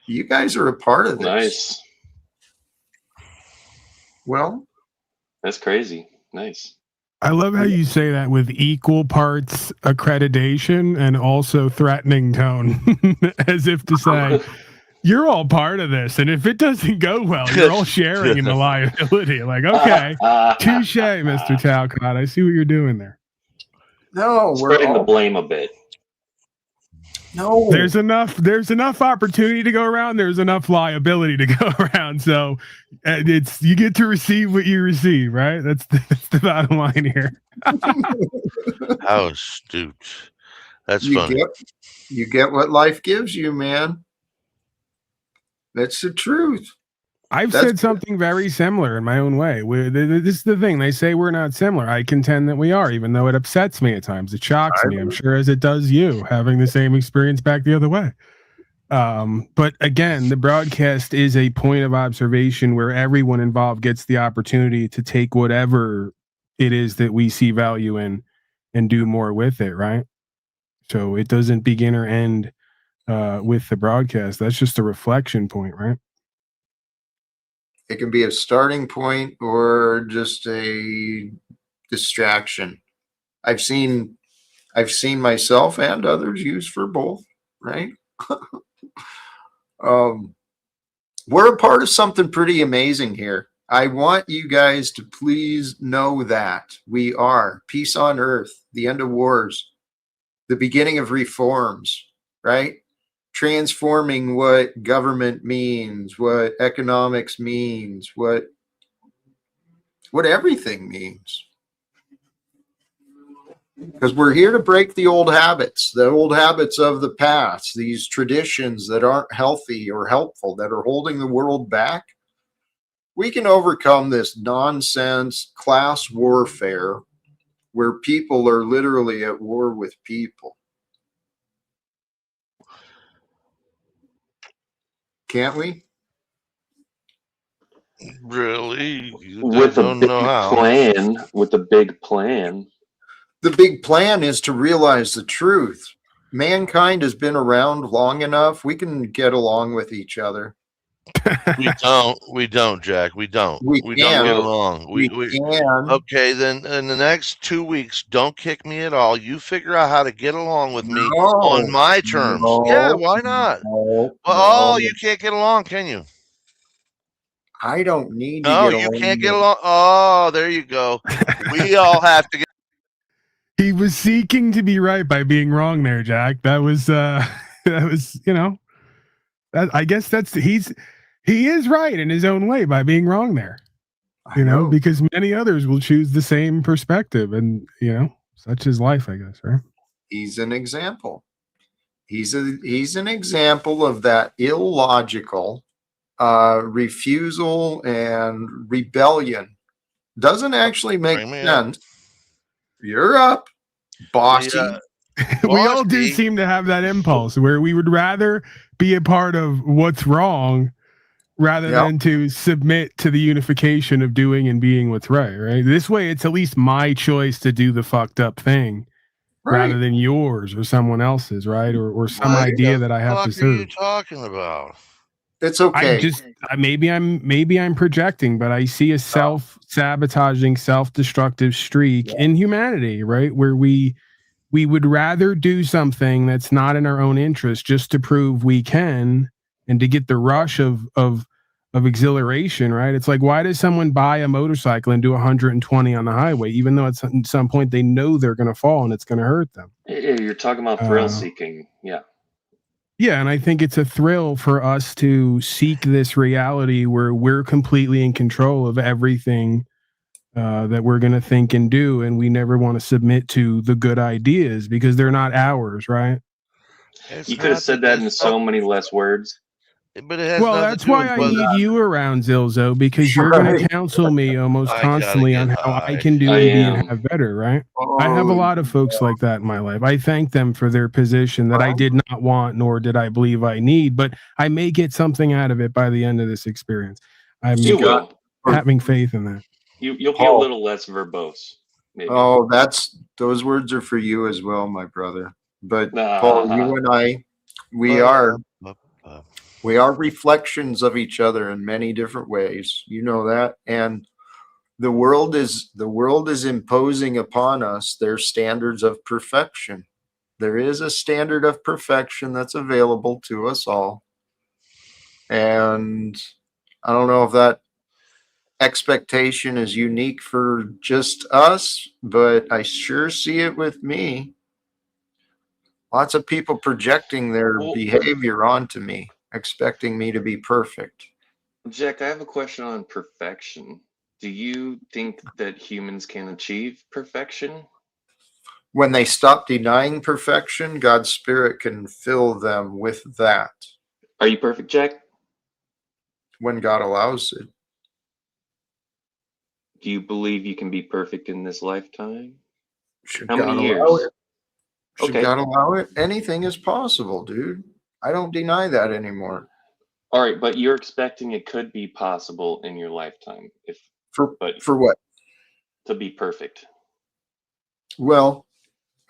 You guys are a part of this. Nice. Well, that's crazy. Nice. I love how you say that with equal parts accreditation and also threatening tone, as if to say, you're all part of this. And if it doesn't go well, you're all sharing in the liability. Like, okay, touche, Mr. Talcott. I see what you're doing there. No, spreading the blame a bit. No, there's enough opportunity to go around. There's enough liability to go around. So it's, you get to receive what you receive, right? That's the bottom line here. How astute. That's funny. You get what life gives you, man. That's the truth. I've said something very similar in my own way. This is the thing. They say we're not similar. I contend that we are, even though it upsets me at times. It shocks me. I'm sure as it does you, having the same experience back the other way. But again, the broadcast is a point of observation where everyone involved gets the opportunity to take whatever it is that we see value in and do more with it, right? So it doesn't begin or end with the broadcast. That's just a reflection point, right? It can be a starting point or just a distraction. I've seen myself and others use for both, right? We're a part of something pretty amazing here. I want you guys to please know that we are peace on earth, the end of wars, the beginning of reforms, right? Transforming what government means, what economics means, what everything means. Because we're here to break the old habits of the past, these traditions that aren't healthy or helpful, that are holding the world back. We can overcome this nonsense class warfare where people are literally at war with people. Can't we? Really? I With a don't know big how. plan, with a big plan. The big plan is to realize the truth. Mankind has been around long enough. We can get along with each other. We don't, Jack. We don't. We We don't can. get Well, along. We can. Okay, then in the next 2 weeks, don't kick me at all. You figure out how to get along with me on No, my terms. Yeah, no, why not? no, Well, oh, no. you can't get along, can you? I don't need to No, get you can't along get with. along. Oh, there you go. We all have to get. He was seeking to be right by being wrong there, Jack. That was I guess he is right in his own way by being wrong there. I know. Because many others will choose the same perspective, and such is life, I guess, right? He's an example. He's an example of that illogical refusal and rebellion. Doesn't actually make Bring me up. sense. You're up, bossy. We all do Bossy. seem to have that impulse where we would rather be a part of what's wrong rather Yep. than to submit to the unification of doing and being what's right. This way, it's at least my choice to do the fucked up thing rather Right. than yours or someone else's, right? Or some What idea the that I have to fuck are you serve. talking about? It's okay. Maybe I'm projecting, but I see a self-sabotaging, self-destructive streak in humanity, right? Where we would rather do something that's not in our own interest just to prove we can and to get the rush of exhilaration, right? It's like, why does someone buy a motorcycle and do 120 on the highway, even though at some point they know they're going to fall and it's going to hurt them? you're talking about thrill seeking. Yeah. Yeah, and I think it's a thrill for us to seek this reality where we're completely in control of everything that we're going to think and do, and we never want to submit to the good ideas because they're not ours, right? You could have said that in so many less words. But it has Well, nothing that's to do why with I whether. need you around, Zilzo, because you're going to counsel me almost I gotta constantly on get how I high. can do I and be am. and have better, right? I have a lot of folks like that in my life. I thank them for their position that I did not want, nor did I believe I need, but I may get something out of it by the end of this experience. I'm You will. having faith in that. You'll be a little less verbose, maybe. Oh, those words are for you as well, my brother. But Paul, you and I, we are reflections of each other in many different ways. You know that, and the world is imposing upon us their standards of perfection. There is a standard of perfection that's available to us all, and I don't know if that expectation is unique for just us, but I sure see it with me. Lots of people projecting their behavior onto me, expecting me to be perfect. Jack, I have a question on perfection. Do you think that humans can achieve perfection? When they stop denying perfection, God's Spirit can fill them with that. Are you perfect, Jack? When God allows it. Do you believe you can be perfect in this lifetime? Should How God many allow years? it? Should Okay. God allow it? Anything is possible, dude. I don't deny that anymore. All right, but you're expecting it could be possible in your lifetime, For what? To be perfect. Well,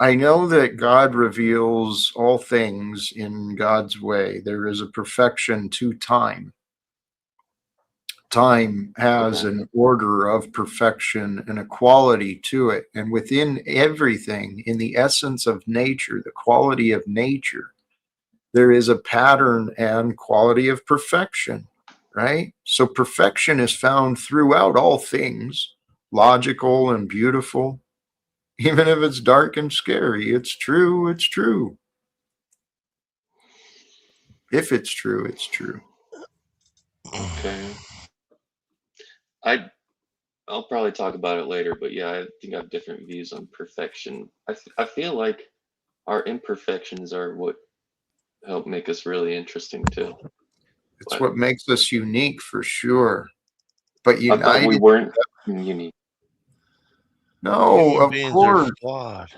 I know that God reveals all things in God's way. There is a perfection to time. Time has Okay. an order of perfection and a quality to it. And within everything, in the essence of nature, the quality of nature, there is a pattern and quality of perfection, right? So perfection is found throughout all things, logical and beautiful. Even if it's dark and scary, it's true, it's true. If it's true, it's true. Okay. I'll probably talk about it later, but yeah, I think I have different views on perfection. I feel like our imperfections are what help make us really interesting too. It's But what makes us unique for sure. But I thought we united, weren't unique. no, Human of beings are course. flawed.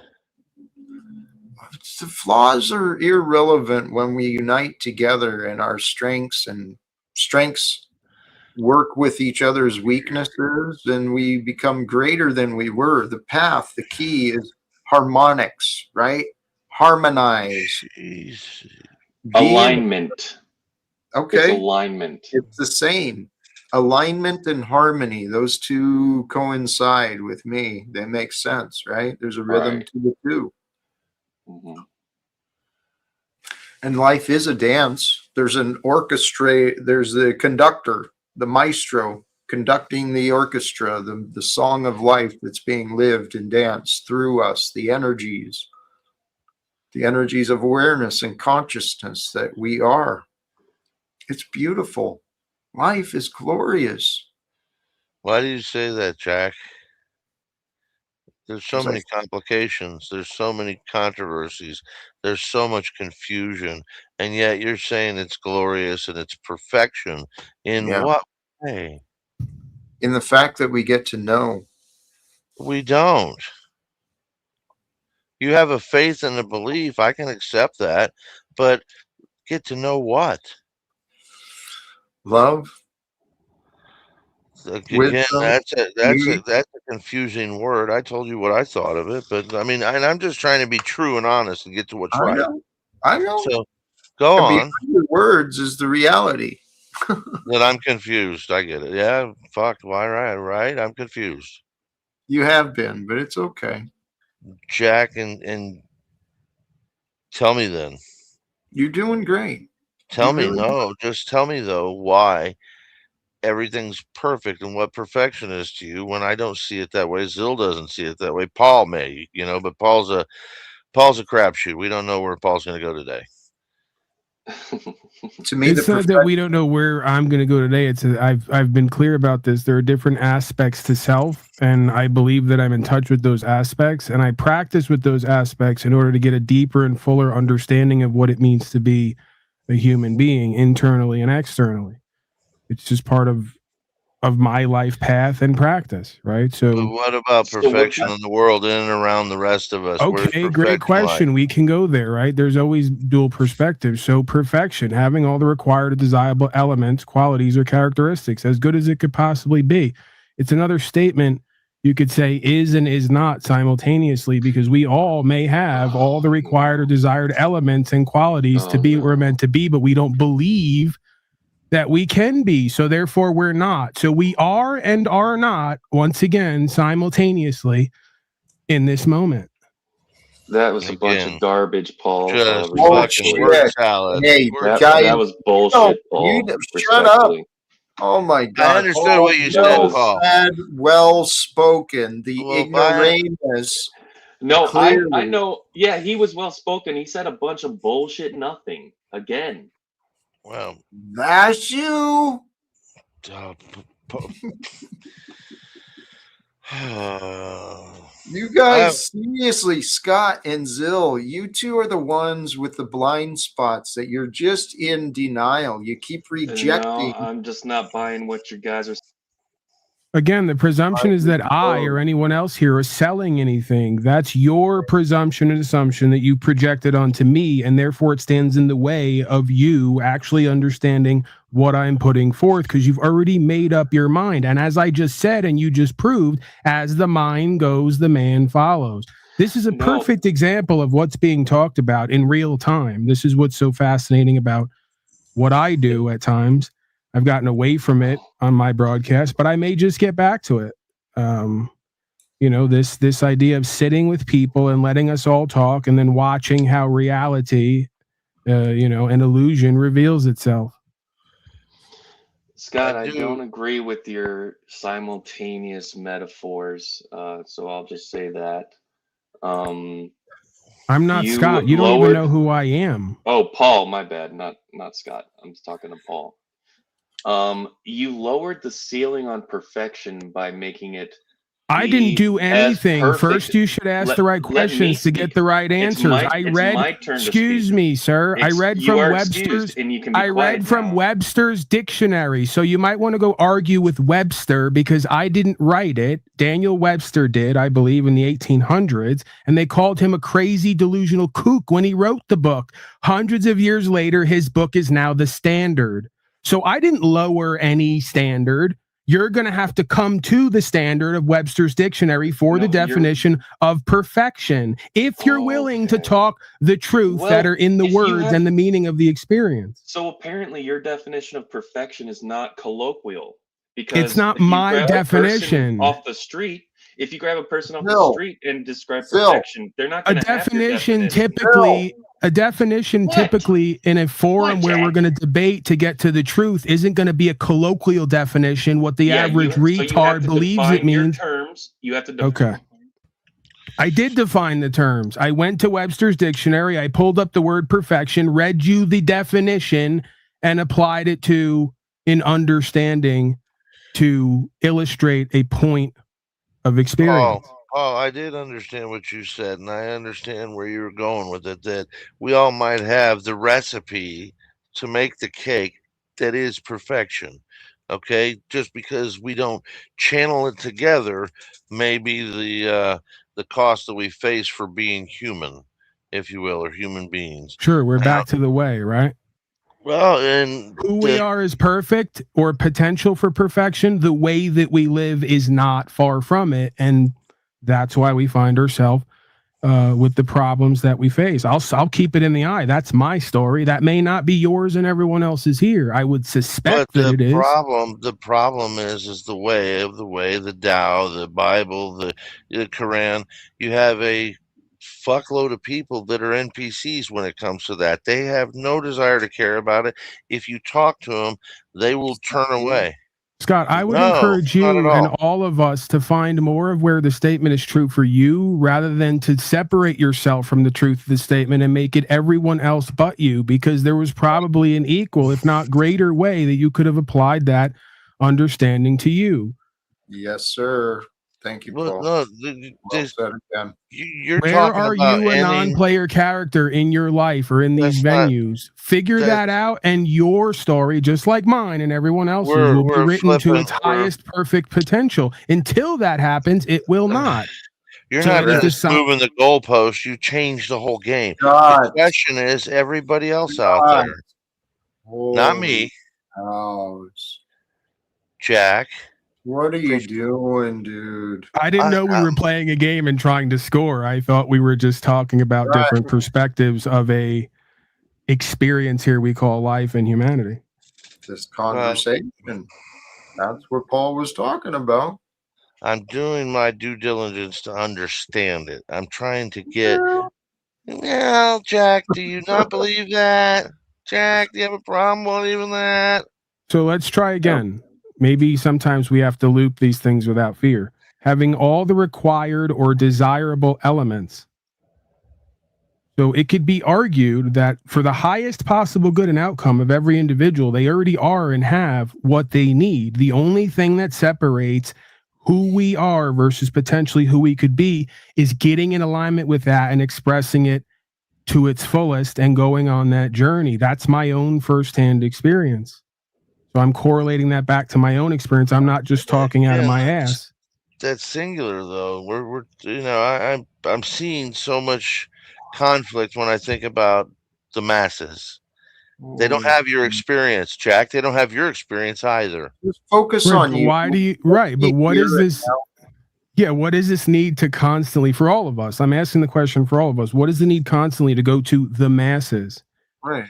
The flaws are irrelevant when we unite together and our strengths work with each other's weaknesses and we become greater than we were. The path, the key is harmonics, right? Harmonize. Jeez. Be in, Alignment. It's okay, alignment. it's the same. Alignment and harmony, those two coincide with me. They make sense, right? There's a rhythm Right. to the two. Hmm. And life is a dance. There's an orchestra, there's the conductor, the maestro conducting the orchestra, the song of life that's being lived and danced through us, the energies of awareness and consciousness that we are. It's beautiful. Life is glorious. Why do you say that, Jack? There's so 'Cause I, many complications. There's so many controversies. There's so much confusion. And yet you're saying it's glorious and it's perfection. In yeah, what way? in the fact that we get to know. We don't. You have a faith and a belief. I can accept that. But get to know what? Love, Again, wisdom, that's peace. a confusing word. I told you what I thought of it, but I mean, I'm just trying to be true and honest and get to what's I right. know. I know. So go And behind on. the words is the reality. That I'm confused. I get it. Yeah, fuck. Why? Right. I'm confused. You have been, but it's okay. Jack, and tell me then. You're doing great. Tell You me. really No, just tell me though why everything's perfect and what perfection is to you when I don't see it that way. Zill doesn't see it that way. Paul may, but Paul's a crapshoot. We don't know where Paul's going to go today. to me It's not that we don't know where I'm going to go today. It's I've been clear about this. There are different aspects to self, and I believe that I'm in touch with those aspects, and I practice with those aspects in order to get a deeper and fuller understanding of what it means to be a human being internally and externally. It's just part of my life path and practice, right? But So what about So what perfection you in the world in and around the rest of us? Where's okay, great perfection like? question. We can go there, right? There's always dual perspectives. So perfection, having all the required desirable elements, qualities, or characteristics, as good as it could possibly be. It's another statement you could say is and is not simultaneously, because we all may have all the required or desired elements and qualities to be what we're meant to be, but we don't believe that we can be. So therefore we're not. So we are and are not, once again, simultaneously in this moment. That was a bunch Again, of garbage, Paul. just fucking Respectfully. word salad. Hey, Word guys, That was bullshit, you Paul. shut up. Respectfully. Oh my I God. understood Paul, what you said, well Paul. said, well spoken. The Well, by ignoramus. No, I Clearly. know. Yeah, he was well spoken. He said a bunch of bullshit nothing again. well, That's you. You guys, seriously, Scott and Zill, you two are the ones with the blind spots that you're just in denial. You keep rejecting. No, I'm just not buying what you guys are. Again, the presumption is that I or anyone else here is selling anything. That's your presumption and assumption that you projected onto me, and therefore it stands in the way of you actually understanding what I'm putting forth, because you've already made up your mind. And as I just said, and you just proved, as the mind goes, the man follows. This is a perfect example of what's being talked about in real time. This is what's so fascinating about what I do at times. I've gotten away from it on my broadcast, but I may just get back to it. This idea of sitting with people and letting us all talk and then watching how reality, an illusion reveals itself. Scott, I don't agree with your simultaneous metaphors, so I'll just say that. I'm not Scott. You don't even know who I am. Oh, Paul, my bad. Not Scott. I'm talking to Paul. You lowered the ceiling on perfection by making it. I didn't do anything. First, you should ask the right questions to get the right answers. Excuse me, sir. I read from Webster's. I read from Webster's dictionary. So you might want to go argue with Webster because I didn't write it. Daniel Webster did, I believe, in the 1800s. And they called him a crazy, delusional kook when he wrote the book. Hundreds of years later, his book is now the standard. So I didn't lower any standard. You're going to have to come to the standard of Webster's dictionary for the definition of perfection. If you're willing to talk the truth that are in the words and the meaning of the experience. So apparently your definition of perfection is not colloquial. Because it's not my definition. Off the street, if you grab a person off the street and describe perfection, they're not going to have your definition. A definition typically in a forum where we're going to debate to get to the truth isn't going to be a colloquial definition. What the average retard believes it means. You have to define. Okay. I did define the terms. I went to Webster's dictionary. I pulled up the word perfection, read you the definition, and applied it to an understanding to illustrate a point of experience. Oh, I did understand what you said, and I understand where you were going with it, that we all might have the recipe to make the cake that is perfection. Okay, just because we don't channel it together may be the cost that we face for being human, if you will, or human beings. Sure, we're back to the way, right? Well, and who we are is perfect or potential for perfection. The way that we live is not far from it, and that's why we find ourselves with the problems that we face. I'll keep it in the eye. That's my story. That may not be yours and everyone else's here. I would suspect that it is. The problem is the way, the Tao, the Bible, the Quran. You have a fuckload of people that are NPCs when it comes to that. They have no desire to care about it. If you talk to them, they will turn away. Scott, I would encourage you and all of us to find more of where the statement is true for you rather than to separate yourself from the truth of the statement and make it everyone else but you, because there was probably an equal, if not greater way that you could have applied that understanding to you. Yes, sir. Thank you, Paul. No, Where are you a non-player character in your life or in these venues? Figure that out, and your story, just like mine and everyone else's, will be written to its highest perfect potential. Until that happens, it will not. You're not just moving the goalpost. You change the whole game. The question is everybody else out there. Not me. Jack. What are you doing, dude? I didn't know we were playing a game and trying to score. I thought we were just talking about different perspectives of a experience here we call life and humanity. This conversation. That's what Paul was talking about. I'm doing my due diligence to understand it. I'm trying to get... Well, Jack, do you not believe that? Jack, do you have a problem believing that? So let's try again. Maybe sometimes we have to loop these things without fear. Having all the required or desirable elements. So it could be argued that for the highest possible good and outcome of every individual, they already are and have what they need. The only thing that separates who we are versus potentially who we could be is getting in alignment with that and expressing it to its fullest and going on that journey. That's my own firsthand experience. So I'm correlating that back to my own experience. I'm not just talking out of my ass. That's singular, though. I'm seeing so much conflict when I think about the masses. They don't have your experience, Jack. They don't have your experience either. Just focus on you. Why do you? Right, but what is this? Yeah, what is this need to constantly, for all of us? I'm asking the question for all of us. What is the need constantly to go to the masses? Right.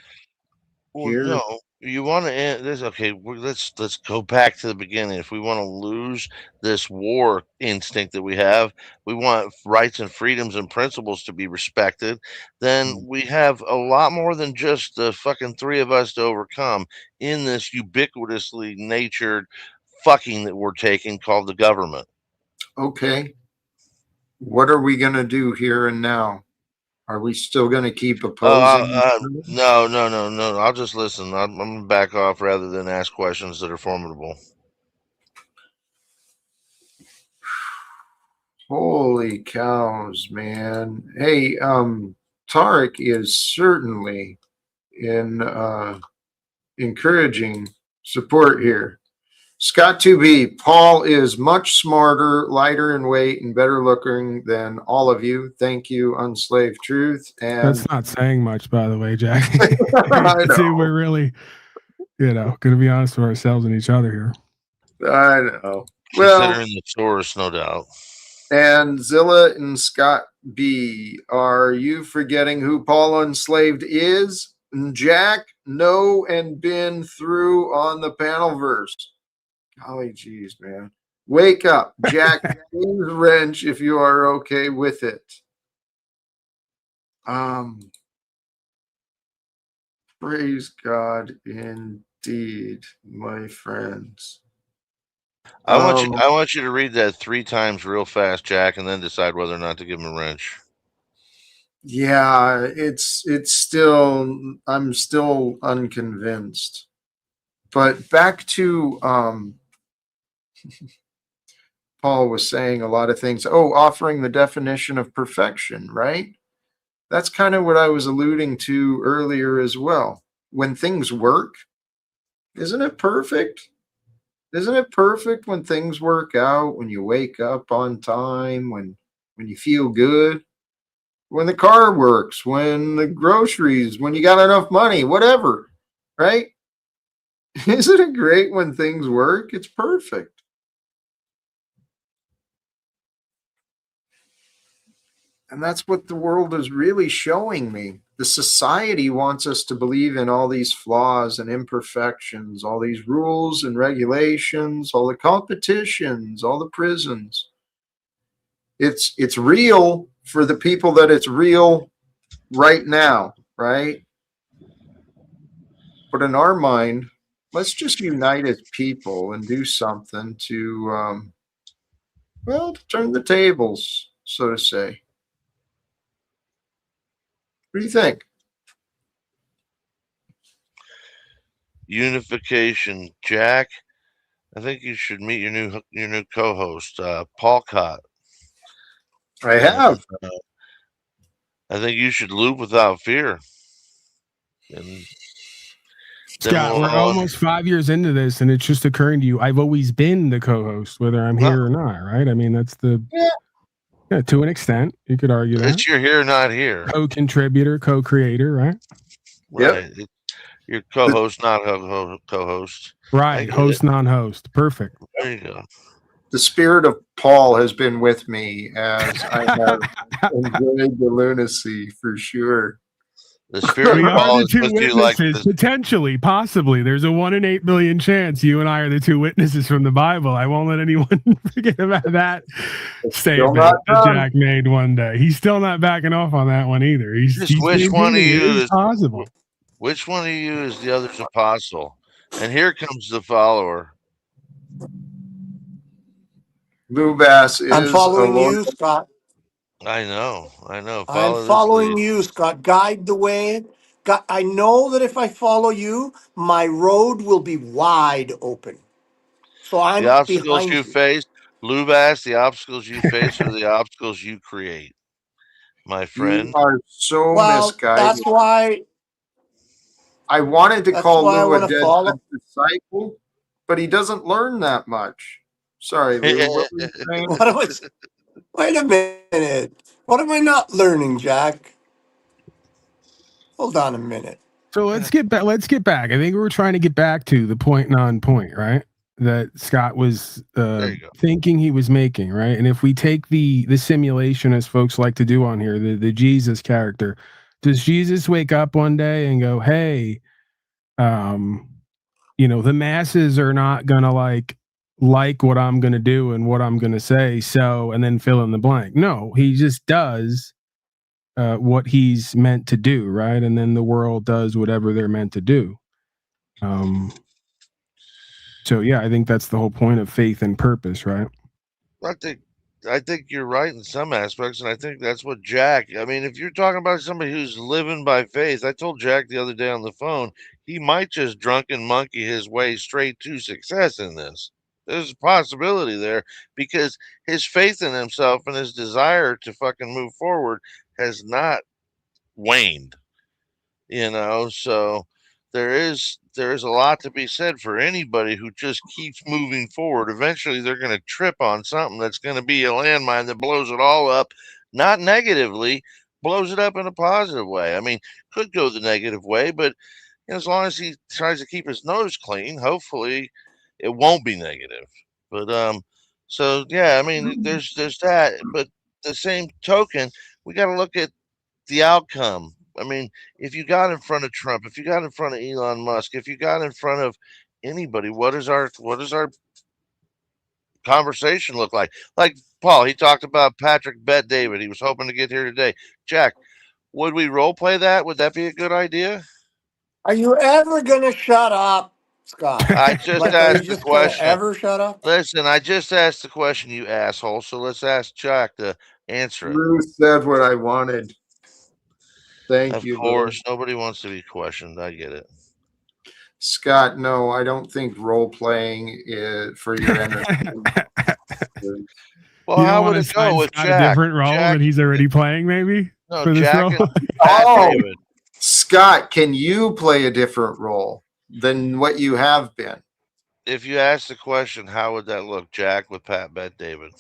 Well, no. You want to end this? Okay, let's go back to the beginning. If we want to lose this war instinct that we have, we want rights and freedoms and principles to be respected. Then we have a lot more than just the fucking three of us to overcome in this ubiquitously natured fucking that we're taking called the government. Okay. What are we going to do here and now? Are we still going to keep opposing? No. I'll just listen. I'm gonna back off rather than ask questions that are formidable. Holy cows, man. Hey, Tarek is certainly in encouraging support here. Scott 2B, Paul is much smarter, lighter in weight, and better looking than all of you. Thank you, Unslaved Truth. And That's not saying much, by the way, Jack. I know. See, we're really, going to be honest with ourselves and each other here. I know. Well, Considering the source, no doubt. And Zilla and Scott B, are you forgetting who Paul Unslaved is? Jack, no, and been through on the panel verse. Golly geez, man. Wake up, Jack. Wrench, if you are okay with it. Praise God indeed, my friends. I want you to read that 3 times real fast, Jack, and then decide whether or not to give him a wrench. Yeah, it's still, I'm still unconvinced. But back to Paul was saying a lot of things. Oh, offering the definition of perfection, right? That's kind of what I was alluding to earlier as well. When things work, isn't it perfect? Isn't it perfect when things work out, when you wake up on time, when you feel good, when the car works, when the groceries, when you got enough money, whatever, right? Isn't it great when things work? It's perfect. And that's what the world is really showing me. The society wants us to believe in all these flaws and imperfections, all these rules and regulations, all the competitions, all the prisons. It's real for the people that it's real right now, right? But in our mind, let's just unite as people and do something to, to turn the tables, so to say. What do you think? Unification, Jack. I think you should meet your new co-host, Talcott. I have. I think you should loop without fear. And Scott, we're almost 5 years into this, and it's just occurring to you, I've always been the co-host, whether I'm here or not, right? I mean, that's the... Yeah, to an extent, you could argue that. It's your here, not here. Co-contributor, co-creator, right? Right. Yep. Your co-host, not co-host. Right. Host, non-host. Perfect. There you go. The spirit of Paul has been with me as I have enjoyed the lunacy for sure. The spirit of Paul is with you like this. Potentially, possibly. There's a 1 in 8 billion chance you and I are the 2 witnesses from the Bible. I won't let anyone forget about that statement that Jack made one day. He's still not backing off on that one either. He's which one of you is possible? Which one of you is the other's apostle? And here comes the follower. Lou Bass is. I'm following you, Scott. I know. I'm following you, Scott. Guide the way. I know that if I follow you, my road will be wide open. So I'm the obstacles behind you face, Lou Bass, the obstacles you face are the obstacles you create, my friend. You are so misguided. That's why I wanted to call Lou a dead disciple, but he doesn't learn that much. Sorry, Lou. What were you saying? Wait a minute. What am I not learning, Jack? Hold on a minute. So let's get back. I think we're trying to get back to the point non-point, right? That Scott was thinking he was making, right? And if we take the simulation, as folks like to do on here, the Jesus character, does Jesus wake up one day and go, "Hey, The masses are not gonna like what I'm gonna do and what I'm gonna say. So, and then fill in the blank. No, he just does what he's meant to do, right? And then the world does whatever they're meant to do. So yeah, I think that's the whole point of faith and purpose, right? I think you're right in some aspects, and I think that's what Jack. I mean, if you're talking about somebody who's living by faith, I told Jack the other day on the phone, he might just drunken monkey his way straight to success in this. There's a possibility there because his faith in himself and his desire to fucking move forward has not waned. So there is a lot to be said for anybody who just keeps moving forward. Eventually they're going to trip on something that's going to be a landmine that blows it all up, not negatively, blows it up in a positive way. I mean, could go the negative way, but as long as he tries to keep his nose clean, hopefully it won't be negative. But so yeah, I mean, there's that, but the same token, we got to look at the outcome. I mean, if you got in front of Trump, if you got in front of Elon Musk, if you got in front of anybody, what does our conversation look like? Like Paul, he talked about Patrick Bet David. He was hoping to get here today. Jack, would we role play that? Would that be a good idea? Are you ever gonna shut up, Scott? I just Like, are you asked the just gonna question. ever shut up? Listen, I just asked the question, you asshole. So let's ask Jack to answer it. Ruth said what I wanted. Thank Of you, Lou. course, nobody wants to be questioned. I get it. Scott, no, I don't think role playing is for your entertainment. Well, You don't how want would to it go assign with Scott a Jack? different role Jack, that he's already playing, maybe no, for this Jack role. and Pat Oh, David. Scott, can you play a different role than what you have been? If you ask the question, how would that look, Jack, with Pat Bet David?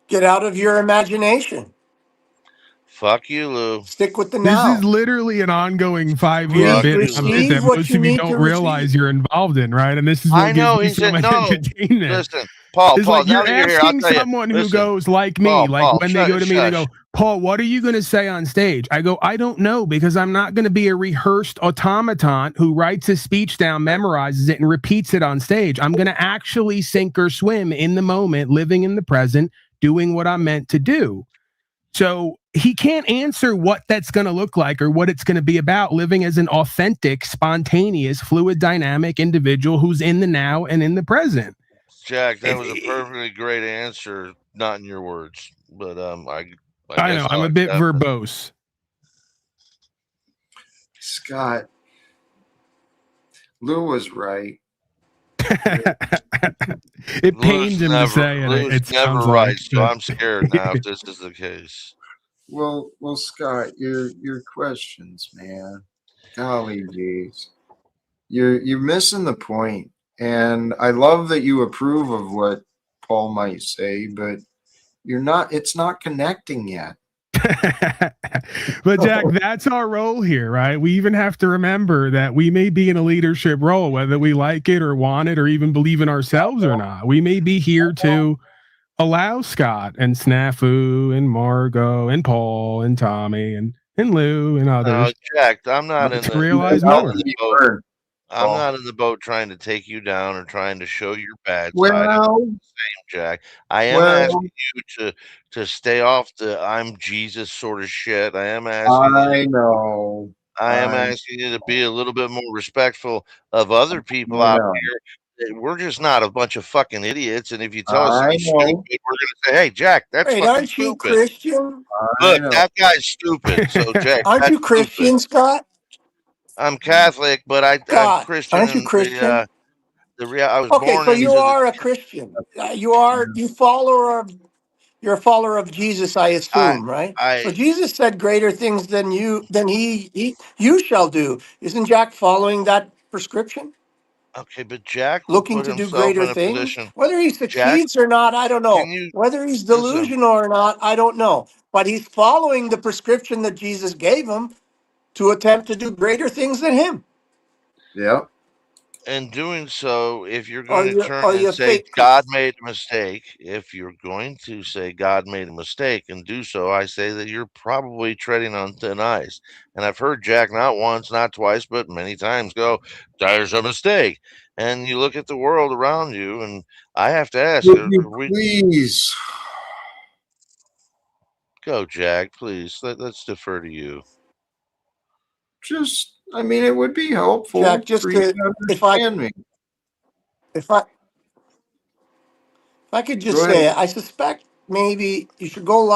Get out of your imagination. Fuck you, Lou. Stick with the This is now. literally an ongoing 5-year Fuck bit you, that Lou. Receive what most you of you need don't to realize receive. you're involved in, right? And this is I what gives know me he so said much no. entertainment. Listen, Paul, It's like now you're that you're here, I'll asking tell you. someone who Listen, goes like me, like Paul, when they go to me, they shush. go, Paul, what are you going to say on stage? I go, I don't know, because I'm not going to be a rehearsed automaton who writes his speech down, memorizes it, and repeats it on stage. I'm going to actually sink or swim in the moment, living in the present, doing what I'm meant to do. So he can't answer what that's going to look like or what it's going to be about, living as an authentic, spontaneous, fluid, dynamic individual who's in the now and in the present. Jack, that was a perfectly great answer, not in your words, but I I guess know, I'm I'll a bit accept it. verbose. Scott, Lou was right. It pains him to say it. Lou's It never sounds right, like, so I'm scared now if this is the case. Well, Scott, your questions, man. Golly geez. You're missing the point. And I love that you approve of what Paul might say, but it's not connecting yet. But Jack, that's our role here, right? We even have to remember that we may be in a leadership role, whether we like it or want it or even believe in ourselves or not. We may be here to allow Scott and Snafu and Margot and Paul and Tommy and Lou and others Jack, I'm not in to the realize I'm more. in the boat. I'm not in the boat trying to take you down or trying to show your bad side. Well, Same, Jack. I am asking you to stay off the I'm Jesus sort of shit. I am asking I know. I am asking you to be a little bit more respectful of other people out here. We're just not a bunch of fucking idiots. And if you tell us to I be stupid, know. we're gonna say, "Hey, Jack, that's Wait, fucking aren't you stupid." Christian? I Look, know. that guy's stupid. So, Jack, Aren't that's you stupid. Christian, Scott? I'm Catholic, but I'm Scott, Christian, aren't you and Christian? I was Okay, born so you into the. are a Christian. You're a follower of Jesus, I I assume, right? So I Jesus said greater things than you shall do. Isn't Jack following that prescription? okay, but Jack will Looking put to do himself greater in a things? position. Whether he Jack, succeeds or not, I don't can know. you Whether he's listen? delusional or not, I don't know. But he's following the prescription that Jesus gave him to attempt to do greater things than him. Yep. And doing so, if you're Or going to you turn or and you say fake God Christian. made a mistake, if you're going to say God made a mistake and do so, I say that you're probably treading on thin ice. And I've heard Jack not once, not twice, but many times go, "There's a mistake." And you look at the world around you, and I have to ask, Would you please? go, Jack, please. Let's defer to you. Just, I mean, it would be Jack, helpful just for you to to if I understand me. if I if I could Go just ahead. say, I suspect maybe you should go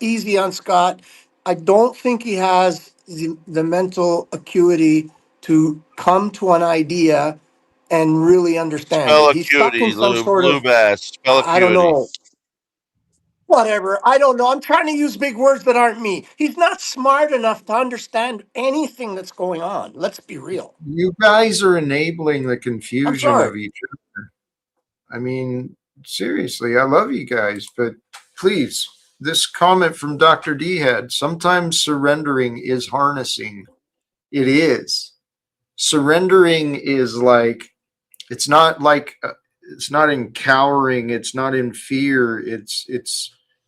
easy on Scott. I don't think he has the mental acuity to come to an idea and really understand Spell it. He's stuck in acuity, some sort Lou of, Bass. Spell I don't acuity. know, whatever. I don't know. I'm trying to use big words that aren't me. He's not smart enough to understand anything that's going on. Let's be real. You guys are enabling the I'm confusion sorry. of each other. I mean, seriously, I love you guys, but please, this comment from Dr. D had sometimes surrendering is harnessing. It is. Surrendering is like, it's not like, it's not in cowering, it's not in fear, it's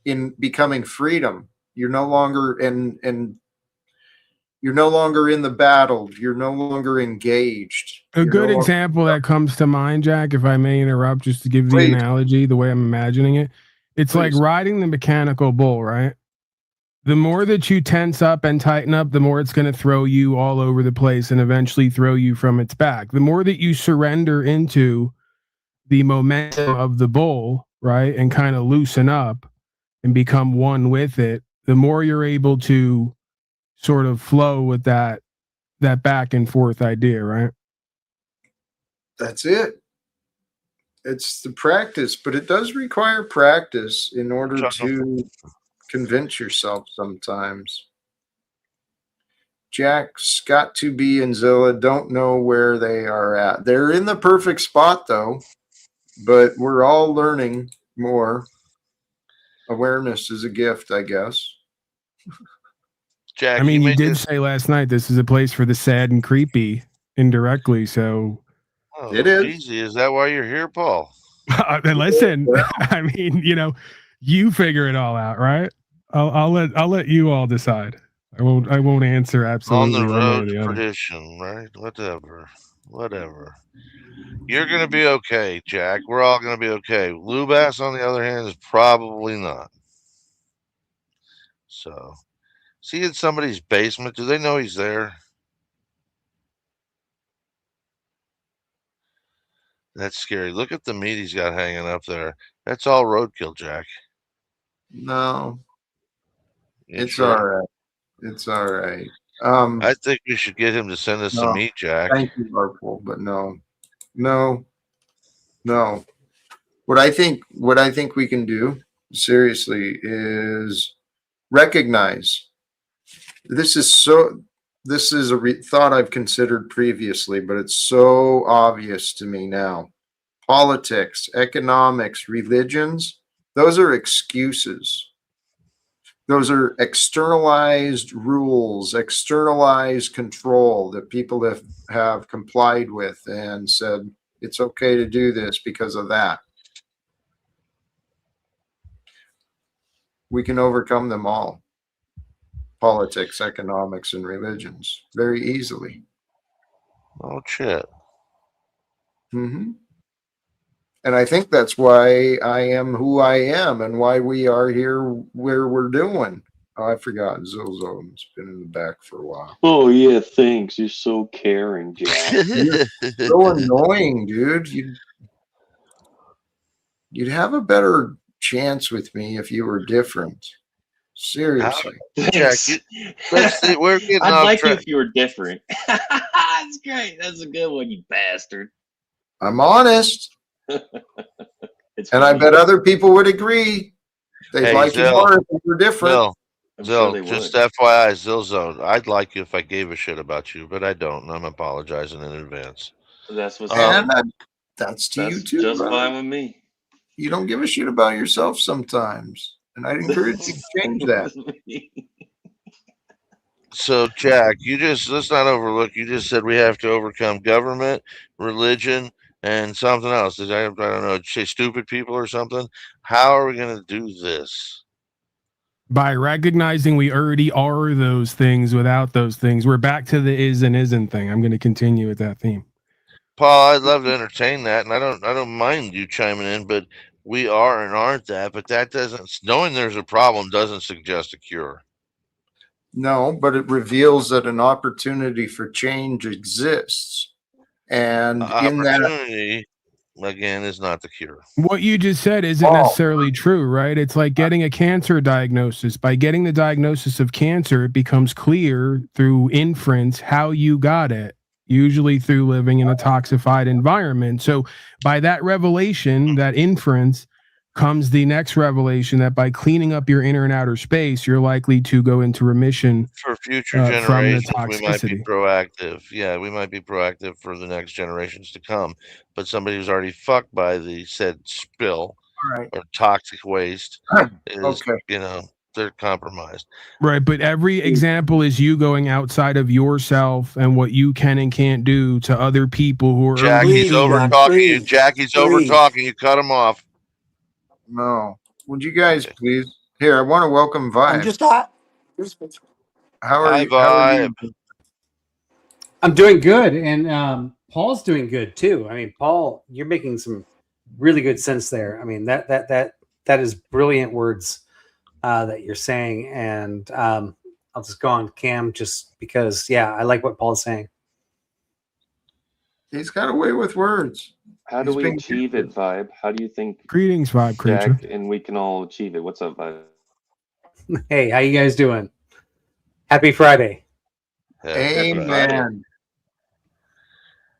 in becoming freedom. You're no longer, and you're no longer in the battle. You're no longer engaged. A You're no good longer, example that comes to mind, Jack, if I may interrupt, just to give the please, analogy, the way I'm imagining it, it's like please. riding the mechanical bull, right? The more that you tense up and tighten up, the more it's going to throw you all over the place and eventually throw you from its back. The more that you surrender into the momentum of the bull, right, and kind of loosen up and become one with it, the more you're able to sort of flow with that back and forth idea, right? That's it. It's the practice, but it does require practice in order to convince yourself sometimes. Jack, Scott 2B, and Zilla don't know where they are at. They're in the perfect spot, though, but we're all learning more. Awareness is a gift, I guess. Jack, I mean, you you made did this. say last night this is a place for the sad and creepy indirectly. So It Oh, is. easy. Is that why you're here, Paul? listen, I mean, you figure it all out, right? I'll let you all decide. I won't answer On the absolutely one way road or to the other. perdition, right? Whatever. Whatever. You're going to be okay, Jack. We're all going to be okay. Lou Bass, on the other hand, is probably not. So, see in somebody's basement. Do they know he's there? That's scary. Look at the meat he's got hanging up there. That's all roadkill, Jack. No, You it's sure? all right. It's all right. I think we should get him to send us some No, meat, Jack. thank you, Harpole, but no, no, no. What I think we can do seriously is recognize this is so this is a thought I've considered previously, but it's so obvious to me now. Politics, economics, religions, those are excuses. Those are externalized rules, externalized control that people have complied with and said it's okay to do this because of that. We can overcome them all: politics, economics, and religions very easily. Oh, shit. Hmm. And I think that's why I am who I am and why we are here where we're doing. Oh, I forgot. Zillzone's been in the back for a while. Oh yeah, thanks. You're so caring, Jack. You're so annoying, dude. You'd have a better chance with me if you were different. How, Seriously. Jack? Thanks. Let's see. We're getting I'd off like you track. if you were different. That's great. That's a good one, you bastard. I'm honest. It's And I funny. bet other people would agree. They'd Hey, like you Zill, more if you were different. Zill, I'm sure they Zill. Just would. FYI, Zillzone. I'd like you if I gave a shit about you, but I don't. And I'm apologizing in advance. That's what's Um, up. And that's to you That's too, just brother. fine with me. You don't give a shit about yourself sometimes. And I'd encourage you to change that. So, Jack, let's not overlook. You just said we have to overcome government, religion, and something else. Did I don't know, say stupid people or something? How are we going to do this? By recognizing we already are those things without those things. We're back to the is and isn't thing. I'm going to continue with that theme. Paul, I'd love to entertain that, and I don't mind you chiming in, but we are and aren't that. But that doesn't knowing there's a problem doesn't suggest a cure. No, but it reveals that an opportunity for change exists. And in that, Opportunity, again, is not the cure. What you just said isn't necessarily true, right? It's like getting a cancer diagnosis. By getting the diagnosis of cancer, it becomes clear through inference how you got it, usually through living in a toxified environment. So by that revelation, that inference, comes the next revelation that by cleaning up your inner and outer space, you're likely to go into remission For future from the generations, we might be toxicity. proactive. Yeah, we might be proactive for the next generations to come. But somebody who's already fucked by the said spill all right. or toxic waste is, Okay. they're compromised. Right, but every example is you going outside of yourself and what you can and can't do to other people who are Jackie's Breathe, over Jack, talking you. breathe, Jackie's over breathe. talking you. Cut him off. No. Would you guys please? Here, I want to welcome I'm Vibe. just hot. How are Hi, you? How are you? Vibe. I'm doing good, and Paul's doing good too. I mean, Paul, you're making some really good sense there. I mean, that is brilliant words that you're saying, and I'll just go on Cam just because, yeah, I like what Paul's saying. He's got a way with words. How do we achieve it, Vibe? How do you think Greetings, Vibe Creature. Jack and we can all achieve it? What's up, Vibe? Hey, how you guys doing? Happy Friday. Amen.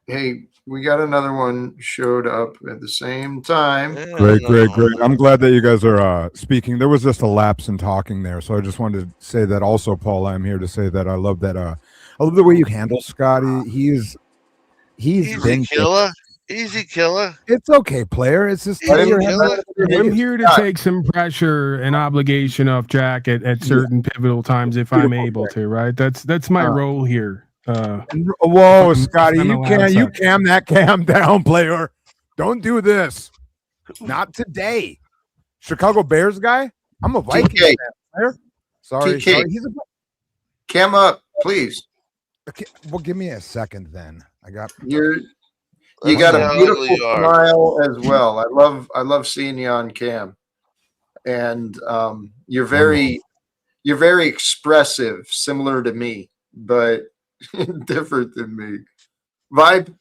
Hey, we got another one showed up at the same time. Great. I'm glad that you guys are speaking. There was just a lapse in talking there, so I just wanted to say that also, Paul. I'm here to say that I love that. I love the way you handle Scotty. He's Easy killer. Easy killer. It's okay, player. It's just I'm here to take some pressure and obligation off Jack at certain pivotal times if I'm able to, right? That's my role here. Whoa, Scotty, you calm that cam down, player. Don't do this. Not today. Chicago Bears guy? I'm a Vikings fan, player. Sorry. He's Cam up, please. Okay, well, give me a second then. You got a beautiful smile as well. I love seeing you on cam, and you're very expressive, similar to me, but different than me. Vibe,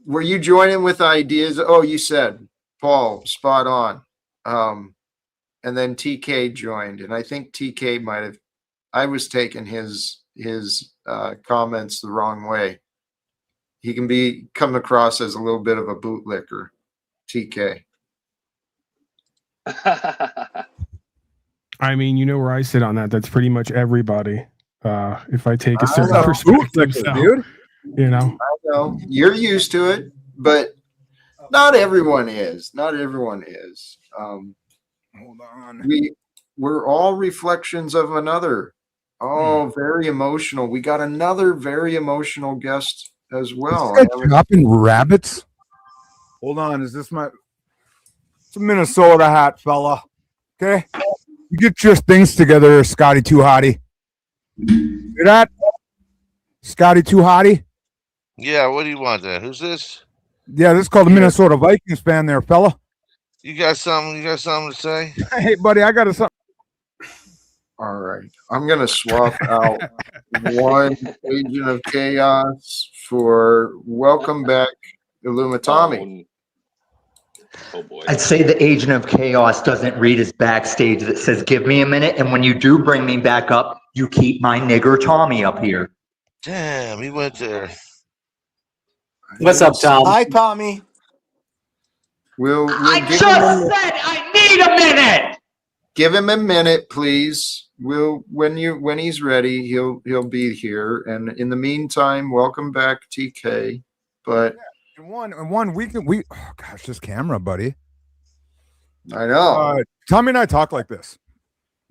were you joining with ideas? Oh, you said Paul, spot on. And then TK joined, and I think TK might have. I was taking his comments the wrong way. He can come across as a little bit of a bootlicker, TK. I mean, you know where I sit on that. That's pretty much everybody. If I take a certain perspective, so, dude. You know, I know you're used to it, but not everyone is. Not everyone is. Hold on. We're all reflections of another. Oh, very emotional. We got another very emotional guest as well. Dropping rabbits. Hold on, is this my? It's a Minnesota hat, fella. Okay, you get your things together, Scotty Too Hottie. Hear that, Scotty Too Hottie? Yeah, what do you want then? Who's this? Yeah, this is called the Minnesota Vikings fan, there, fella. You got something to say? Hey, buddy, I got something. All right, I'm gonna swap out one agent of chaos for welcome back, Illumitami. Oh boy. I'd say the agent of chaos doesn't read his backstage that says, "Give me a minute," and when you do bring me back up, you keep my nigger Tommy up here. Damn, he went there. What's up, Tom? Hi, Tommy. We'll I give just him said I need a minute. Give him a minute, please. When he's ready, he'll be here. And in the meantime, welcome back, TK. But in one week, oh gosh, this camera, buddy. I know. Tommy and I talk like this.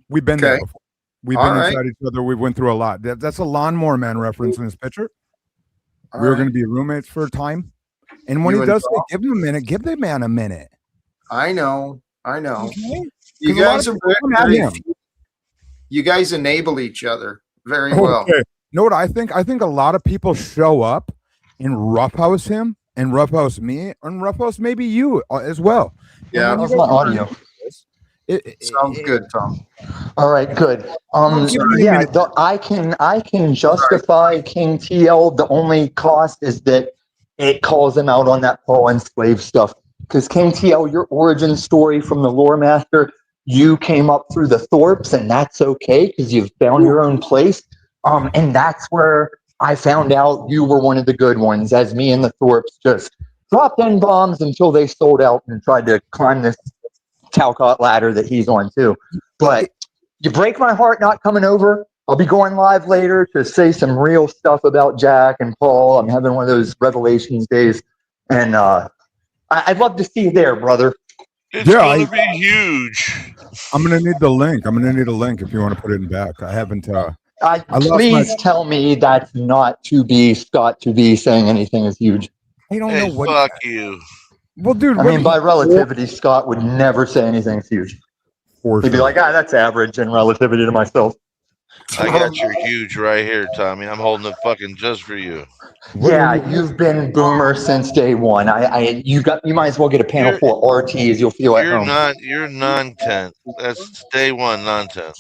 We've been there before. We've All been right. inside each other. We went through a lot. That's a Lawnmower Man reference in his picture. All We were right. going to be roommates for a time. And when You he and does say, Paul? give him a minute, give the man a minute. I know. You Because a lot guys of are people come at him. you guys enable each other very well. Okay. Know what I think? I think a lot of people show up and roughhouse him and roughhouse me and roughhouse maybe you as well. Yeah. How's my audio? Sounds good, Tom. All right, good. Yeah, I can justify King TL. The only cost is that it calls him out on that Paul and slave stuff. Because King TL, your origin story from the lore master, you came up through the Thorpes, and that's okay because you've found your own place. And that's where I found out you were one of the good ones, as me and the Thorpes just dropped in bombs until they sold out and tried to climb this Talcott ladder that he's on too. But you break my heart not coming over. I'll be going live later to say some real stuff about Jack and Paul. I'm having one of those revelations days, and I'd love to see you there, brother. It's gonna be huge. I'm gonna need the link. I'm gonna need a link if you want to put it in back. I haven't. Please tell me that's not to be Scott to be saying anything is huge. I don't Hey, know what. fuck you. Well, dude. I mean, by relativity, Scott would never say anything's huge. He'd be like, that's average in relativity to myself. I got your huge right here, Tommy. I'm holding it fucking just for you. Yeah, you've been boomer since day one. You might as well get a panel for RTs. You'll feel at home. You're non-tent. That's day one non-tent.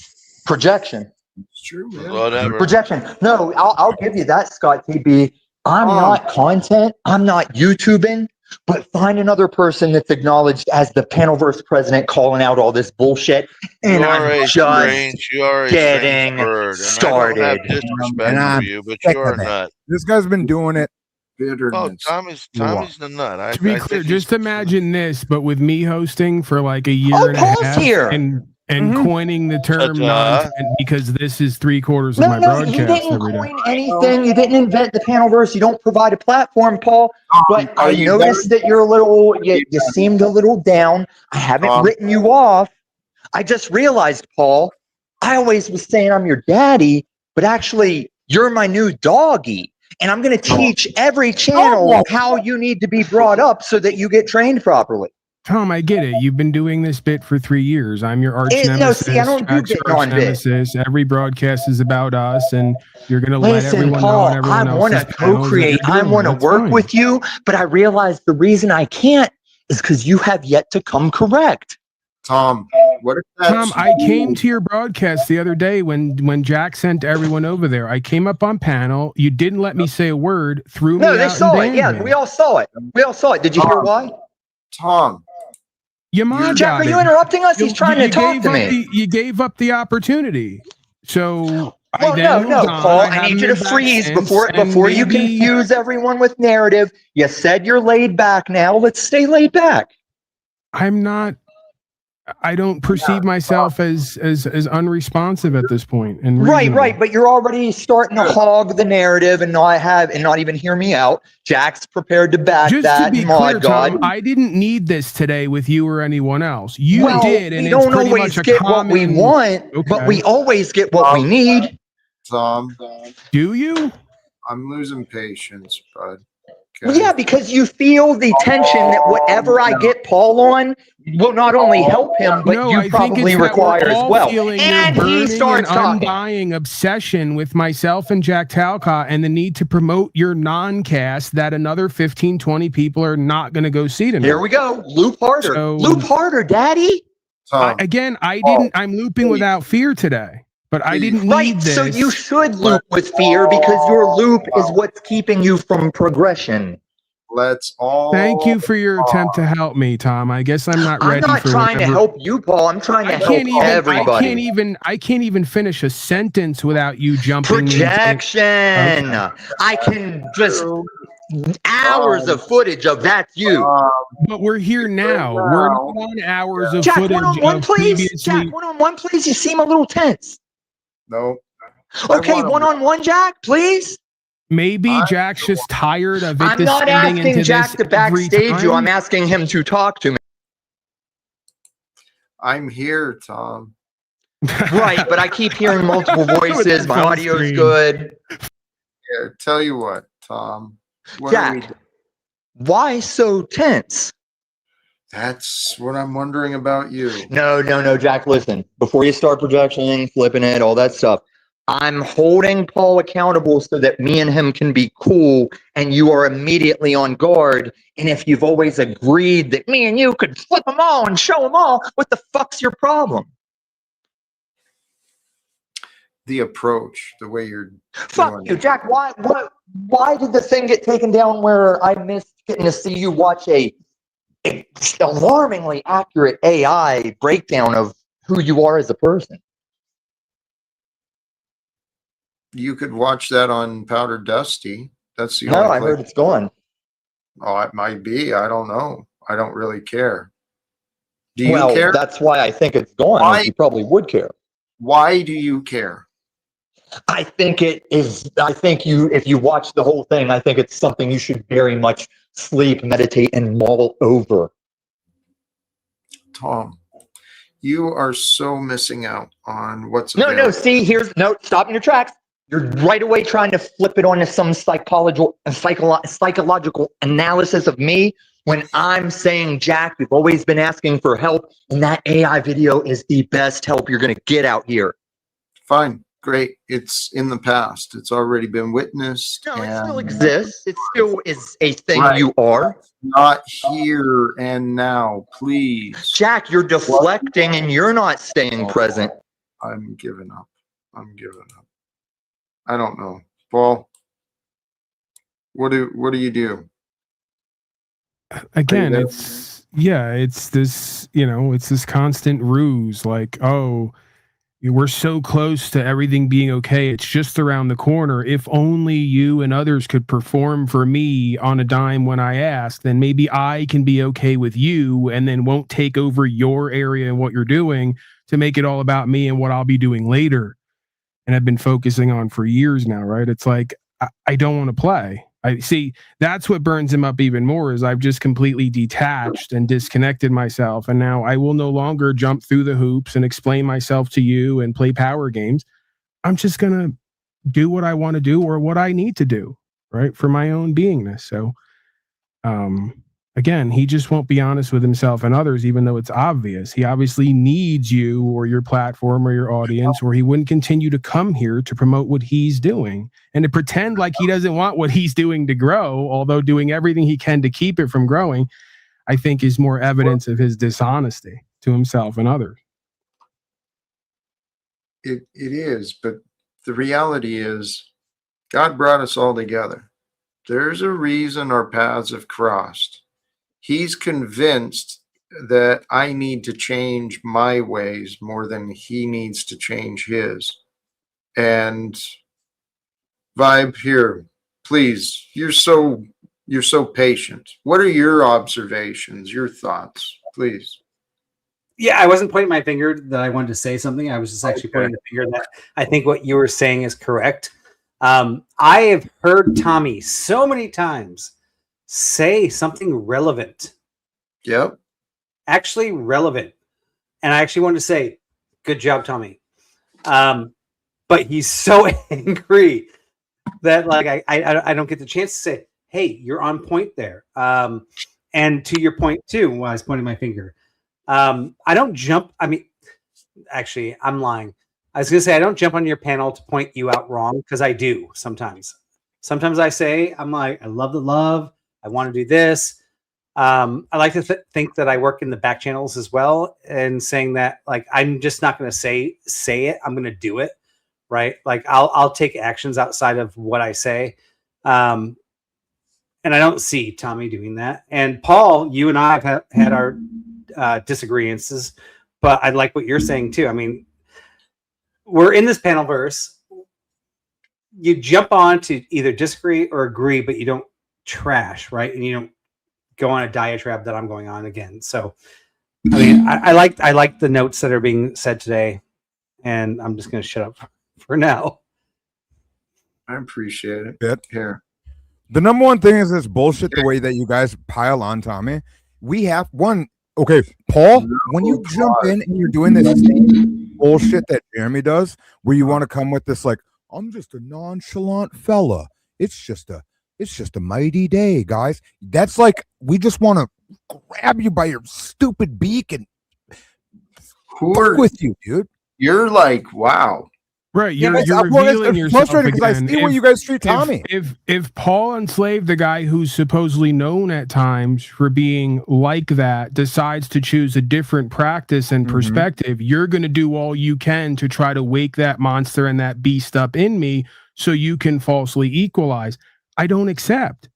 Projection. It's true, man. Whatever. Projection. No, I'll give you that, Scott TB. I'm not content. I'm not YouTubing. But find another person that's acknowledged as the Panelverse president calling out all this bullshit, and I'm just getting started. I don't have disrespect for you, but you're a nut. This guy's been doing it. Oh, Tommy's the nut. To be clear, just imagine this, but with me hosting for like a year and a Paul's half, here. and coining the term nonsense because this is 3/4 of my broadcast you didn't every day. coin anything. You didn't invent the Panelverse. You don't provide a platform, Paul. But I noticed that you're a little. You seemed a little down. I haven't written you off. I just realized, Paul. I always was saying I'm your daddy, but actually, you're my new doggy. And I'm going to teach every channel how you need to be brought up so that you get trained properly. Tom, I get it. You've been doing this bit for 3 years. I'm your arch nemesis. No, see, I don't do Jack's bit your arch on bit. nemesis. Every broadcast is about us, and you're going to let everyone Paul, know. Everyone I want to co-create. I want to work with you, but I realize the reason I can't is because you have yet to come correct. Tom, what if Tom, I came to your broadcast the other day when Jack sent everyone over there. I came up on panel. You didn't let me say a word. Threw me out. No, they saw it. Yeah, we all saw it. We all saw it. Did you hear why? Tom. Jack, are you interrupting us? He's trying to talk to me. You gave up the opportunity. So no, Paul. I need you to freeze before you confuse everyone with narrative. You said you're laid back now. Let's stay laid back. I'm not. I don't perceive myself as unresponsive at this point. And right. But you're already starting to hog the narrative and not even hear me out. Jack's prepared to back just that. To be clear, Tom, I didn't need this today with you or anyone else. You did, and we don't always get what we want, but we always get what we need. Tom, do you? I'm losing patience, bud. Well, yeah, because you feel the tension that whatever I get Paul on will not only help him, but you probably require as well. And he starts talking. Undying obsession with myself and Jack Talcott and the need to promote your non-cast that another 15, 20 people are not going to go see tonight. Here we go. Loop harder. Loop harder, daddy. I'm looping without fear today. But I didn't need this. So you should loop with fear because your loop is what's keeping you from progression. Let's all. Thank you for your attempt to help me, Tom. I guess I'm not ready. I'm not trying to help you, Paul. I'm trying to help everybody. I can't even finish a sentence without you jumping. Projection. I can just hours of footage of that's you. But we're here now. We're not on hours of Jack, footage. One-on-one, please. Jack, one-on-one, please. You seem a little tense. No. Okay, one-on-one, Jack, please. Maybe Jack's just tired of it. I'm not asking Jack to backstage you. I'm asking him to talk to me. I'm here, Tom. Right, but I keep hearing multiple With voices. the My full audio is screen. good. Yeah, tell you what, Tom. What Jack, why so tense? That's what I'm wondering about you. No, Jack, listen. Before you start projecting, flipping it, all that stuff, I'm holding Paul accountable so that me and him can be cool and you are immediately on guard. And if you've always agreed that me and you could flip them all and show them all, what the fuck's your problem? The approach, the way you're Fuck doing you, it. Jack. Why did the thing get taken down where I missed getting to see you watch a alarmingly accurate AI breakdown of who you are as a person? You could watch that on Powder Dusty. That's the No, only I place. heard it's gone. Oh, it might be. I don't know. I don't really care. Do you Well, care? that's why I think it's gone. Why? You probably would care. Why do you care? I think it is. I think if you watch the whole thing, I think it's something you should very much sleep, meditate, and mull over. Tom, you are so missing out on what's No, available. see, stop in your tracks. You're right away trying to flip it onto some psychological analysis of me when I'm saying, Jack, you've always been asking for help, and that AI video is the best help you're going to get out here. Fine, great. It's in the past. It's already been witnessed. No, it still exists. It still is a thing Right. you are. Not here and now, please. Jack, you're deflecting and you're not staying present. I'm giving up. I'm giving up. I don't know. Paul, what do you do? Again, it's this, it's this constant ruse, like, oh, we're so close to everything being okay. It's just around the corner. If only you and others could perform for me on a dime when I ask, then maybe I can be okay with you and then won't take over your area and what you're doing to make it all about me and what I'll be doing later. And I've been focusing on for years now, right? It's like, I don't want to play. I see that's what burns him up even more is I've just completely detached and disconnected myself. And now I will no longer jump through the hoops and explain myself to you and play power games. I'm just going to do what I want to do or what I need to do, right? For my own beingness. So, again, he just won't be honest with himself and others, even though it's obvious. He obviously needs you or your platform or your audience, or he wouldn't continue to come here to promote what he's doing and to pretend like he doesn't want what he's doing to grow, although doing everything he can to keep it from growing, I think is more evidence of his dishonesty to himself and others. It is, but the reality is God brought us all together. There's a reason our paths have crossed. He's convinced that I need to change my ways more than he needs to change his. And Vibe, here, please, you're so patient. What are your observations, your thoughts, please? Yeah, I wasn't pointing my finger that I wanted to say something. I was just actually pointing the finger that I think what you were saying is correct. I have heard Tommy so many times say something relevant. Yep. Actually relevant. And I actually wanted to say, good job, Tommy. But he's so angry that like I don't get the chance to say, hey, you're on point there. And to your point too, when I was pointing my finger. I don't jump. I mean, actually, I'm lying. I was going to say, I don't jump on your panel to point you out wrong because I do sometimes. Sometimes I say, I'm like, I love the love. I want to do this. I like to think that I work in the back channels as well and saying that like, I'm just not going to say it. I'm going to do it. Right. Like I'll take actions outside of what I say. And I don't see Tommy doing that. And Paul, you and I have had our disagreements, but I like what you're saying too. I mean, we're in this panel verse. You jump on to either disagree or agree, but you don't trash, right? And you don't go on a diatribe that I'm going on again. So, I mean, I like the notes that are being said today, and I'm just going to shut up for now. I appreciate it. Bit. Here. The number one thing is this bullshit, the way that you guys pile on Tommy. We have one. Okay, Paul, when you jump in and you're doing this thing, bullshit that Jeremy does, where you want to come with this like, I'm just a nonchalant fella. It's just a mighty day, guys. That's like we just want to grab you by your stupid beak and fuck with you, dude. You're like, wow. Right, Yeah, you're revealing yourself frustrated because again. I see where you guys treat Tommy. If Paul enslaved the guy who's supposedly known at times for being like that decides to choose a different practice and perspective, you're going to do all you can to try to wake that monster and that beast up in me so you can falsely equalize. I don't accept,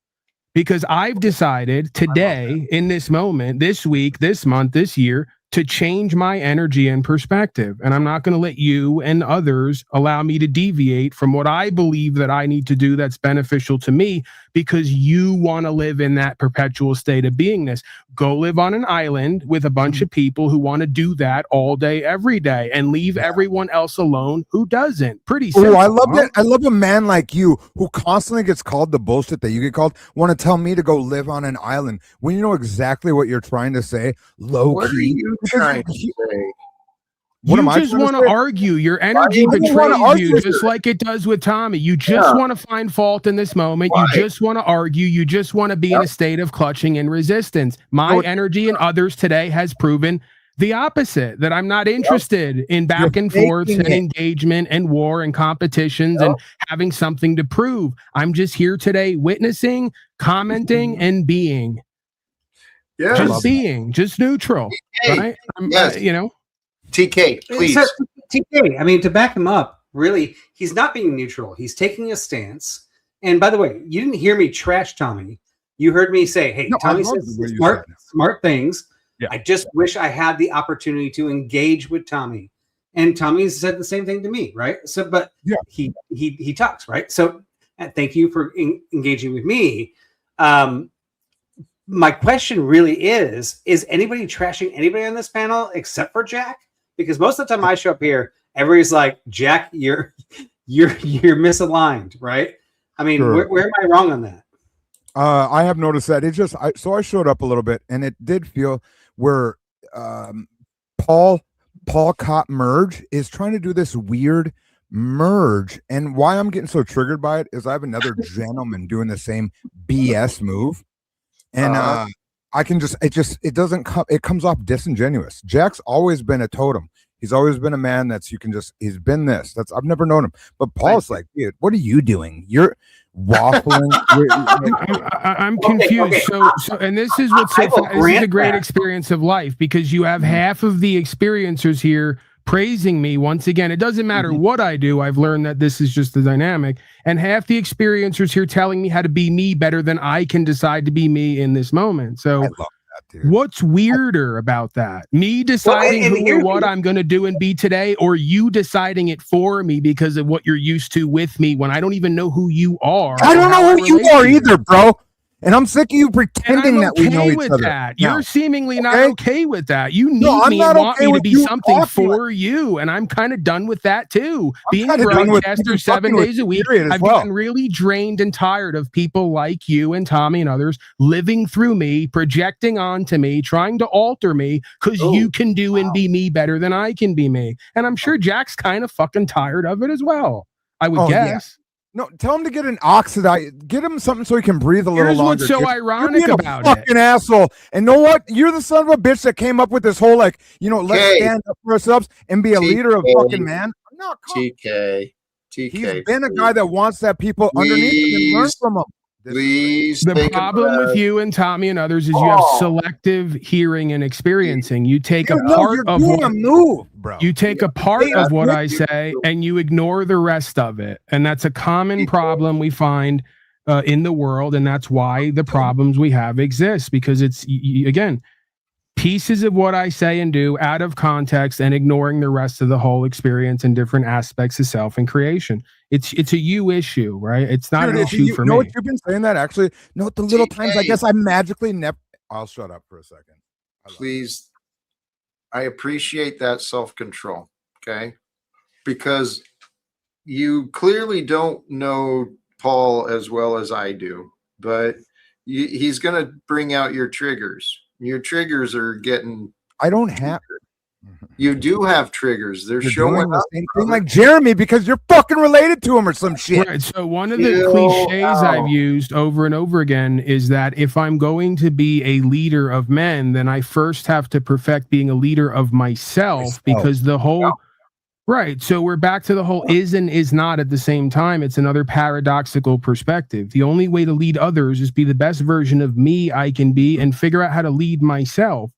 because I've decided today, in this moment, this week, this month, this year, to change my energy and perspective. And I'm not going to let you and others allow me to deviate from what I believe that I need to do that's beneficial to me, because you want to live in that perpetual state of beingness. Go live on an island with a bunch of people who want to do that all day, every day, and leave everyone else alone who doesn't. Pretty simple. Oh, I love that. I love a man like you who constantly gets called the bullshit that you get called. Want to tell me to go live on an island when you know exactly what you're trying to say. Low What are key. you trying to say? What am You I just trying to want to say? argue. Your energy I don't wanna betrays you, argue. just like it does with Tommy. You just want to find fault in this moment. Right. You just want to argue. You just want to be in a state of clutching and resistance. My energy and others today has proven the opposite, that I'm not interested in back and forth and engagement and war and competitions and having something to prove. I'm just here today witnessing, commenting, and being. Yeah. Just being, just neutral. Hey, right? yes. You know, TK, please. So, TK, I mean, to back him up, really, he's not being neutral. He's taking a stance. And by the way, you didn't hear me trash Tommy. You heard me say, hey, No, Tommy I love says the way you smart things. Yeah. I just wish I had the opportunity to engage with Tommy. And Tommy said the same thing to me, right? So, but yeah, he talks, right? So, thank you for engaging with me. My question really is anybody trashing anybody on this panel except for Jack? Because most of the time I show up here, everybody's like, Jack, you're misaligned, right? I mean, Sure. where am I wrong on that? I have noticed that. It just I showed up a little bit, and it did feel where Paul Cott merge is trying to do this weird merge, and why I'm getting so triggered by it is I have another gentleman doing the same BS move, and I can just it doesn't come, it comes off disingenuous. Jack's always been a totem. He's always been a man that's he's been this. I've never known him. But Paul's like, dude, what are you doing? You're waffling. I'm confused. Okay. So, and this is what's so this is a great experience of life, because you have half of the experiencers here praising me once again. It doesn't matter what I do. I've learned that this is just the dynamic, and half the experiencers here telling me how to be me better than I can decide to be me in this moment. So what's weirder about that? Me deciding who or what I'm going to do and be today, or you deciding it for me because of what you're used to with me when I don't even know who you are? I don't know who you are either, bro. And I'm sick of you pretending that we know each other. That. You're seemingly not okay with that. You need I'm me not and want okay me to with be you something talking for you. And I'm kind of done with that too. Being a kinda done with broadcaster you 7 fucking with days a week, period as I've well. gotten really drained and tired of people like you and Tommy and others living through me, projecting onto me, trying to alter me because you can do and be me better than I can be me. And I'm sure Jack's kind of fucking tired of it as well, I would guess. No, tell him to get an oxidize. Get him something so he can breathe a little Here's longer. what's so dude. ironic You're being about a fucking asshole. And know what? You're the son of a bitch that came up with this whole let's stand up for ourselves and be a leader of fucking man. No, TK. He's been a guy that wants that people underneath him and learn from him. Please. The problem with you and Tommy and others is you have selective hearing and experiencing. You take a part of what move, bro. You take a part of what I say and you ignore the rest of it, and that's a common problem we find in the world, and that's why the problems we have exist, because it's again pieces of what I say and do out of context and ignoring the rest of the whole experience and different aspects of self and creation. It's a you issue, right? It's not an issue for me. You know what you've been saying that actually? No, the little times I guess I magically never. I'll shut up for a second. Please. I appreciate that self-control. Okay. Because you clearly don't know Paul as well as I do, but he's going to bring out your triggers. Your triggers are getting. I don't have. You do have triggers. They're You're showing doing the up, same brother. thing like Jeremy because you're fucking related to him or some shit. Right. So one of the Chill cliches I've out. used over and over again is that if I'm going to be a leader of men, then I first have to perfect being a leader of myself, because the whole right. So we're back to the whole is and is not at the same time. It's another paradoxical perspective. The only way to lead others is be the best version of me I can be and figure out how to lead myself.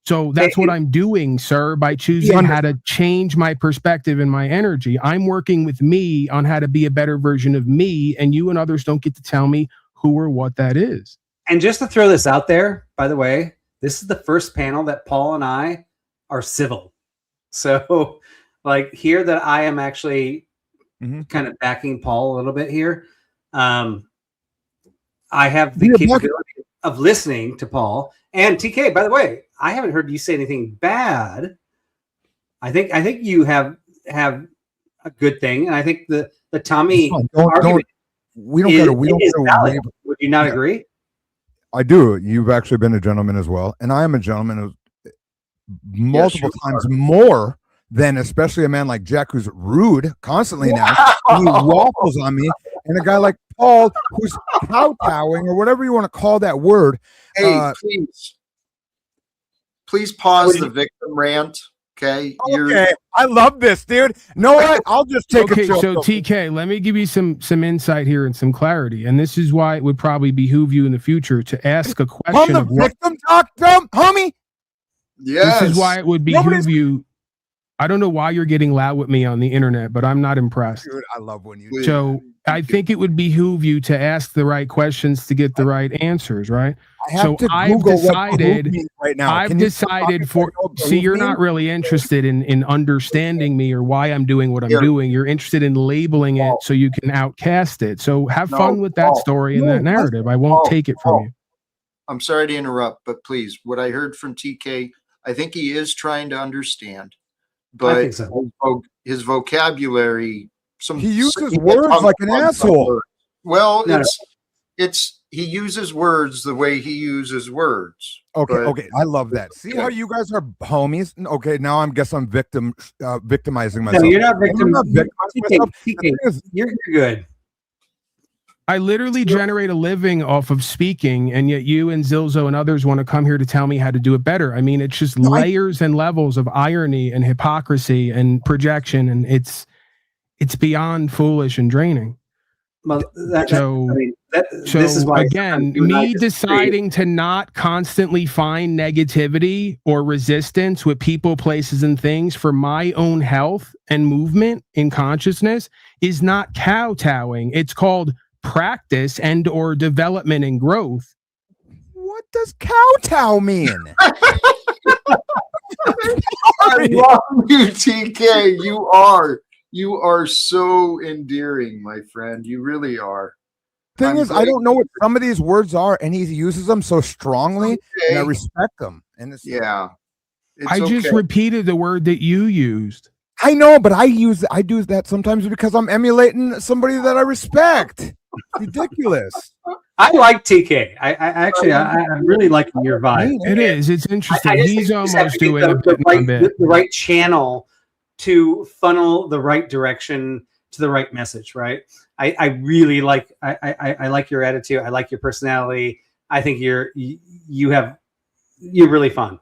So that's what I'm doing, sir, by choosing how to change my perspective and my energy. I'm working with me on how to be a better version of me, and you and others don't get to tell me who or what that is. And just to throw this out there, by the way, this is the first panel that Paul and I are civil. So, like, here that I am actually kind of backing Paul a little bit here. I have the capability of listening to Paul and TK. By the way, I haven't heard you say anything bad. I think you have a good thing, and I think the Tommy argument we don't gotta valid. Would you not agree? I do. You've actually been a gentleman as well, and I am a gentleman of multiple times more than especially a man like Jack, who's rude constantly now. And he waffles on me, and a guy like Paul, who's kowtowing or whatever you want to call that word. Hey, please pause the victim rant. Okay. Okay. I love this, dude. No, what? I'll just take okay, a joke. so TK, let me give you some insight here and some clarity. And this is why it would probably behoove you in the future to ask a question I'm of the what victim, Doc, homie. Yes. This is why it would behoove you. I don't know why you're getting loud with me on the internet, but I'm not impressed. Dude, I love when you. So I think it would behoove you to ask the right questions to get the right answers, right? So I've decided right now. I've decided for see, you're not really interested in understanding me or why I'm doing what I'm doing. You're interested in labeling it so you can outcast it. So have fun with that story and that narrative. I won't take it from you. I'm sorry to interrupt, but please, what I heard from TK, I think he is trying to understand, but I think so. His vocabulary, he uses words like an asshole. Well, it's he uses words the way he uses words. Okay, I love that. See how you guys are homies. Okay, now I'm victimizing myself. No, you're not victim. myself. You're good. I literally generate a living off of speaking, and yet you and Zilzo and others want to come here to tell me how to do it better. I mean, it's just layers and levels of irony and hypocrisy and projection, and it's beyond foolish and draining. Well, this is why again, me deciding to not constantly find negativity or resistance with people, places, and things for my own health and movement in consciousness is not kowtowing. It's called practice and or development and growth. What does kowtow mean? I love you, TK. You are so endearing, my friend. You really are. Thing is, I don't know what some of these words are, and he uses them so strongly, and I respect them. And it's, I just repeated the word that you used. I know, but I do that sometimes because I'm emulating somebody that I respect. Ridiculous. I like TK. I'm really liking your vibe. It is. It's interesting. He's almost doing the right channel to funnel the right direction to the right message. Right. I really like. I like your attitude. I like your personality. I think you're really fun.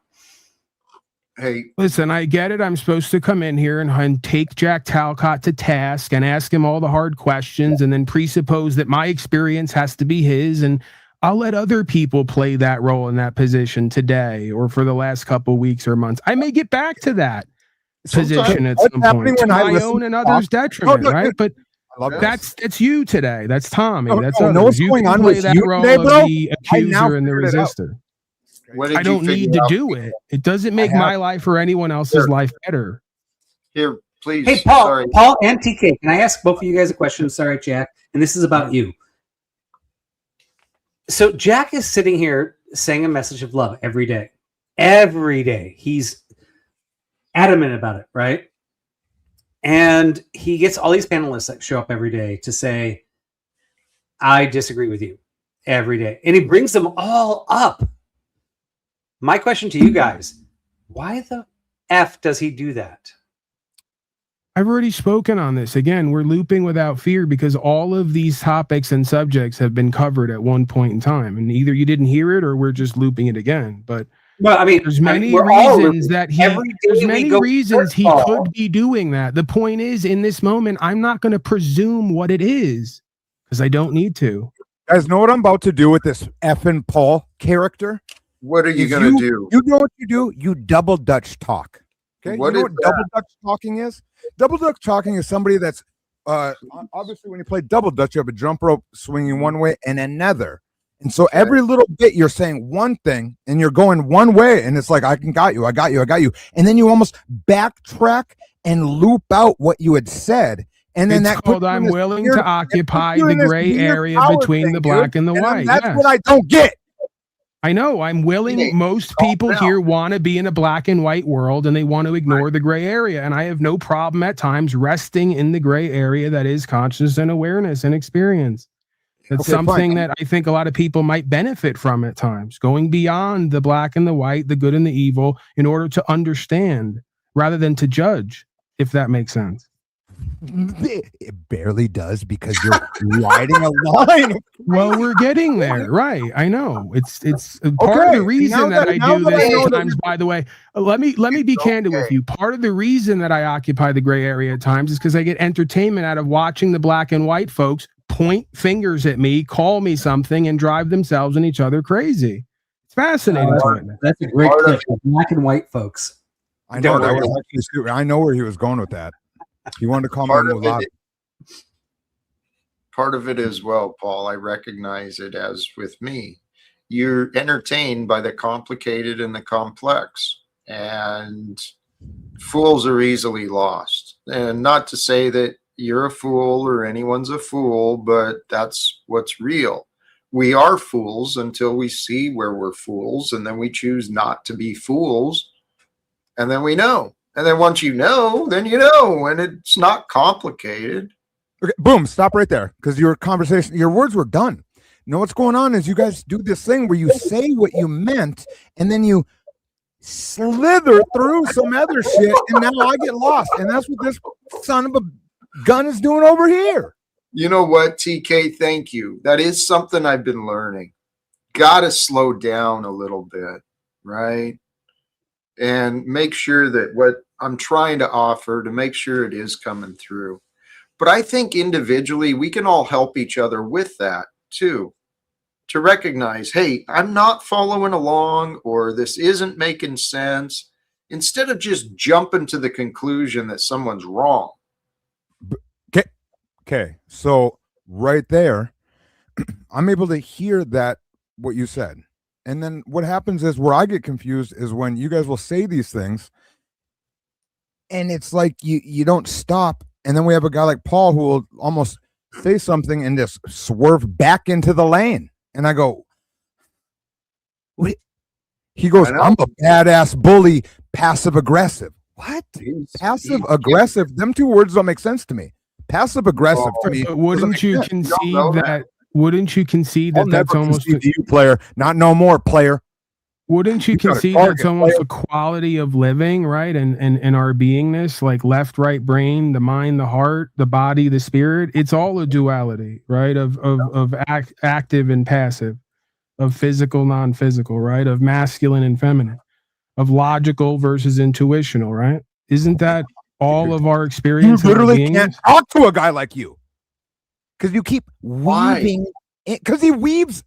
Hey, listen, I get it. I'm supposed to come in here and take Jack Talcott to task and ask him all the hard questions and then presuppose that my experience has to be his. And I'll let other people play that role in that position today or for the last couple weeks or months. I may get back to that position at some point to my own and others' detriment, right? But that's you today. That's Tommy. That's others. What's going on with you today, bro? The accuser and the resistor. I don't need to do it. It doesn't make my life or anyone else's life better. Here, please. Hey, Paul and TK, can I ask both of you guys a question? Sorry, Jack. And this is about you. So Jack is sitting here saying a message of love every day. Every day. He's adamant about it, right? And he gets all these panelists that show up every day to say, I disagree with you every day. And he brings them all up. My question to you guys, why the F does he do that? I've already spoken on this. Again, we're looping without fear because all of these topics and subjects have been covered at one point in time. And either you didn't hear it or we're just looping it again. But well, there's many reasons that he could be doing that. The point is, in this moment, I'm not going to presume what it is because I don't need to. Guys, know what I'm about to do with this effing Paul character? What are you going to do? You know what you do? You double Dutch talk. Okay. What you know is what double Dutch talking is? Double Dutch talking is somebody that's obviously when you play double Dutch, you have a jump rope swinging one way and another. And so every little bit you're saying one thing and you're going one way, and it's like, I got you. And then you almost backtrack and loop out what you had said. And then it's called I'm willing to occupy the gray area between the black and the white. That's what I don't get. I know. I'm willing. Most people here want to be in a black and white world and they want to ignore the gray area. And I have no problem at times resting in the gray area that is consciousness and awareness and experience. That's something that I think a lot of people might benefit from at times, going beyond the black and the white, the good and the evil, in order to understand rather than to judge, if that makes sense. It barely does because you're riding a line. Well, we're getting there, right? I know. It's part of the reason that I do this at times. By the way, let me be candid with you. Part of the reason that I occupy the gray area at times is because I get entertainment out of watching the black and white folks point fingers at me, call me something, and drive themselves and each other crazy. It's fascinating to witness. That's a great clip. Black and white folks. I know. I know where he was going with that. He wanted to call me part of it as well, Paul. I recognize it as with me. You're entertained by the complicated and the complex, and fools are easily lost. And not to say that you're a fool or anyone's a fool, but that's what's real. We are fools until we see where we're fools, and then we choose not to be fools, and then we know. And then once you know, then you know, and it's not complicated. Okay, boom, stop right there, because your words were done. You know what's going on is you guys do this thing where you say what you meant, and then you slither through some other shit, and now I get lost. And that's what this son of a gun is doing over here. You know what, TK? Thank you. That is something I've been learning. Got to slow down a little bit, right? And make sure that what I'm trying to offer, to make sure it is coming through. But I think individually, we can all help each other with that too. To recognize, hey, I'm not following along, or this isn't making sense, instead of just jumping to the conclusion that someone's wrong. Okay. So right there, I'm able to hear that, what you said. And then what happens is where I get confused is when you guys will say these things and it's like you don't stop. And then we have a guy like Paul who will almost say something and just swerve back into the lane. And I go, wait. He goes, I'm a badass bully, passive aggressive. What? Passive aggressive? Them two words don't make sense to me. Passive aggressive to me. Wouldn't you concede that? Wouldn't you concede that that's almost a player? Not no more, player. Wouldn't you concede that's almost a quality of living, right? And our beingness, like left, right brain, the mind, the heart, the body, the spirit. It's all a duality, right? Of active and passive, of physical, non-physical, right? Of masculine and feminine, of logical versus intuitional, right? Isn't that all of our experience? You literally can't talk to a guy like you because you keep weaving. Because he weaves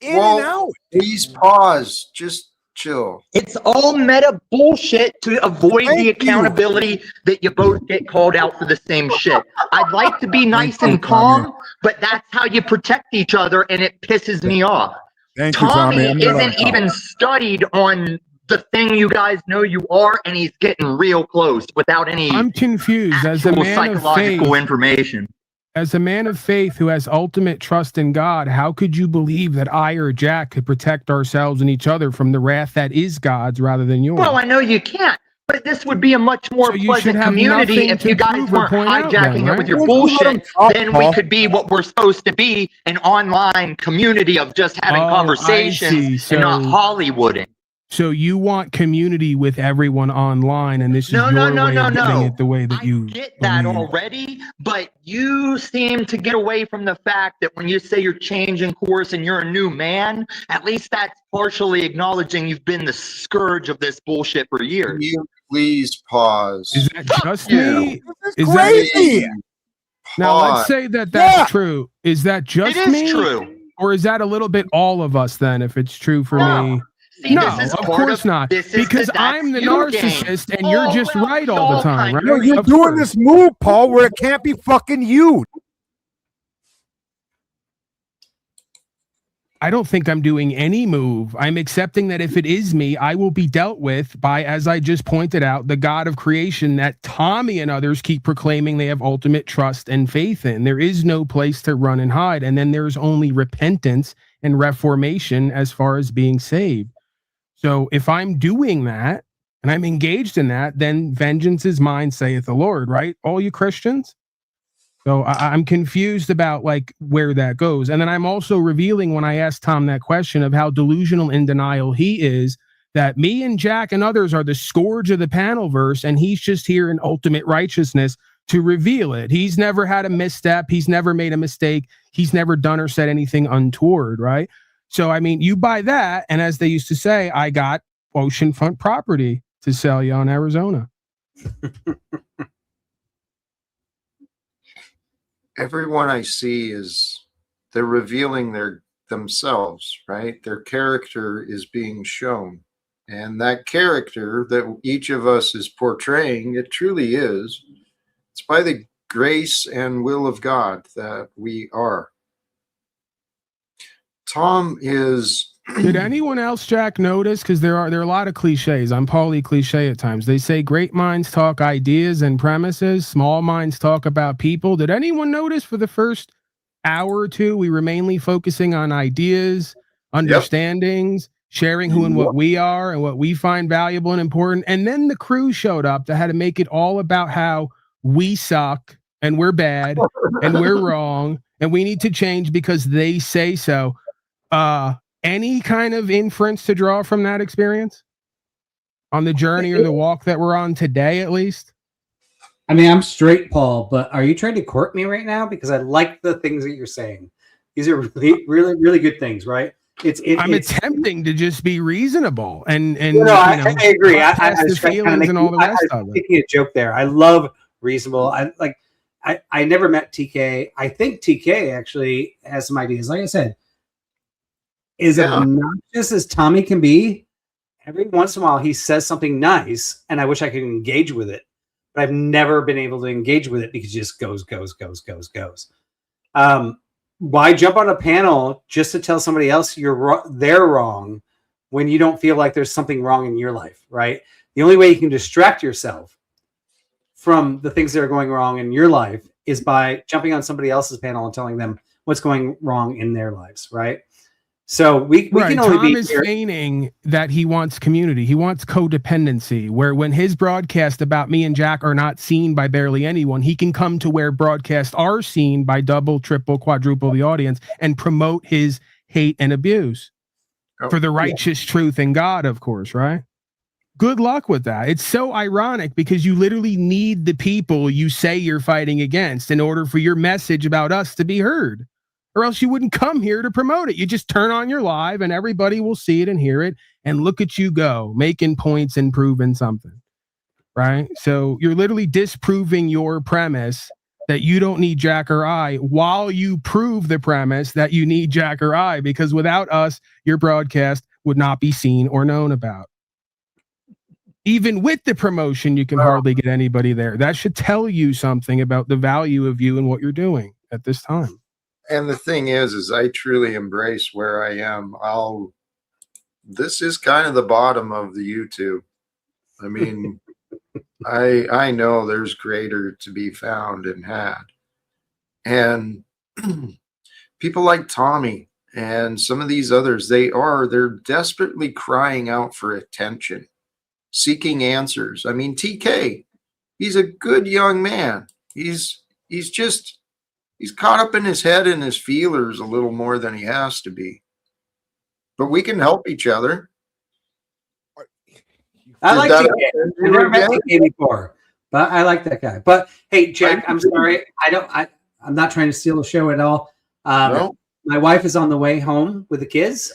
in and out. Please pause. Just chill. It's all meta bullshit to avoid the accountability that you both get called out for the same shit. I'd like to be nice and calm, but that's how you protect each other, and it pisses me off. Tommy isn't even studied on the thing you guys know you are, and he's getting real close without any I'm confused as a man psychological of faith, information. As a man of faith who has ultimate trust in God, how could you believe that I or Jack could protect ourselves and each other from the wrath that is God's rather than yours? Well, I know you can't, but this would be a much more pleasant community if you guys weren't hijacking it with your bullshit. Then we could be what we're supposed to be, an online community of just having conversations and not Hollywooding. So you want community with everyone online, and this is your way of getting it the way that you get that believe. already, but you seem to get away from the fact that when you say you're changing course and you're a new man, at least that's partially acknowledging you've been the scourge of this bullshit for Can years. you please pause? Is that just you. me? This Is is that crazy. now? Let's Pause. say that that's Yeah. true. Is that just It is me, true. or is that a little bit all of us? Then, if it's true for No. me, See, no, this is of part course of not. this is Because the I'm the that's you game. narcissist, and you're just well, right all the y'all time, right? kind No, you're Of doing course. this move, Paul, where it can't be fucking you. I don't think I'm doing any move. I'm accepting that if it is me, I will be dealt with by, as I just pointed out, the God of creation that Tommy and others keep proclaiming they have ultimate trust and faith in. There is no place to run and hide. And then there's only repentance and reformation as far as being saved. So if I'm doing that and I'm engaged in that, then vengeance is mine, saith the Lord, right? All you Christians? So I'm confused about like where that goes. And then I'm also revealing when I asked Tom that question of how delusional in denial he is, that me and Jack and others are the scourge of the panel verse, and he's just here in ultimate righteousness to reveal it. He's never had a misstep. He's never made a mistake. He's never done or said anything untoward, right? So, I mean, you buy that, and as they used to say, I got oceanfront property to sell you on Arizona. Everyone I see is they're revealing themselves, right? Their character is being shown. And that character that each of us is portraying, it truly is. It's by the grace and will of God that we are. Tom is Did anyone else, Jack, notice? Because there are a lot of cliches. I'm poly cliche at times. They say great minds talk ideas and premises. Small minds talk about people. Did anyone notice for the first hour or two, we were mainly focusing on ideas, understandings, sharing who and what we are and what we find valuable and important. And then the crew showed up that had to make it all about how we suck and we're bad and we're wrong and we need to change because they say so. Any kind of inference to draw from that experience on the journey or the walk that we're on today, at least? I mean, I'm straight, Paul, but are you trying to court me right now? Because I like the things that you're saying. These are really, really, really good things, right? I'm attempting to just be reasonable and I agree. I the feelings and all the rest of it. Making a joke there. I love reasonable. I never met TK. I think TK actually has some ideas. Like I said, is obnoxious as Tommy can be. Every once in a while, he says something nice, and I wish I could engage with it. But I've never been able to engage with it because it just goes. Why jump on a panel just to tell somebody else they're wrong when you don't feel like there's something wrong in your life, right? The only way you can distract yourself from the things that are going wrong in your life is by jumping on somebody else's panel and telling them what's going wrong in their lives, right? So we can only Tom be is feigning that he wants community. He wants codependency, where when his broadcasts about me and Jack are not seen by barely anyone, he can come to where broadcasts are seen by double, triple, quadruple the audience and promote his hate and abuse for the righteous truth in God, of course, right? Good luck with that. It's so ironic because you literally need the people you say you're fighting against in order for your message about us to be heard. Or else you wouldn't come here to promote it. You just turn on your live and everybody will see it and hear it and look at you go, making points and proving something, right? So you're literally disproving your premise that you don't need Jack or I while you prove the premise that you need Jack or I, because without us, your broadcast would not be seen or known about. Even with the promotion, you can hardly get anybody there. That should tell you something about the value of you and what you're doing at this time. And the thing is I truly embrace where I am. This is kind of the bottom of the YouTube. I mean, I know there's greater to be found and had. And people like Tommy and some of these others, they're desperately crying out for attention, seeking answers. I mean, TK, he's a good young man. He's caught up in his head and his feelers a little more than he has to be. But we can help each other. I like that TK. I've never met TK before, but I like that guy. But hey, Jack, I'm sorry. I'm not trying to steal the show at all. No. My wife is on the way home with the kids.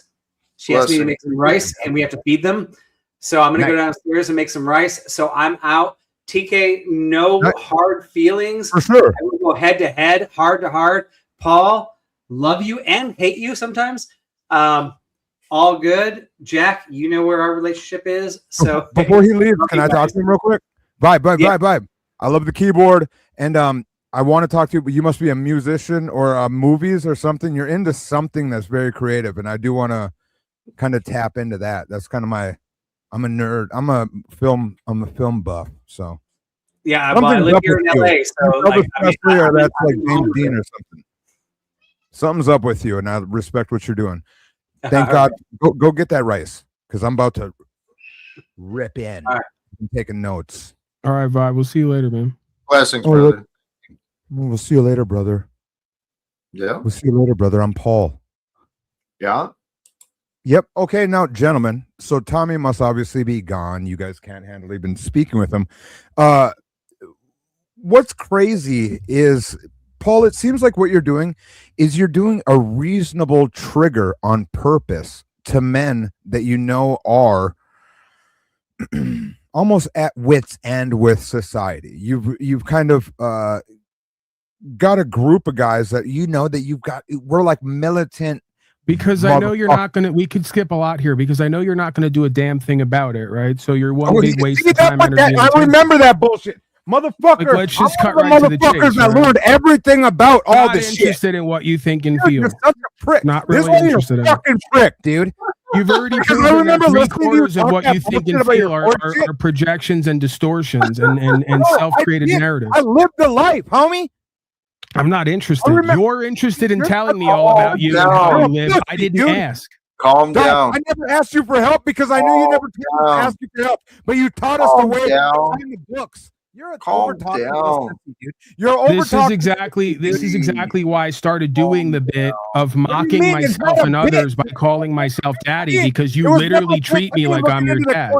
She asked me to make some rice, and we have to feed them. So I'm going to go downstairs and make some rice. So I'm out. TK, no hard feelings. For sure. I will go head to head, hard to hard. Paul, love you and hate you sometimes. All good. Jack, you know where our relationship is. So before he leaves, can I talk to him real quick? Vibe. I love the keyboard, and I want to talk to you, but you must be a musician or movies or something. You're into something that's very creative, and I do want to kind of tap into that. That's kind of I'm a nerd. I'm a film buff. So yeah, well, I live here in LA, so that's like James Dean or something. Something's up with you, and I respect what you're doing. Thank God. Go get that rice, because I'm about to rip in. All right. I'm taking notes. All right, Vibe. We'll see you later, man. Blessings, brother. We'll see you later, brother. Yeah. We'll see you later, brother. I'm Paul. Yeah. Yep. Okay. Now, gentlemen. So Tommy must obviously be gone. You guys can't handle even speaking with him. What's crazy is, Paul, it seems like what you're doing is you're doing a reasonable trigger on purpose to men that you know are almost at wit's end with society. You've kind of got a group of guys that you know that we're like militant. Because I know you're not gonna. We could skip a lot here because I know you're not gonna do a damn thing about it, right? So you're one big waste of time, energy. I remember that bullshit. Motherfucker, like, let's just cut right to the chase. Motherfuckers that learned everything about all this shit. Interested in what you think and feel. You're such a prick. Not really interested in it. Fucking prick, dude. You've already proven that 3/4 of what you think and feel are projections and distortions and self-created narratives. I lived the life, homie. I'm not interested. You're interested in telling me all about you and how you live. I didn't ask. Calm down. I never asked you for help because I knew you never asked you for help, but you taught us the way behind the books. You're a dude. This is exactly why I started doing the bit of mocking myself and others by calling myself daddy, because you literally treat me like I'm your dad.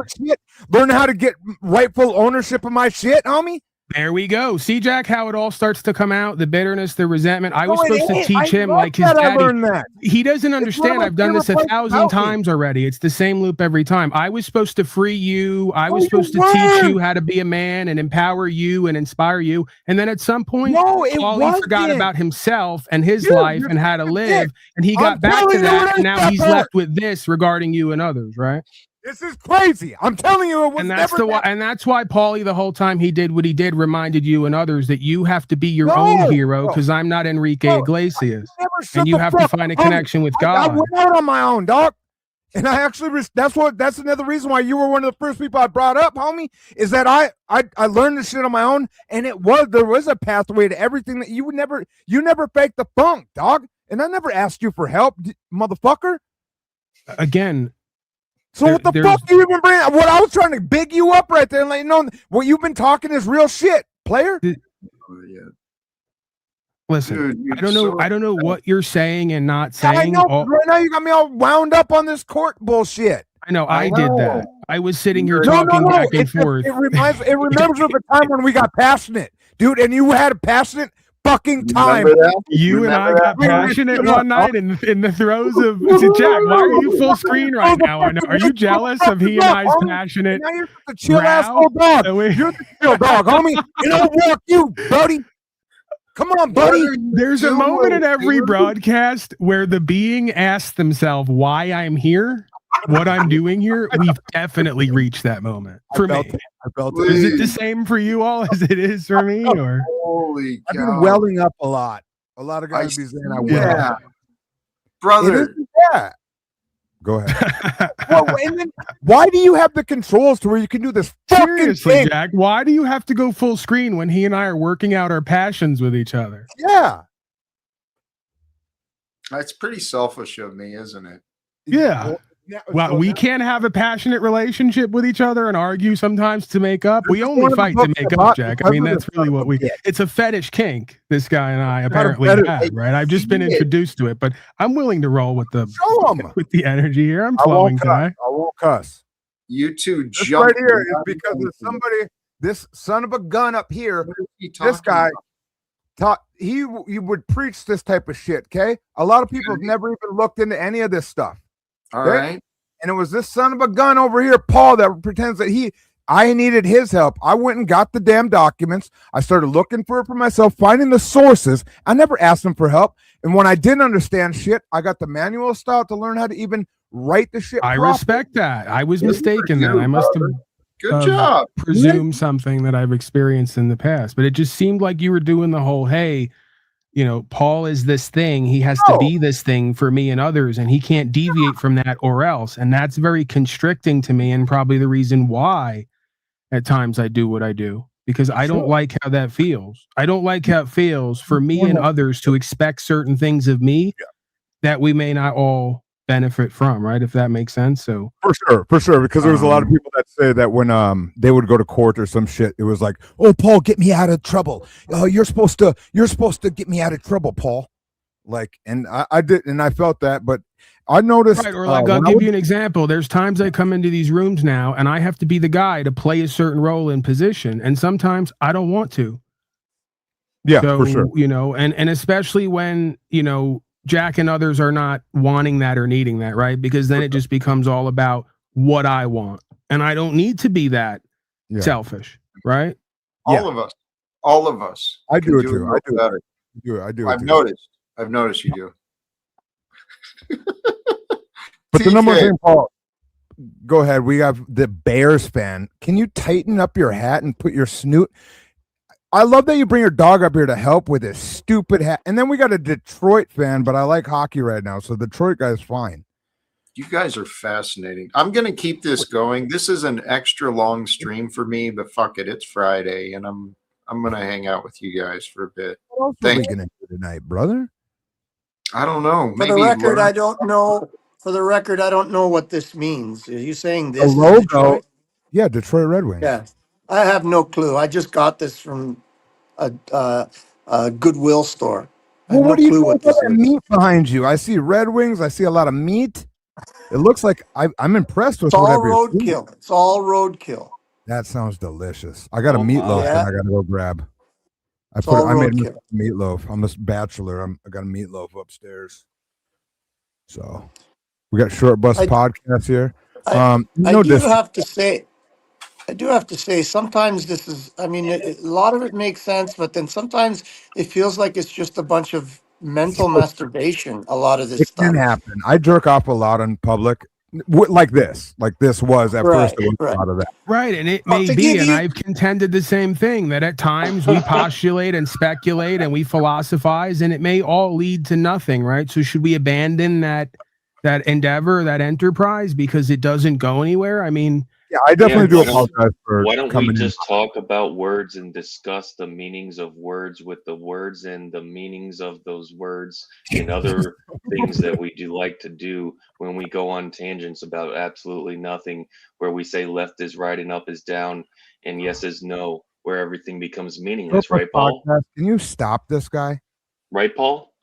Learn how to get rightful ownership of my shit, homie. There we go. See, Jack, how it all starts to come out, the bitterness, the resentment. I was supposed to teach him like his daddy. He doesn't understand. I've done this 1,000 times already. It's the same loop every time. I was supposed to free you. I was supposed to teach you how to be a man and empower you and inspire you. And then at some point, he forgot about himself and his life and how to live. And he got back to that. And now he's left with this regarding you and others, right? This is crazy. I'm telling you, it was and that's why Paulie, the whole time he did what he did, reminded you and others that you have to be your own hero, because I'm not Enrique Iglesias, and you have to find a connection with God. I went out on my own, dog, and I actually that's another reason why you were one of the first people I brought up, homie. Is that I learned this shit on my own, and there was a pathway to everything that you never faked the funk, dog, and I never asked you for help, motherfucker. Again. So what the fuck do you even bring? What I was trying to big you up right there and let you know what you've been talking is real shit, player. Listen, dude, I don't know what you're saying and not saying. I know. Right now you got me all wound up on this court bullshit. I know. I did that. I was sitting here talking back and forth. It reminds me of a time when we got passionate, dude, and you had a passionate fucking time. You and I got passionate one night in the throes of Jack. Why are you full screen right now? Are you jealous of he and I's passionate? Now you're the chill asshole dog. You're the chill dog, homie. And I'll walk you, buddy. Come on, buddy. There's a moment in every broadcast where the being asks themselves why I'm here, what I'm doing here. We've definitely reached that moment for me. I felt it. Is it the same for you all as it is for me? Or holy I've been welling up a lot. A lot of guys be saying I will. Yeah. Brother. Go ahead. And then why do you have the controls to where you can do this fucking thing? Jack, why do you have to go full screen when he and I are working out our passions with each other? Yeah. That's pretty selfish of me, isn't it? Yeah. Well, we can't have a passionate relationship with each other and argue sometimes to make up. We only fight to make up, Jack. I mean, that's really what it's a fetish kink this guy and I apparently have, right? I've just been introduced to it, but I'm willing to roll with the energy here. I'm flowing today. I won't cuss. You two This jump right here is because of somebody, this son of a gun up here. This guy taught he would preach this type of shit. Okay, a lot of people have never even looked into any of this stuff. All okay? right. And it was this son of a gun over here, Paul, that pretends that I needed his help. I went and got the damn documents. I started looking for it for myself, finding the sources. I never asked him for help. And when I didn't understand shit, I got the manual style to learn how to even write the shit. I properly. respect that. I was mistaken then. I must have Good job. presumed something that I've experienced in the past, but it just seemed like you were doing the whole, hey, you know, Paul is this thing. He has to be this thing for me and others, and he can't deviate from that or else. And that's very constricting to me, and probably the reason why at times I do what I do, because I don't like how that feels. I don't like how it feels for me and others to expect certain things of me that we may not all benefit from, right? If that makes sense. So for sure, because there was a lot of people that say that when they would go to court or some shit, it was like, oh, Paul, get me out of trouble. You're supposed to get me out of trouble, Paul. Like, and I did, and I felt that, but I noticed, right, or like I'll give you an example. There's times I come into these rooms now and I have to be the guy to play a certain role in position, and sometimes I don't want to. Yeah, so, for sure. You know, and especially when, you know, Jack and others are not wanting that or needing that, right? Because then it just becomes all about what I want, and I don't need to be that selfish, right? All of us. I do it can too. I do better. it. I do. I've noticed you do. But the number one thing, Paul, go ahead. We have the Bears fan. Can you tighten up your hat and put your snoot? I love that you bring your dog up here to help with this stupid hat. And then we got a Detroit fan, but I like hockey right now, so the Detroit guy's fine. You guys are fascinating. I'm going to keep this going. This is an extra long stream for me, but fuck it. It's Friday, and I'm going to hang out with you guys for a bit. What else are we going to do tonight, brother? I don't know. For the record, I don't know. For the record, I don't know what this means. Are you saying this is Detroit? Yeah, Detroit Red Wings. Yeah, I have no clue. I just got this from a Goodwill store. I have Well, no what do you clue know what about this that is. meat behind you? I see Red Wings. I see a lot of meat. It looks like I'm impressed with It's all whatever you're doing. roadkill. It's all roadkill. That sounds delicious. I got a Oh, meatloaf my. that I got to go grab. I all made roadkill. meatloaf. I'm a bachelor. I got a meatloaf upstairs. So we got Short Bus podcast here. I do have to say, sometimes this is, I mean, a lot of it makes sense, but then sometimes it feels like it's just a bunch of mental masturbation, a lot of this It can stuff. happen. I jerk off a lot in public, like this. Like this was at first. It was a lot of that. Right, and it may be, and I've contended the same thing, that at times we postulate and speculate and we philosophize, and it may all lead to nothing, right? So should we abandon that endeavor, that enterprise, because it doesn't go anywhere? I mean, yeah, I definitely do apologize for Why don't coming we in. just talk about words and discuss the meanings of words with the words and the meanings of those words and other things that we do like to do when we go on tangents about absolutely nothing, where we say left is right and up is down and yes is no, where everything becomes meaningless, right, Paul? Can you stop this guy? Right, Paul?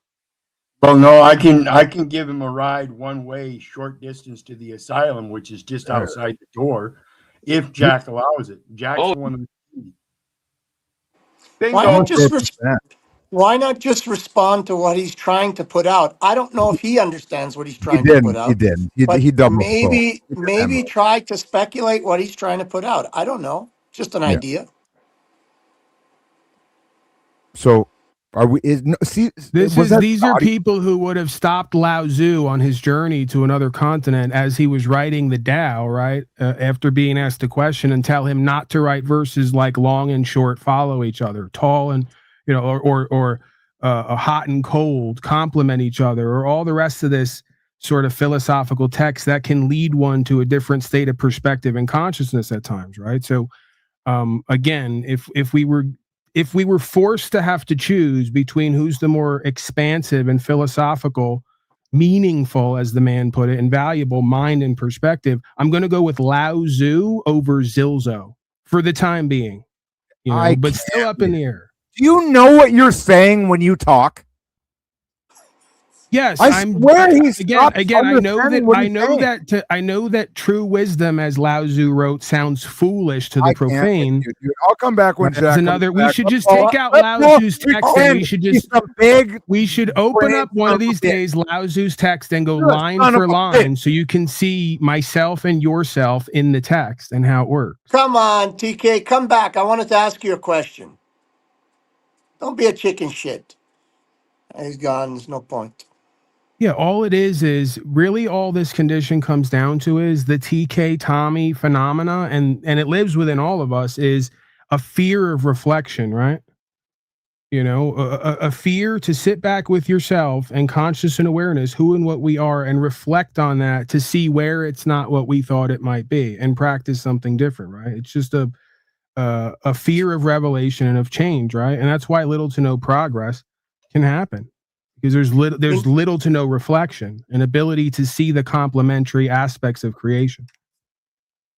Well, no, I can give him a ride one way, short distance to the asylum, which is just outside the door, if Jack allows it. Jack's the one. Why not just respond to what he's trying to put out? I don't know if he understands what he's trying He to didn't. put out. He didn't. But He double maybe try to speculate what he's trying to put out. I don't know. Just an idea. So are we? These are people who would have stopped Lao Tzu on his journey to another continent as he was writing the Tao, right? After being asked a question, and tell him not to write verses like long and short follow each other, tall and or hot and cold complement each other, or all the rest of this sort of philosophical text that can lead one to a different state of perspective and consciousness at times, right? So again, if we were forced to have to choose between who's the more expansive and philosophical, meaningful, as the man put it, and valuable mind and perspective, I'm going to go with Lao Tzu over Zilzo for the time being, but still up in the air. Do you know what you're saying when you talk? Yes, I swear he stopped again. I know understanding what he's saying. I know that true wisdom, as Lao Tzu wrote, sounds foolish to the I can't with profane. you, dude. I'll come back when That's Jack another. comes We back. should Let's just all- take out let's Lao all Tzu's text, and pretend we should he's just a big. we should open brain up one son of of a these bitch. days Lao Tzu's text and go You're a line son of for a line, so you can see myself and yourself in the text and how it works. Come on, TK, come back. I wanted to ask you a question. Don't be a chicken shit. He's gone. There's no point. Yeah, all it is really all this condition comes down to is the TK Tommy phenomena, and it lives within all of us, is a fear of reflection, right? You know, a fear to sit back with yourself and conscious and awareness, who and what we are, and reflect on that to see where it's not what we thought it might be, and practice something different, right? It's just a fear of revelation and of change, right? And that's why little to no progress can happen, because there's little to no reflection and ability to see the complementary aspects of creation.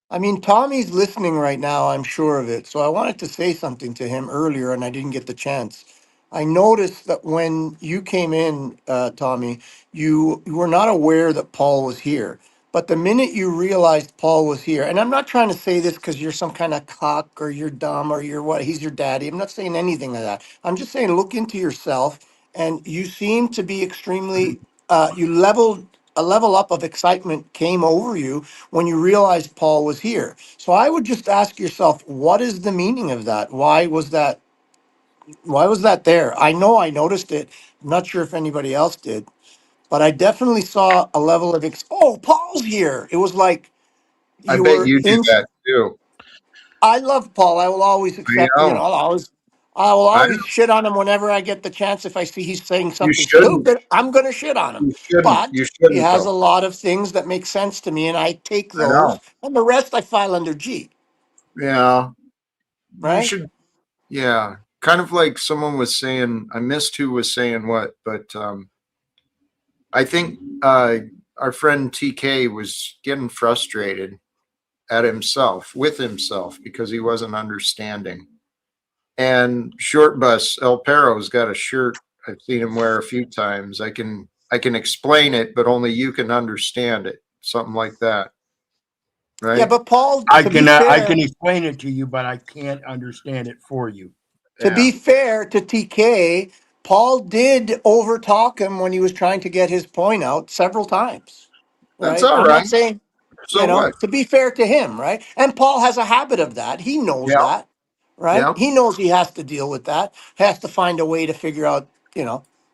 I mean, Tommy's listening right now, I'm sure of it. So I wanted to say something to him earlier and I didn't get the chance. I noticed that when you came in, Tommy, you were not aware that Paul was here. But the minute you realized Paul was here, and I'm not trying to say this because you're some kind of cock or you're dumb or you're what, he's your daddy. I'm not saying anything of that. I'm just saying look into yourself, and you seem to be extremely, a level up of excitement came over you when you realized Paul was here. So I would just ask yourself, what is the meaning of that? Why was that? Why was that there? I know I noticed it. I'm not sure if anybody else did, but I definitely saw a level of oh, Paul's here. It was like I you bet were you do in. that too. I love Paul. I will always I accept. know. I will I always shit on him whenever I get the chance. If I see he's saying You something shouldn't. stupid, I'm going to shit on him. You shouldn't. But You he shouldn't has a though. lot of things that make sense to me, and I take I those, know. and the rest I file under G. Yeah. You Right? should. Yeah. Kind of like someone was saying. I missed who was saying what, but I think our friend TK was getting frustrated at himself, with himself, because he wasn't understanding. And Short Bus El Perro's got a shirt I've seen him wear a few times. I can explain it, but only you can understand it. Something like that, Yeah, right? but Paul, I to be can fair, explain it to you, but I can't understand it for you. Yeah, to TK, Paul did overtalk him when he was trying to get his point out several times. that's Right? all I'm not right. saying, So what? to be fair to him, right? And Paul has a habit of that. He knows Yeah, that, right? yeah, He knows he has to deal with that, has to find a way to figure out,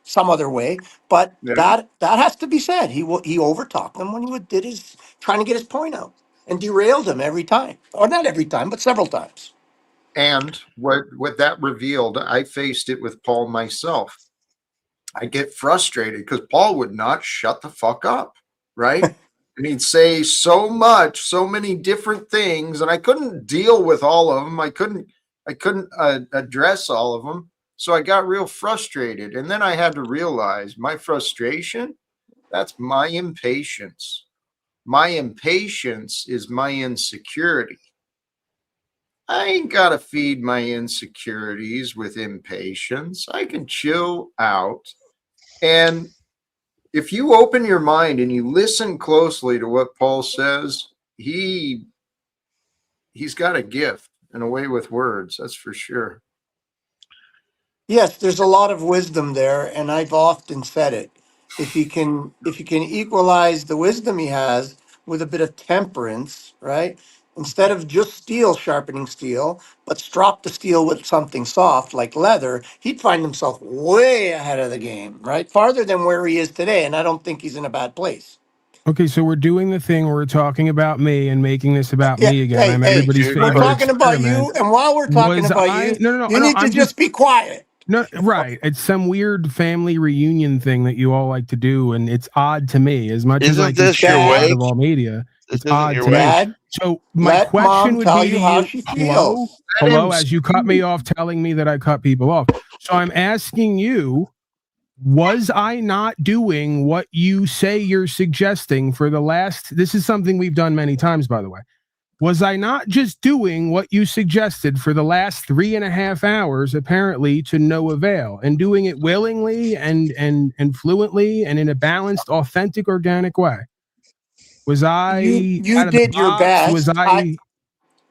some other way. But yeah. that has to be said. He overtalked him when he did his trying to get his point out and derailed him every time, or not every time, but several times. And what that revealed, I faced it with Paul myself. I get frustrated because Paul would not shut the fuck up, right? And he'd say so much, so many different things, and I couldn't deal with all of them. I couldn't address all of them. So I got real frustrated. And then I had to realize my frustration, that's my impatience. My impatience is my insecurity. I ain't got to feed my insecurities with impatience. I can chill out. And if you open your mind and you listen closely to what Paul says, he's got a gift and a way with words, that's for sure. Yes, there's a lot of wisdom there, and I've often said it. If you can equalize the wisdom he has with a bit of temperance, right? Instead of just steel sharpening steel, but strop the steel with something soft like leather, he'd find himself way ahead of the game, right? Farther than where he is today, and I don't think he's in a bad place. Okay, so we're doing the thing where we're talking about me and making this about Yeah, me again. hey, I'm hey, everybody's Dude, we're favorite talking about experiment. you, and while we're talking Was about I? you, No, you need to I'm just be quiet. no, right. It's some weird family reunion thing that you all like to do, and it's odd to me. As much as I isn't this your consume a lot Dad, wake? of all media, This it's isn't odd your to wake. me. Dad, So my let question mom would tell be to you how you, she hello, feels. Let him hello, as you cut me off, telling me that I cut people off. So I'm asking you, was I not doing what you say you're suggesting for the last? This is something we've done many times, by the way. was I not just doing what you suggested for the last 3.5 hours, apparently to no avail, and doing it willingly and fluently and in a balanced, authentic, organic way? Was I You out of the did your box? Was best. I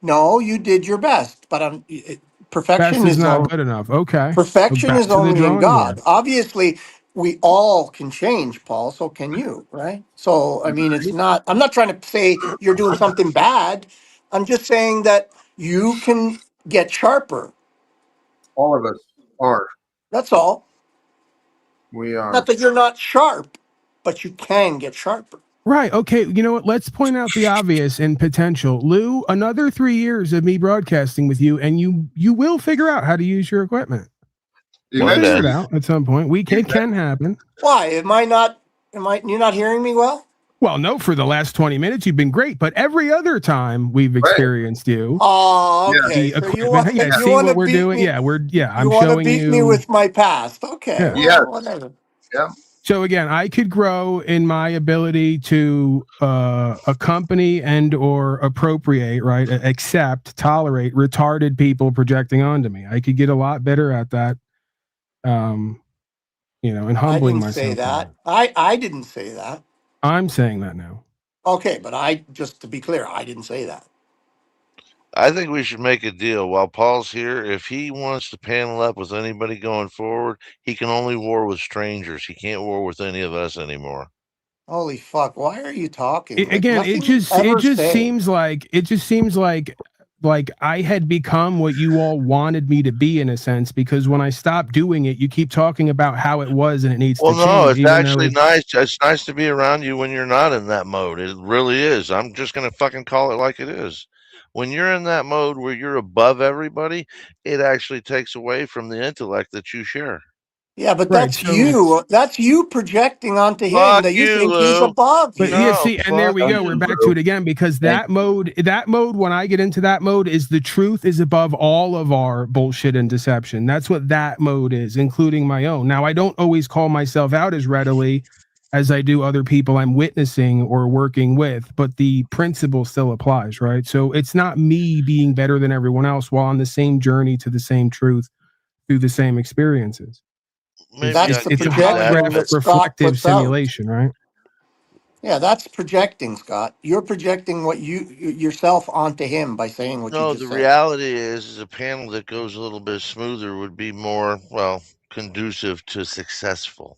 No, you did your best, but best perfection is is not only good enough? Okay. So perfection back is to the only in drawing God. board. Obviously, we all can change, Paul. So can you, right? So I mean, it's not. I'm not trying to say you're doing something bad. I'm just saying that you can get sharper. All of us are. That's all. We Not are. that you're not sharp, but you can get sharper. Right. Okay. You know what? Let's point out the obvious and potential. Lou, another 3 years of me broadcasting with you, and you will figure out how to use your equipment. We'll One figure day. it out at some point. It can happen. Why? Am I not? You're not hearing me well? Well, no, for the last 20 minutes, you've been great, but every other time we've Right. experienced you, Oh, Yeah. okay. the So you equipment, want yeah, you see want to what we're beat doing. me? I'm You want to showing beat me you. with my past? Okay. Yeah. Yeah. Well, whatever. Yeah. So again, I could grow in my ability to accompany and or appropriate, right? Accept, tolerate retarded people projecting onto me. I could get a lot better at that. And I humbling didn't say myself. that. I didn't say that. I'm saying that now. Okay, but just to be clear, I didn't say that. I think we should make a deal while Paul's here. If he wants to panel up with anybody going forward, he can only war with strangers. He can't war with any of us anymore. Holy fuck! Why are you talking? Like Again, it nothing you just ever say. seems like I had become what you all wanted me to be in a sense, because when I stopped doing it, you keep talking about how it was and it needs Well, to no, change. it's Even though actually nice. It's nice to be around you when you're not in that mode. It really is. I'm just gonna fucking call it like it is. When you're in that mode where you're above everybody, it actually takes away from the intellect that you share. Yeah, but right. that's So, you. That's you projecting onto him Fuck that you you, think he's Lou. above but you. yeah, No, see, and there fuck we go. you, We're back to Lou. it again, because Thank that mode, when I get into that mode, is the truth is above all of our bullshit and deception. That's what that mode is, including my own. Now, I don't always call myself out as readily as I do other people I'm witnessing or working with, but the principle still applies, right? So it's not me being better than everyone else while on the same journey to the same truth through the same experiences. Maybe That's I the can It's a give you that, projecting but that holographic Scott reflective puts out. simulation, right? Yeah, that's projecting, Scott. You're projecting what yourself onto him by saying what you no, just the said. reality is a panel that goes a little bit smoother would be more, well, conducive to successful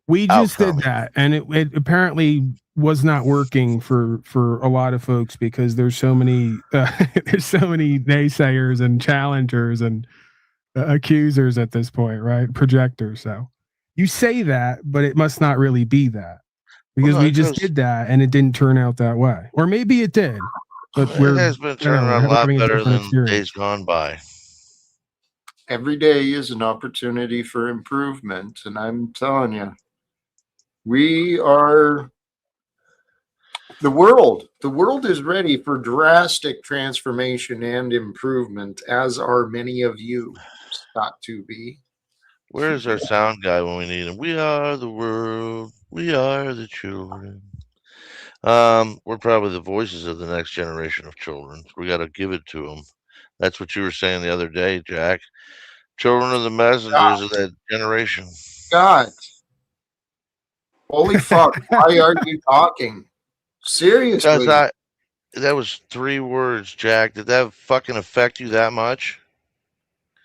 We just did outcome. that, and it apparently was not working for a lot of folks, because there's so many there's so many naysayers and challengers and accusers at this point, right? Projectors. So you say that, but it must not really be that, Well, because no, we it just goes. did that and it didn't turn out that way, or maybe it did, but It has been turning around a we're lot having a better different than days experience. gone by. Every day is an opportunity for improvement. And I'm telling you, we are the world is ready for drastic transformation and improvement, as are many of you. Scott to be. Where's our sound guy when we need him? We are the world. We are the children. We're probably the voices of the next generation of children. We got to give it to them. That's what you were saying the other day, Jack. Children are the messengers of that generation. God, holy fuck! Why are you talking? Because Seriously, that was 3 words, Jack. Did that fucking affect you that much?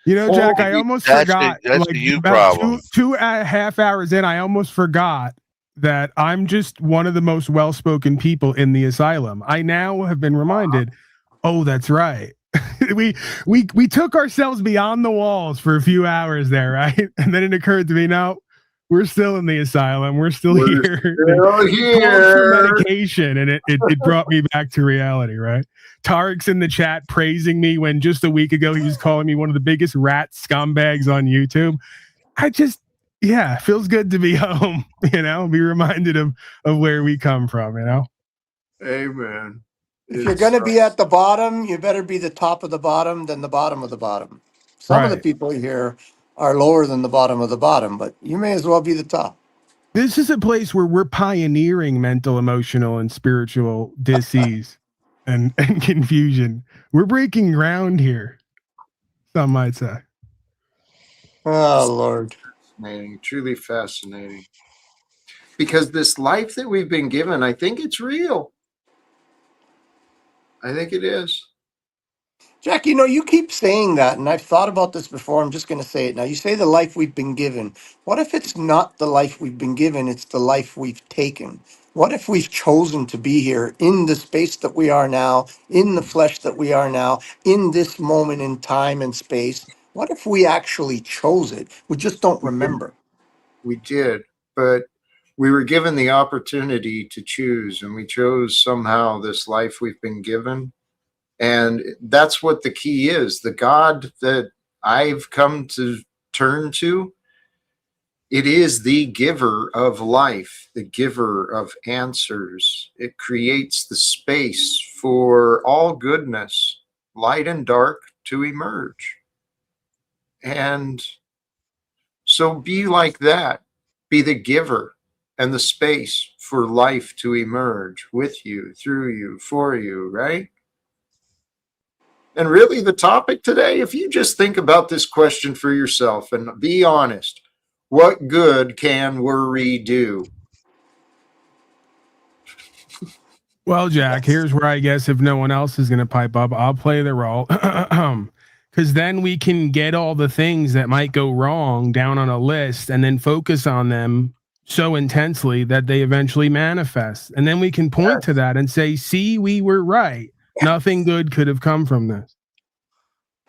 You know, Jack, I holy almost That's forgot, that's like a you about problem. two and a half hours in, I almost forgot that I'm just one of the most well-spoken people in the asylum. I now have been reminded, oh, that's right. we took ourselves beyond the walls for a few hours there, right? And then it occurred to me, no, we're still in the asylum. We're still we're here. still They called for here. medication, and it brought me back to reality, right? Tarek's in the chat praising me when just a week ago he was calling me one of the biggest rat scumbags on YouTube. It feels good to be home, be reminded of where we come from, Amen. If you're going to be at the bottom, you better be the top of the bottom than the bottom of the bottom. Some of the Right. people here are lower than the bottom of the bottom, but you may as well be the top. This is a place where we're pioneering mental, emotional, and spiritual disease. and confusion. We're breaking ground here, some might say. Oh, Lord. Fascinating, truly fascinating. Because this life that we've been given, I think it's real. I think it is. Jack, you know, you keep saying that, and I've thought about this before. I'm just going to say it now. You say the life we've been given. What if it's not the life we've been given? It's the life we've taken. What if we've chosen to be here in the space that we are now, in the flesh that we are now, in this moment in time and space? What if we actually chose it? We just don't remember. We did, but we were given the opportunity to choose, and we chose somehow this life we've been given. And that's what the key is. The God that I've come to turn to, it is the giver of life, the giver of answers. It creates the space for all goodness, light and dark, to emerge. And so be like that. Be the giver and the space for life to emerge with you, through you, for you, right? And really, the topic today, if you just think about this question for yourself and be honest, what good can worry do? Well, Jack, here's where I guess if no one else is going to pipe up, I'll play the role. Because then we can get all the things that might go wrong down on a list and then focus on them so intensely that they eventually manifest. And then we can point to that and say, see, we were right. Nothing good could have come from this.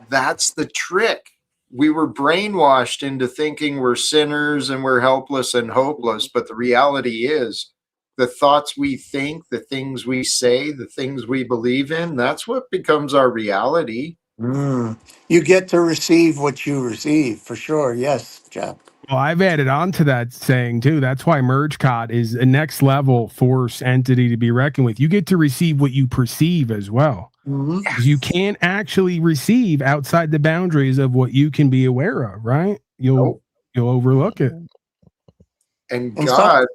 That's the trick. We were brainwashed into thinking we're sinners and we're helpless and hopeless. But the reality is, the thoughts we think, the things we say, the things we believe in, that's what becomes our reality. You get to receive what you receive, for sure. Yes, Jack. Well, I've added on to that saying too. That's why MergeCot is a next level force entity to be reckoned with. You get to receive what you perceive as well. You can't actually receive outside the boundaries of what you can be aware of, right? You'll overlook it. And And God,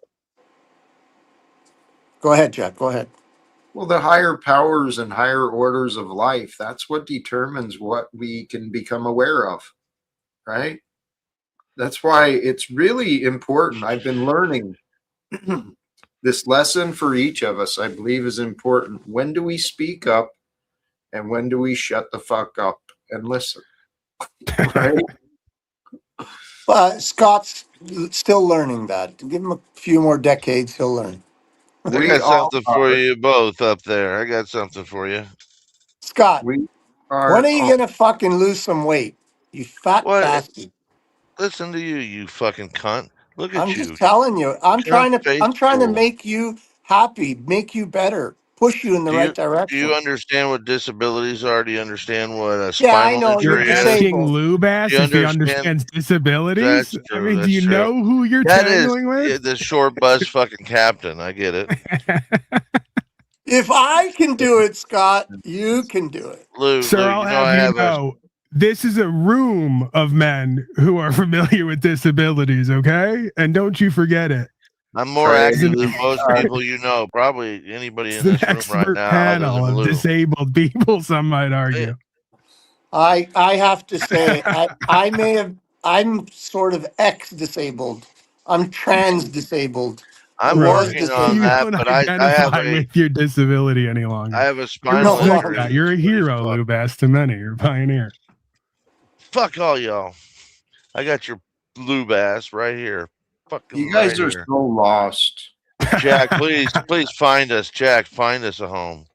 go ahead, Jack. Go ahead. well, the higher powers and higher orders of life, that's what determines what we can become aware of, right? That's why it's really important. I've been learning this lesson for each of us, I believe, is important. When do we speak up and when do we shut the fuck up and listen? Right? Scott's still learning that. Give him a few more decades, he'll learn. I We got all something for are. you both up there. I got something for you. Scott, We when are are you all. going to fucking lose some weight? You fat What? bastard. Listen to you, you fucking cunt. Look I'm at just you. telling you. You're I'm trying to unfaithful. make you happy, make you better, push you in the Do right you direction. understand what disabilities are? Do you understand what a Yeah, I spinal know You're you're injury is? asking disabled. Do Lubass you if he understand? understands disabilities? That's I true. mean, do That's you true. know who you're That is tangling with? the short bus fucking captain. I get it. If I can do it, Scott, you can do it. Sir, Lou, I'll you know have I you have a. know, this is a room of men who are familiar with disabilities, okay? And don't you forget it. I'm more Praise active It's than most God. people you know. Probably anybody in an this room right expert now, other panel than of Lou. disabled people, some might Eh, argue. I have to say I'm sort of ex disabled. I'm trans disabled. I I'm was Right. working on You disabled. that, don't but I have identify a with your disability any I longer. have a I spinal No respect longer. that. injury. You're a It's pretty hero, fucked. Lou Bass, to many. You're a pioneer. Fuck all y'all. I got your blue bass right here. You Fucking right guys are here. so lost. Jack, please find us. Jack, find us a home.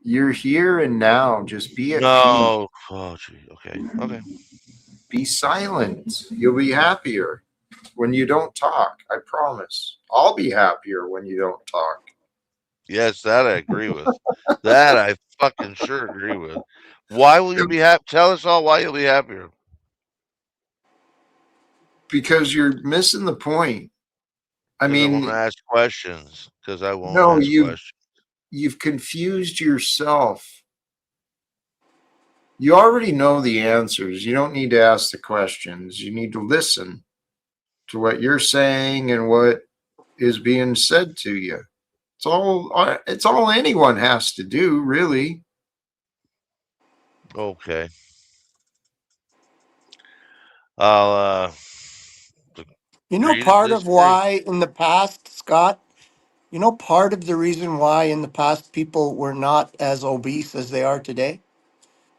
You're here and now. Just be at peace. No. Oh, gee. Okay. Okay. Be silent. You'll be happier when you don't talk. I promise. I'll be happier when you don't talk. Yes, that I agree with. That I fucking sure agree with. Why will you be happy? Tell us all why you'll be happier. Because you're missing the point. I Because I won't mean, ask questions. Because I won't no, ask questions. you've confused yourself. You already know the answers. You don't need to ask the questions. You need to listen to what you're saying and what is being said to you. It's all anyone has to do, really. Okay. I'll You know, read it part this of way. why in the past, Scott, you know, part of the reason why in the past people were not as obese as they are today,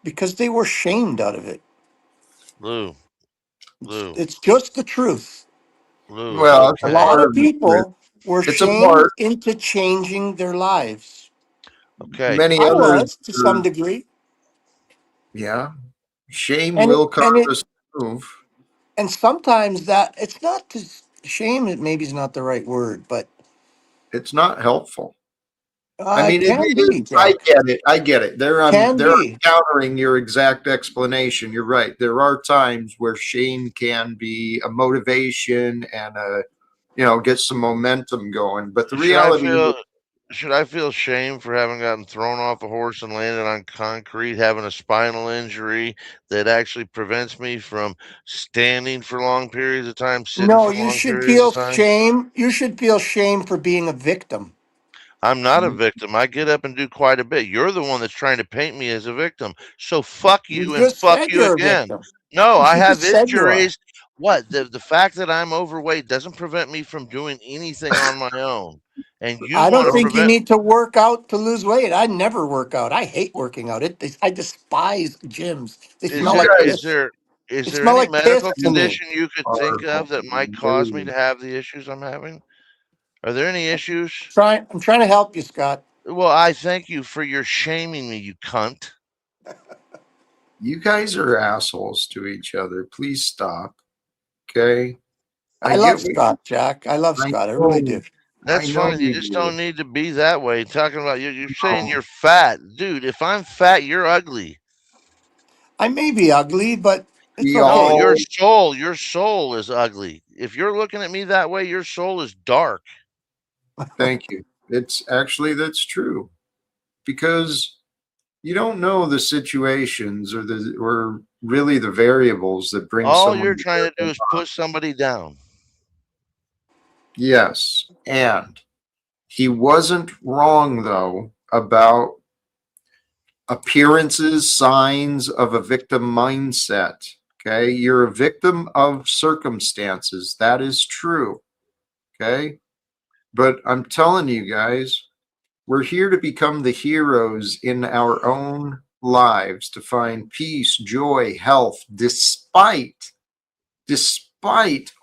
because they were shamed out of it. Lou, It's, Lou, it's just the truth. Lou, Well, it's A a okay. lot part of of the truth. people were It's a shamed part. into changing their lives. Okay. Many I others was to some are, degree. yeah. Shame And it, will and cause it, us to move. and sometimes that it's not to shame, it maybe is not the right word, but It's not helpful. I it mean, can it is. be, I Jack. get it. I get it. Can There be. I'm countering your exact explanation. You're right. There are times where shame can be a motivation and get some momentum going. But the Should I reality is, feel should I feel shame for having gotten thrown off a horse and landed on concrete, having a spinal injury that actually prevents me from standing for long periods of time, sitting No, for you long should periods feel of time? shame. You should feel shame for being a victim. I'm not a victim. I get up and do quite a bit. You're the one that's trying to paint me as a victim. So fuck You you and just fuck said you you're a again. victim. No, I You have just said you are. injuries. What? The fact that I'm overweight doesn't prevent me from doing anything on my own. And you I want don't to think you prevent need to work out to lose weight. I never work out. I hate working out. I despise gyms. They is smell you there like guys is piss. there is They there smell any like piss medical to me. condition you could think are of that might cause me to have the issues I'm having? Are there any issues? I'm trying to help you, Scott. Well, I thank you for your shaming me, you cunt. you guys are assholes to each other. Please stop. Okay. I I love get what Scott, Jack. I love I Scott. I really know. do. I That's know fine. You you just do. don't need to be that way. Talking about you're saying No, you're fat, dude. If I'm fat, you're ugly. I may be ugly, but it's we No, okay. all your soul is ugly. If you're looking at me that way, your soul is dark. thank you. That's true because you don't know the situations or really the variables that bring All you're someone to trying where to they do are. is push somebody down. Yes, and he wasn't wrong though about appearances, signs of a victim mindset. Okay, you're a victim of circumstances. That is true. Okay, but I'm telling you guys, we're here to become the heroes in our own lives to find peace, joy, health, despite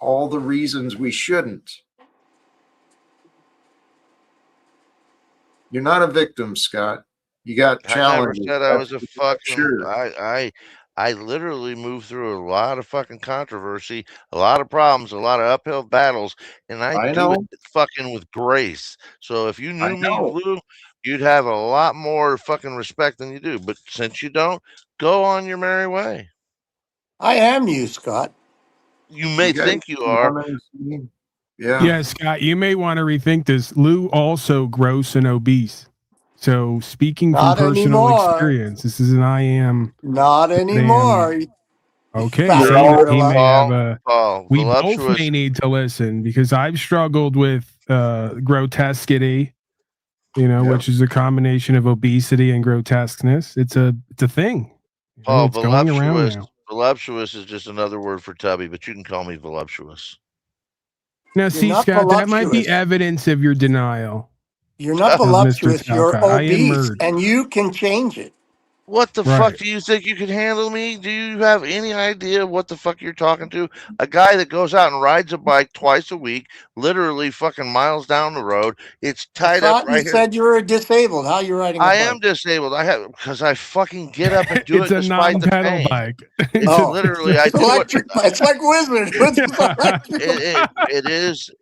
all the reasons we shouldn't. You're not a victim, Scott. You got I never challenges. said I That's was a for fucking. sure. I literally moved through a lot of fucking controversy, a lot of problems, a lot of uphill battles, and I I do it know. fucking with grace. So if you I knew me, know. Lou, you'd have a lot more fucking respect than you do. But since you don't, go on your merry way. I am you, Scott. You You may guys think you can are. come and see. Yeah, Yeah, Scott, you may want to rethink this. Lou also gross and obese. So speaking from Not personal anymore. experience, this is an I am Not I am anymore. You okay fat you're saying that all he gorilla. may have Paul, a Paul, we both voluptuous. may need to listen because I've struggled with grotesquity, yeah. which is a combination of obesity and grotesqueness. It's a thing. Paul, It's going around now. voluptuous is just another word for tubby, but you can call me voluptuous. Now, You're see, not Scott, that might be voluptuous. evidence of your denial You're not of Mr. voluptuous. You're Talcott. I am obese, merged. and you can change it. What the fuck Right. do you think you can handle me? Do you have any idea what the fuck you're talking to? A guy that goes out and rides a bike twice a week, literally fucking miles down the road. It's I tied up thought you right here. said you were disabled. How are you riding a I am bike? disabled. I have because I fucking get up and do It's it a despite the non-pedal pain. bike. It's Oh, literally I it's do it. electric. It's like Wizard with his electric.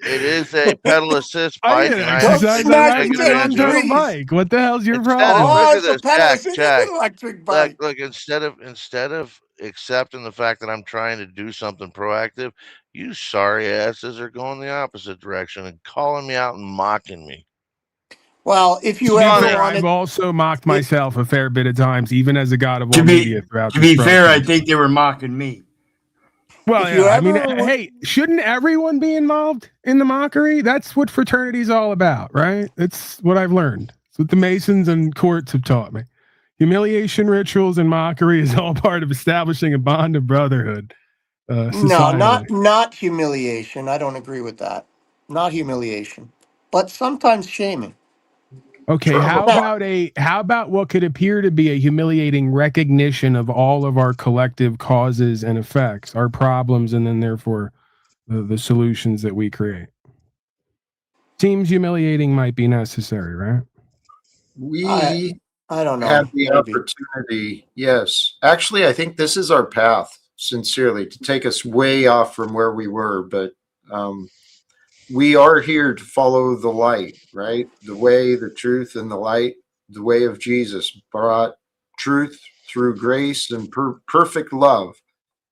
It is a pedal assist I bike, can and I have Don't to take exercise on smack that. It's a into any advantage of it. non-pedal trees. bike. What the hell's your Instead of problem? Oh, look at it's a this, pedal. Jack, It's an Jack. electric Look, bike. look. Instead of accepting the fact that I'm trying to do something proactive, you sorry asses are going the opposite direction and calling me out and mocking me. Well, if To you be ever Funny. fair, I've wanted also mocked it, myself a fair bit of times, even as a god of To all be media throughout to this be fair, I broadcast. think they were mocking me. Well, If you yeah. I mean, ever, hey, shouldn't everyone be involved in the mockery? That's what fraternity's all about, right? It's what I've learned. It's what the Masons and courts have taught me. Humiliation rituals and mockery is all part of establishing a bond of brotherhood. no, Societally. not humiliation. I don't agree with that. Not humiliation, but sometimes shaming. Okay, From how about what could appear to be a humiliating recognition of all of our collective causes and effects, our problems, and then therefore the solutions that we create? Seems humiliating might be necessary, right? we I don't have know. the Maybe. opportunity, yes. Actually, I think this is our path, sincerely, to take us way off from where we were. But we are here to follow the light, right? The way, the truth, and the light. The way of Jesus brought truth through grace and perfect love.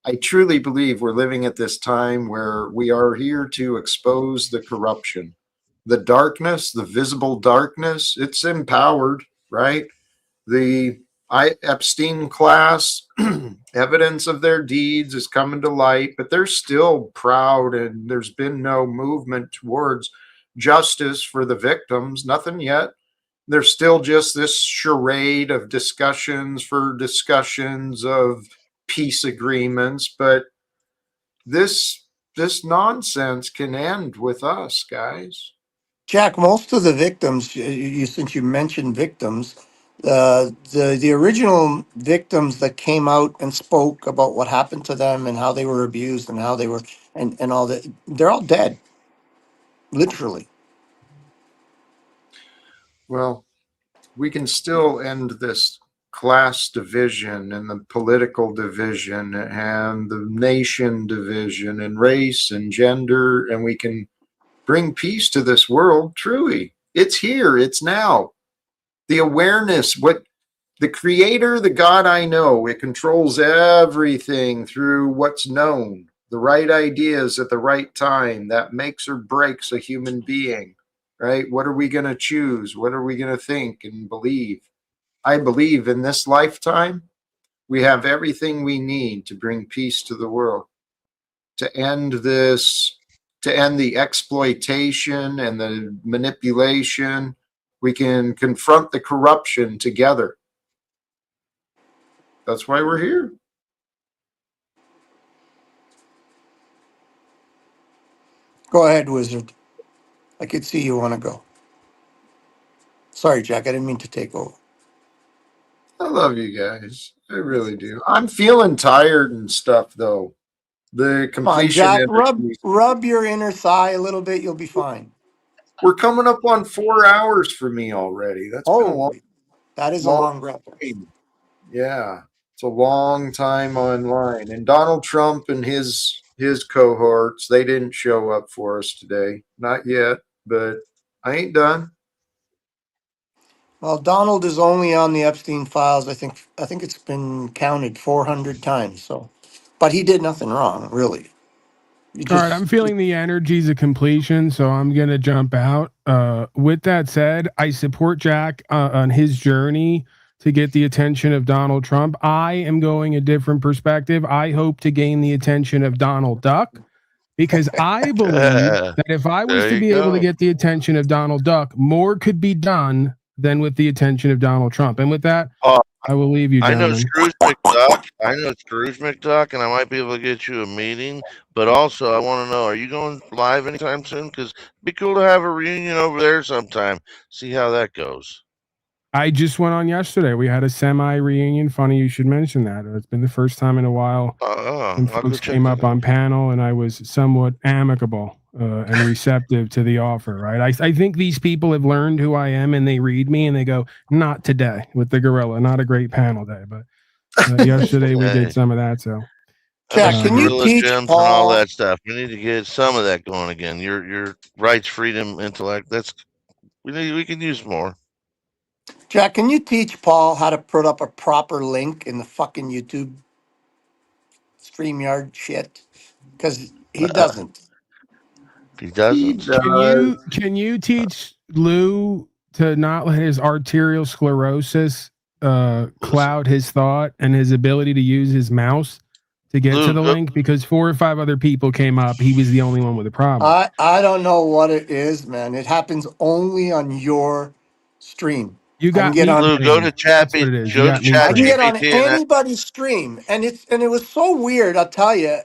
I truly believe we're living at this time where we are here to expose the corruption, the darkness, the visible darkness. It's empowered, right? The Epstein class, evidence of their deeds is coming to light, but they're still proud, and there's been no movement towards justice for the victims. Nothing yet. There's still just this charade of discussions for discussions of peace agreements, but this nonsense can end with us, guys. Jack, most of the victims, since you mentioned victims, the original victims that came out and spoke about what happened to them and how they were abused and how they were and all that, they're all dead, literally. Well, we can still end this class division and the political division and the nation division and race and gender, and we can bring peace to this world. Truly, it's here, it's now. The awareness, what the creator, the God I know, it controls everything through what's known, the right ideas at the right time that makes or breaks a human being, right? What are we going to choose? What are we going to think and believe? I believe in this lifetime, we have everything we need to bring peace to the world, to end this, to end the exploitation and the manipulation. We can confront the corruption together. That's why we're here. Go ahead, Wizard. I could see you want to go. Sorry, Jack. I didn't mean to take over. I love you guys. I really do. I'm feeling tired and stuff, though. The Come on, completion Jack. energy. Rub your inner thigh a little bit. You'll be fine. We're coming up on 4 hours for me already. That's been a long, That is a long long breath. time. Yeah, it's a long time online. And Donald Trump and his cohorts, they didn't show up for us today. Not yet, but I ain't done. Well, Donald is only on the Epstein files. I think it's been counted 400 times. So, but he did nothing wrong, really. All right, I'm feeling the energies of completion, so I'm going to jump out. With that said, I support Jack on his journey to get the attention of Donald Trump. I am going a different perspective. I hope to gain the attention of Donald Duck, because I believe that if I was There to you be able to go. get the attention of Donald Duck, more could be done than with the attention of Donald Trump. And with that, I will leave you, I know gentlemen. Scrooge McDuck. I know Scrooge McDuck, and I might be able to get you a meeting. But also, I want to know: are you going live anytime soon? Because it'd be cool to have a reunion over there sometime. See how that goes. I just went on yesterday. We had a semi reunion. Funny you should mention that. It's been the first time in a while. Some I'll go folks check came that up on panel, and I was somewhat amicable and receptive to the offer. Right. I think these people have learned who I am, and they read me, and they go, "Not today with the gorilla. Not a great panel day." But yesterday we did some of that. So. Jack, I can think you Gorilla teach Gems and all Paul? that stuff. We need to get some of that going again. Your rights, freedom, intellect. We can use more. Jack, can you teach Paul how to put up a proper link in the fucking YouTube StreamYard shit? Because he doesn't. He doesn't. Can you teach Lou to not let his arterial sclerosis cloud his thought and his ability to use his mouse to get to Lou, the go, link because 4 or 5 other people came up. He was the only one with a problem. I don't know what it is, man. It happens only on your stream. You I can got get me on. Lou, go to framed. That's what Chappy, it is. You go to got me I can get framed. on ChatGPT and that. anybody's stream, and it was so weird. I'll tell you.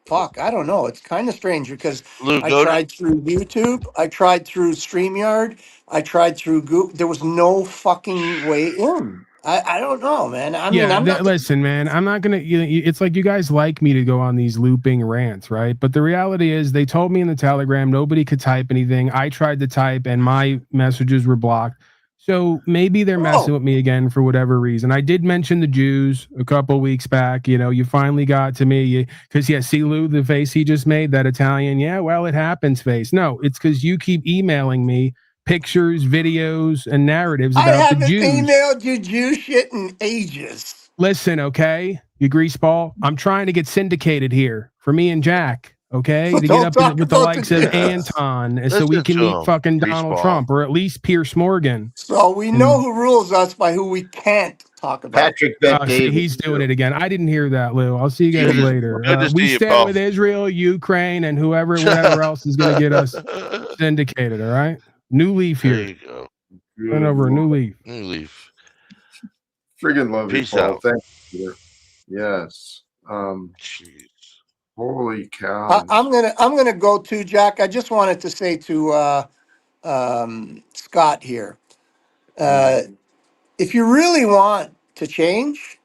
Fuck. I don't know. It's kind of strange because Lou, I go to tried through YouTube, I tried through StreamYard, I tried through Google. There was no fucking way in. I don't know, man. I mean, Yeah, I'm not. listen, man. I'm not gonna. It's like you guys like me to go on these looping rants, right? But the reality is, they told me in the Telegram nobody could type anything. I tried to type, and my messages were blocked. So maybe they're messing Oh, with me again for whatever reason. I did mention the Jews a couple weeks back. You know, you finally got to me because see Lou, the face he just made, that Italian. Yeah, well, it happens face. No, it's because you keep emailing me pictures, videos, and narratives I about the haven't Jews. emailed you Jew shit in ages. Listen, okay, you greaseball. I'm trying to get syndicated here for me and Jack, okay, So to get don't up talk with the about the likes of Jews. Anton, so we listen can to meet him, fucking Donald greaseball. Trump or at least Pierce Morgan. So we know And who rules us by who we can't talk about. Patrick Bet see, David. he's doing it again. I didn't hear that, Lou. I'll see you Good guys to, later. good to We see you, stand Paul. with Israel, Ukraine, and whatever else is going to get us syndicated. All right, new leaf There here. you go. Turn over a new leaf. New leaf. Friggin' love you, Peace Paul. out. Thank you. Yes. Jeez. Holy cows. I'm gonna go to Jack. I just wanted to say to Scott here, if you really want to change,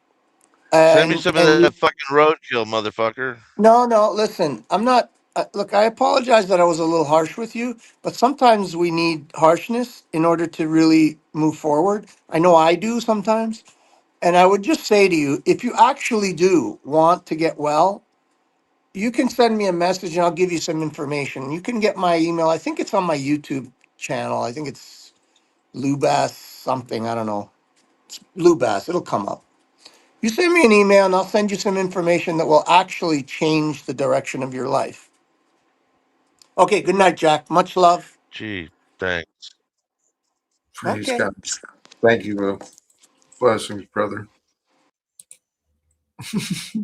Send me some of and that fucking roadkill, motherfucker. no, listen, I'm not. Look, I apologize that I was a little harsh with you, but sometimes we need harshness in order to really move forward. I know I do sometimes, and I would just say to you, if you actually do want to get well, you can send me a message and I'll give you some information. You can get my email. I think it's on my YouTube channel. I think it's Lubass something. I don't know. It's Lubass. It'll come up. You send me an email and I'll send you some information that will actually change the direction of your life. Okay, good night, Jack. Much love. Gee, thanks. Praise Okay. God. Thank you, Will. Blessings, brother.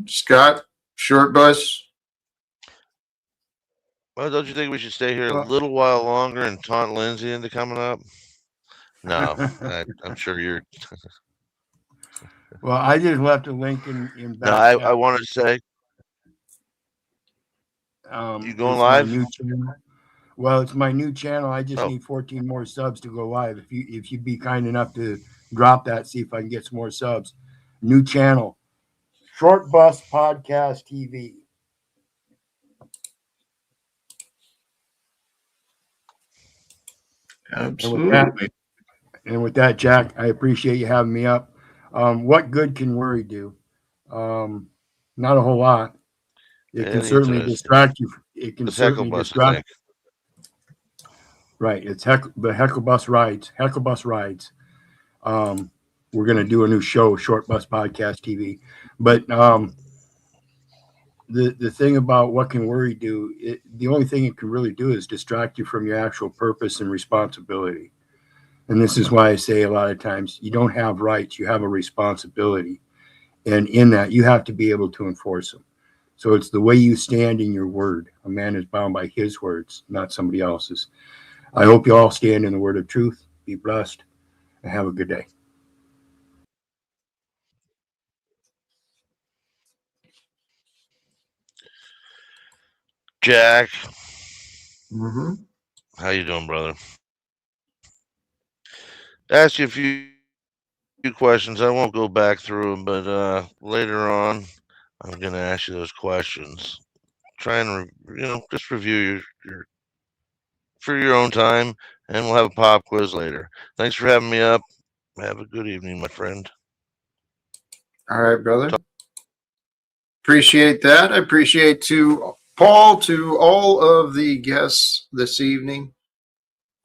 Scott, short bus. Well, don't you think we should stay here a little while longer and taunt Lindsay into coming up? No, I'm sure you're. Well, I just left a link in No, back I chat. want to say, you going It's my live? new channel. Well, it's my new channel. I just Oh, need 14 more subs to go live. If you'd be kind enough to drop that, see if I can get some more subs. New channel, Short Bus Podcast TV. Absolutely. And with that, Jack, I appreciate you having me up. What good can worry do? Not a whole lot. It can certainly interesting. distract you. It can It's Heckle certainly Bus, I distract. think. Right. It's the Heckle Bus Rides. Heckle Bus Rides. We're going to do a new show, Short Bus Podcast TV. But the thing about what can worry do, the only thing it can really do is distract you from your actual purpose and responsibility. And this is why I say a lot of times you don't have rights, you have a responsibility. And in that, you have to be able to enforce them. So it's the way you stand in your word. A man is bound by his words, not somebody else's. I hope you all stand in the word of truth. Be blessed and have a good day. Jack, Mm-hmm. how you doing, brother? Ask you a few questions. I won't go back through them, but later on, I'm going to ask you those questions. Try and just review your for your own time, and we'll have a pop quiz later. Thanks for having me up. Have a good evening, my friend. All right, brother. Appreciate that. I appreciate to Paul, to all of the guests this evening.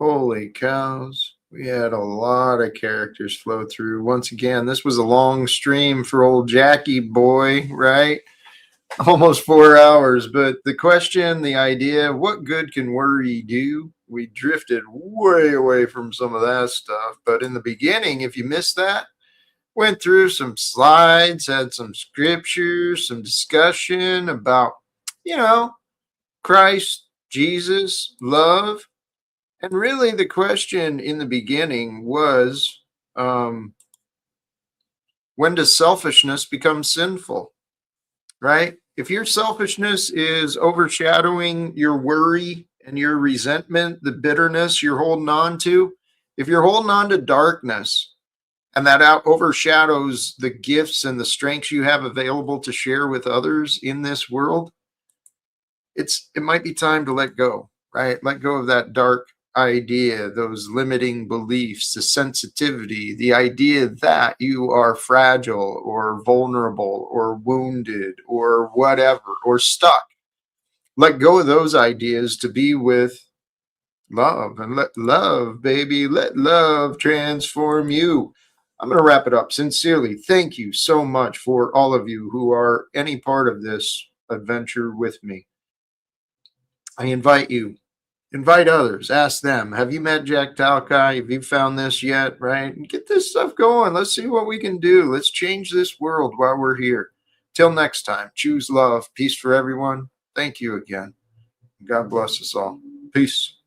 Holy cows. We had a lot of characters flow through. Once again, this was a long stream for old Jackie boy, right? Almost 4 hours. But the question, the idea, what good can worry do? We drifted way away from some of that stuff. But in the beginning, if you missed that, Went through some slides, had some scriptures, some discussion about, Christ, Jesus, love. And really the question in the beginning was, when does selfishness become sinful, right? If your selfishness is overshadowing your worry and your resentment, the bitterness you're holding on to, if you're holding on to darkness and that overshadows the gifts and the strengths you have available to share with others in this world, it might be time to let go, right? Let go of that dark idea, those limiting beliefs, the sensitivity, the idea that you are fragile or vulnerable or wounded or whatever, or stuck. Let go of those ideas to be with love, and let love, baby, let love transform you. I'm going to wrap it up. Sincerely, thank you so much for all of you who are any part of this adventure with me. I invite you, invite others, ask them, have you met Jack Talcott? Have you found this yet? Right? Get this stuff going. Let's see what we can do. Let's change this world while we're here. Till next time, choose love. Peace for everyone. Thank you again. God bless us all. Peace.